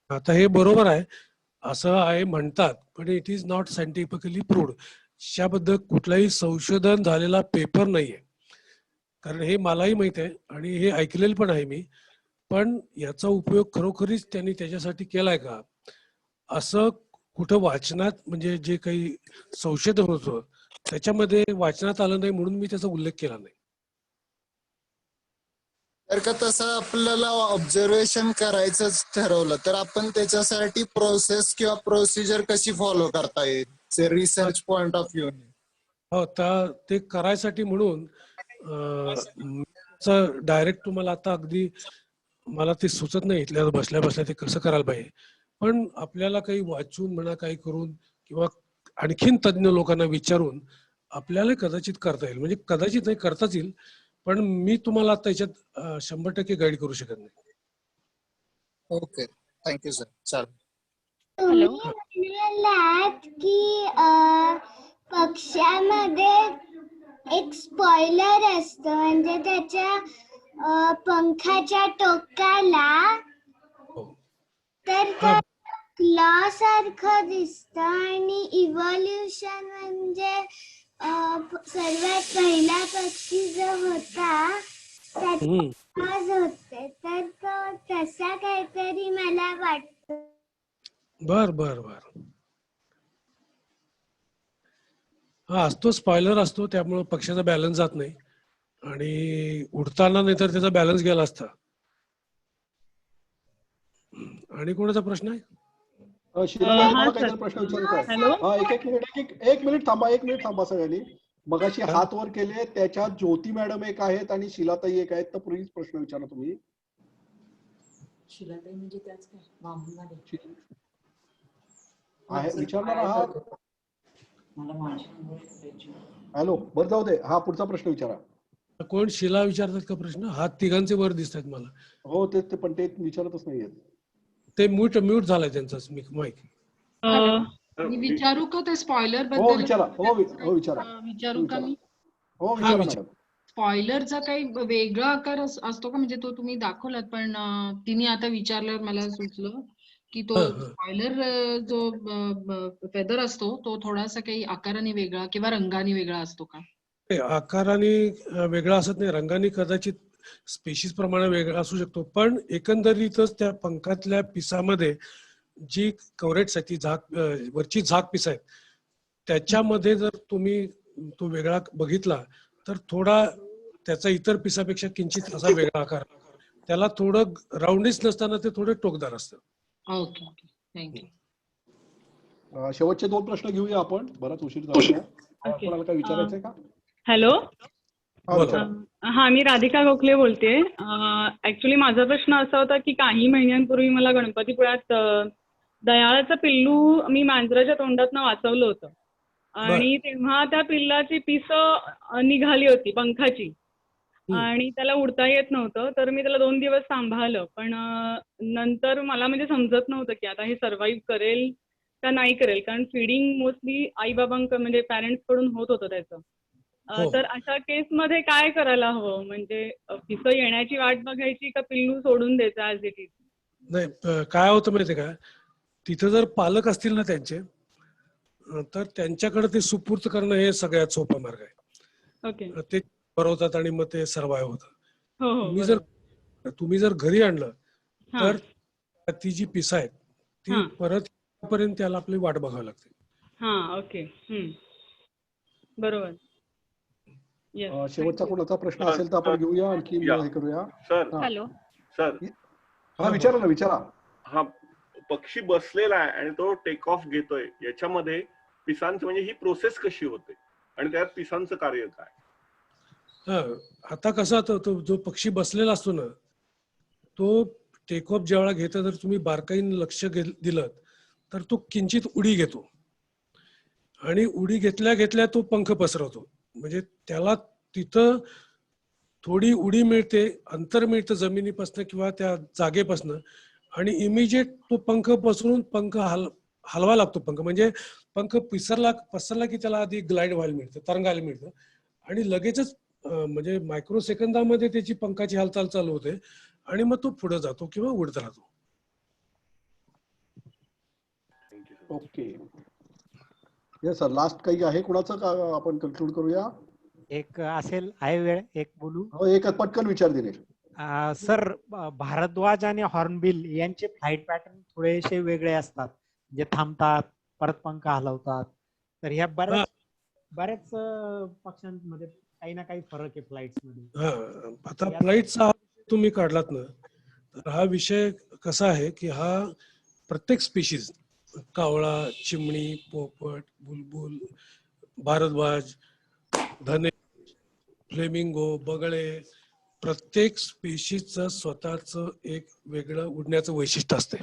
आता हे बरोबर आहे असं आहे म्हणतात, पण it is not scientifically proved. याबद्दल कुठलाही संशोधन झालेला पेपर नाहीये. कारण हे मलाही माहित आहे आणि हे ऐकलेलं पण आहे मी, पण याचा उपयोग खरोखरीच त्यांनी त्याच्यासाठी केलाय का असं कुठं वाचनात म्हणजे जे काही संशोधन होतं त्याच्यामध्ये वाचनात आलं नाही, म्हणून मी त्याचा उल्लेख केला नाही. तर का तसं आपल्याला ऑब्झर्वेशन करायचंच ठरवलं तर आपण त्याच्यासाठी प्रोसेस किंवा प्रोसिजर कशी फॉलो करता येईल रिसर्च पॉइंट ऑफ व्ह्यू? हो, तर ते करायसाठी म्हणून डायरेक्ट तुम्हाला आता अगदी मला ते सुचत नाही इथल्या बसल्या बसल्या ते कसं करायला पाहिजे, पण आपल्याला काही वाचून म्हणा काही करून किंवा आणखीन तज्ञ लोकांना विचारून आपल्याला कदाचित करता येईल. म्हणजे कदाचित नाही, करताच येईल, पण मी तुम्हाला आता याच्यात 100% गाईड करू शकत नाही. Okay, thank you sir. चालेल. तुम्ही म्हणालात की पक्ष्यामध्ये एक स्पॉइलर असतं, म्हणजे त्याच्या पंखाच्या टोकाला तर क्लॉ सारखं दिसतं आणि इव्हॉल्युशन म्हणजे सर्वात पहिला पक्षी जो होता त्यात होते, तर तो तसा काहीतरी मला वाटतं. बर बर बर हा असतो, स्पॉइलर असतो, त्यामुळे पक्षाचा बॅलन्स जात नाही आणि उडताना नाही तर त्याचा बॅलन्स गेला असता. आणि कोणाचा प्रश्न आहे? प्रश्न विचारायचा. एक मिनिट थांबा सगळ्यांनी. मगाशी हात वर केले त्याच्यात ज्योती मॅडम एक आहेत आणि शिलाताई एक आहेत, तर प्लीज प्रश्न विचारा तुम्ही. शिलाताई म्हणजे त्याच काय वामनवाले आहे, विचारणार आहात? मला हॅलो, बरं जाऊ दे. हा पुढचा प्रश्न विचारा. कोण शिला विचारतात का प्रश्न? हात तिघांचे वर दिसतात मला. हो ते पण ते विचारतच नाहीये. ते म्यूट झालाय त्यांचा माईक. मी विचारू का ते स्पॉइलर हो बद्दल? विचारा. हो विचारा. विचारू का मी? हो विचारा मॅडम. स्पॉइलरचा काही वेगळा आकार असतो का? म्हणजे तो तुम्ही दाखवलात, पण तिने आता विचारल्यावर मला सुचलं की तो स्पॉइलर जो फेदर असतो तो थोडासा काही आकाराने वेगळा किंवा रंगाने वेगळा असतो का? आकाराने वेगळा असत नाही, रंगाने कदाचित स्पेशीज प्रमाणे वेगळा असू शकतो, पण एकंदरीतच त्या पंखातल्या पिसामध्ये जी कव्हरेट्स आहेत, ती वरची झाक पिस आहेत, त्याच्यामध्ये जर तुम्ही तो वेगळा बघितला तर थोडा त्याचा इतर पिसापेक्षा किंचित असा वेगळा आकार, त्याला थोडं राऊंडीच नसताना ते थोडं टोकदार असतं. Okay okay, thank you. शेवटचे 2 प्रश्न घेऊया आपण, बराच उशीर झाला. कोणाला काय विचारायचंय का? हॅलो, हा, मी राधिका गोखले बोलते. ऍक्च्युली माझा प्रश्न असा होता की काही महिन्यांपूर्वी मला गणपतीपुळ्यात दयाळाचं पिल्लू मी मांजराच्या तोंडातनं वाचवलं होतं आणि तेव्हा त्या पिल्लाची पिसं निघाली होती पंखाची आणि त्याला उडता येत नव्हतं, तर मी त्याला 2 दिवस सांभाळलं, पण नंतर मला म्हणजे समजत नव्हतं की आता हे सर्व्हाइव्ह करेल का नाही करेल, कारण फिडिंग मोस्टली आई बाबांकडून म्हणजे पॅरेंट्स कडून होत होतं त्याचं. तर अशा केसमध्ये काय करायला हवं? म्हणजे पिसं येण्याची वाट बघायची का पिल्लू सोडून द्यायचं ऍज इट इज? नाही काय होतं माहितीये का, तिथं जर पालक असतील ना त्यांचे, तर त्यांच्याकडे ते सुपूर्त करणं हे सगळ्यात सोपा मार्ग आहे. ओके. ते भरवतात आणि मग ते सर्वाइव्ह होतं. हो हो तुम्ही जर घरी आणलं हा तर ती जी पिसं आहेत ती हा परत पर्यंत त्याला आपली वाट बघावी लागते. हा ओके. बरोबर. येस. शेवटचा कोणाचा प्रश्न असेल तर आपण घेऊया, आणखी हे करूया. सर हा. हॅलो. सर हा विचारा ना, विचारा. हा पक्षी बसलेला आहे आणि तो टेक ऑफ घेतोय, याच्यामध्ये पिसांचं म्हणजे ही प्रोसेस कशी होते आणि त्यात पिसांचं कार्य काय? आता कसा तो जो पक्षी बसलेला असतो ना, तो टेक ऑफ ज्यावेळा घेतो, जर तुम्ही बारकाईने लक्ष दिलं तर तो किंचित उडी घेतो आणि उडी घेतल्या घेतल्या तो पंख पसरवतो. म्हणजे त्याला तिथं थोडी उडी मिळते, अंतर मिळतं जमिनीपासून किंवा त्या जागेपासून, आणि इमिजिएट तो पंख पसरून पंख हलवा लागतो. म्हणजे पंख पसरला की त्याला आधी ग्लाइड व्हायला मिळतं, तरंगायला मिळतं, आणि लगेचच म्हणजे मायक्रो सेकंदामध्ये त्याची पंखाची हालचाल चालू होते आणि मग तो पुढे जातो किंवा उडत राहतो. ओके. येस सर, लास्ट काही आहे कुणाचं का आपण कन्क्लूड करूया? एक असेल, आहे वेळ, एक बोलू. हो, एक पटकन विचार दिले. सर, भारद्वाज आणि हॉर्नबिल यांचे फ्लाईट पॅटर्न थोडेसे वेगळे असतात, म्हणजे थांबतात, परत पंख हलवतात. तर ह्या बऱ्याच पक्ष्यांमध्ये काही ना काही फरक आहे फ्लाइट्स मध्ये. आता फ्लाईटचा तुम्ही काढलात ना, तर हा विषय कसा आहे की हा प्रत्येक स्पीशीज, कावळा, चिमणी, पोपट, बुलबुल, भारद्वाज, धने, फ्लेमिंगो, बगळे, प्रत्येक स्पीशीजचं स्वतःचं एक वेगळं उडण्याचं वैशिष्ट्य असते.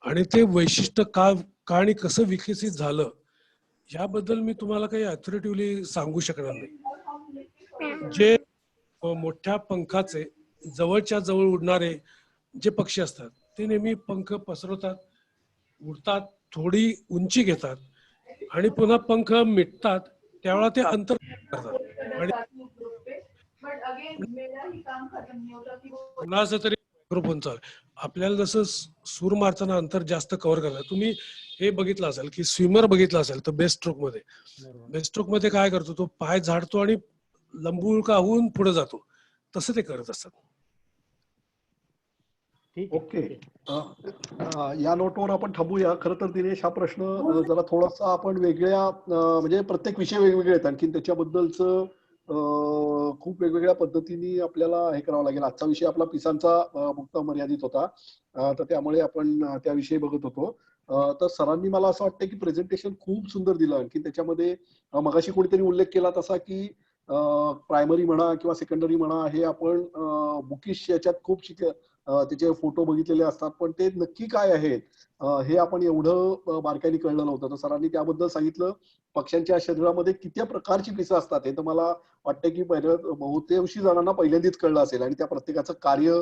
आणि ते वैशिष्ट्य का आणि कसं विकसित झालं याबद्दल मी तुम्हाला काही अथॉरिटिव्हली सांगू शकणार नाही. जे मोठ्या पंखाचे जवळच्या जवळ उडणारे जे पक्षी असतात ते नेहमी पंख पसरवतात, उडतात, थोडी उंची घेतात आणि पुन्हा पंख मिटतात, त्यावेळेला ते अंतर करतात आणि कुणाचं तरी मायक्रोफोनचा आपल्याला जसं सूर मारताना अंतर जास्त कव्हर करतात. तुम्ही हे बघितलं असेल की स्विमर बघितलं असेल तर बेस्ट स्ट्रोक मध्ये काय करतो, तो पाय झाडतो आणि लंबुळका होऊन पुढे जातो, तसं ते करत असतात. ओके. या नोटवर आपण थांबूया. खरं तर दिनेश, हा प्रश्न जरा थोडासा आपण वेगळ्या, म्हणजे प्रत्येक विषय वेगवेगळे आहेत, आणखी त्याच्याबद्दलचं खूप वेगवेगळ्या पद्धतीने आपल्याला हे करावं लागेल. आजचा विषय आपला पिसांचा मुक्त मर्यादित होता, तर त्यामुळे आपण त्याविषयी बघत होतो. तर सरांनी मला असं वाटतं की प्रेझेंटेशन खूप सुंदर दिलं. आणखी त्याच्यामध्ये मगाशी कोणीतरी उल्लेख केला तसा की प्रायमरी म्हणा किंवा सेकंडरी म्हणा, हे आपण बुकिश याच्यात खूप त्याचे फोटो बघितलेले असतात, पण ते नक्की काय आहेत हे आपण एवढं बारकाईने कळलं नव्हतं. तर सरांनी त्याबद्दल सांगितलं. पक्ष्यांच्या शरीरामध्ये किती प्रकारची पिसं असतात हे तर मला वाटतं की बहुतेक जणांना पहिल्यांदाच कळलं असेल, आणि त्या प्रत्येकाचं कार्य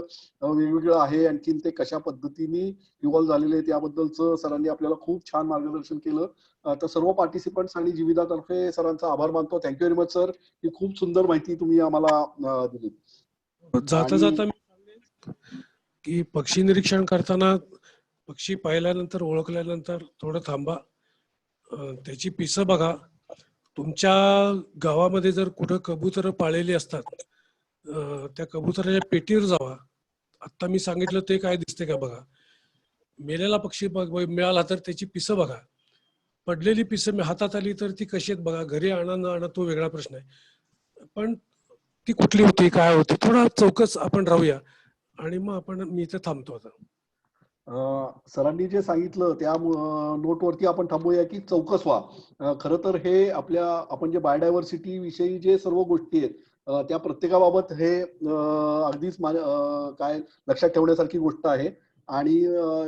वेगवेगळं आहे, आणखीन ते कशा पद्धतीने इव्हॉल्व्ह झालेले आहेत याबद्दलचं सरांनी आपल्याला खूप छान मार्गदर्शन केलं. तर सर्व पार्टिसिपंट्स आणि जीविदातर्फे सरांचा आभार मानतो. थँक्यू व्हेरी मच सर, ही खूप सुंदर माहिती तुम्ही आम्हाला दिली. जाता जाता मी की पक्षी निरीक्षण करताना पक्षी पाहिल्यानंतर, ओळखल्यानंतर थोडं थांबा, त्याची पिसं बघा. तुमच्या गावामध्ये जर कुठं कबुतर पाळलेली असतात, त्या कबुतराच्या पेटीवर जावा. आता मी सांगितलं ते काय दिसते का बघा. मेलेला पक्षी मिळाला तर त्याची पिसं बघा. पडलेली पिसं हातात आली तर ती कशी आहेत बघा. घरी आणा न आणा तो वेगळा प्रश्न आहे, पण ती कुठली होती, काय होती, थोडा चौकस आपण राहूया. आणि मग मी इथे थांबतो आता. सरांनी जे सांगितलं त्या नोटवरती आपण थांबूया की चौकस व्हा. खरं तर हे आपण जे बायोडायव्हर्सिटी विषयी जे सर्व गोष्टी आहेत त्या प्रत्येकाबाबत हे अगदीच काय लक्षात ठेवण्यासारखी गोष्ट आहे, आणि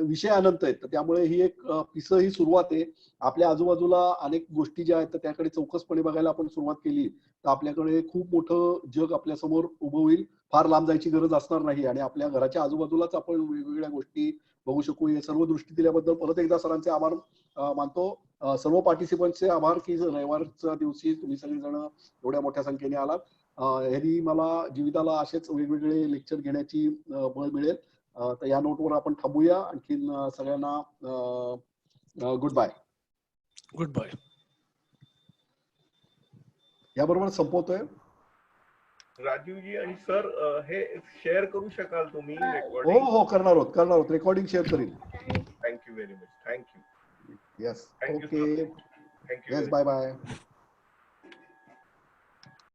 विषय अनंत आहेत. तर त्यामुळे ही एक पिसं ही सुरुवात आहे. आपल्या आजूबाजूला अनेक गोष्टी ज्या आहेत तर त्याकडे चौकसपणे बघायला आपण सुरुवात केली तर आपल्याकडे खूप मोठं जग आपल्या समोर उभं होईल. फार लांब जायची गरज असणार नाही, आणि आपल्या घराच्या आजूबाजूलाच आपण वेगवेगळ्या गोष्टी बघू शकू. हे सर्व दृष्टी दिल्याबद्दल परत एकदा सरांचे आभार मानतो. सर्व पार्टिसिपंटचे आभार की रविवारच्या दिवशी तुम्ही सगळेजण एवढ्या मोठ्या संख्येने आलात. ह्यांनी मला जीविताला असेच वेगवेगळे लेक्चर घेण्याची बळ मिळेल. तर या नोटवर आपण थांबूया. आणखीन सगळ्यांना गुड बाय. Good bye. याबरोबर संपवतोय. राजीवजी आणि सर हे शेअर करू शकाल तुम्ही हो रेकॉर्डिंग? हो करणार आहोत. रेकॉर्डिंग शेअर करीन. Thank you very much. Thank you. Yes Thank you, okay. Thank you. Yes bye bye.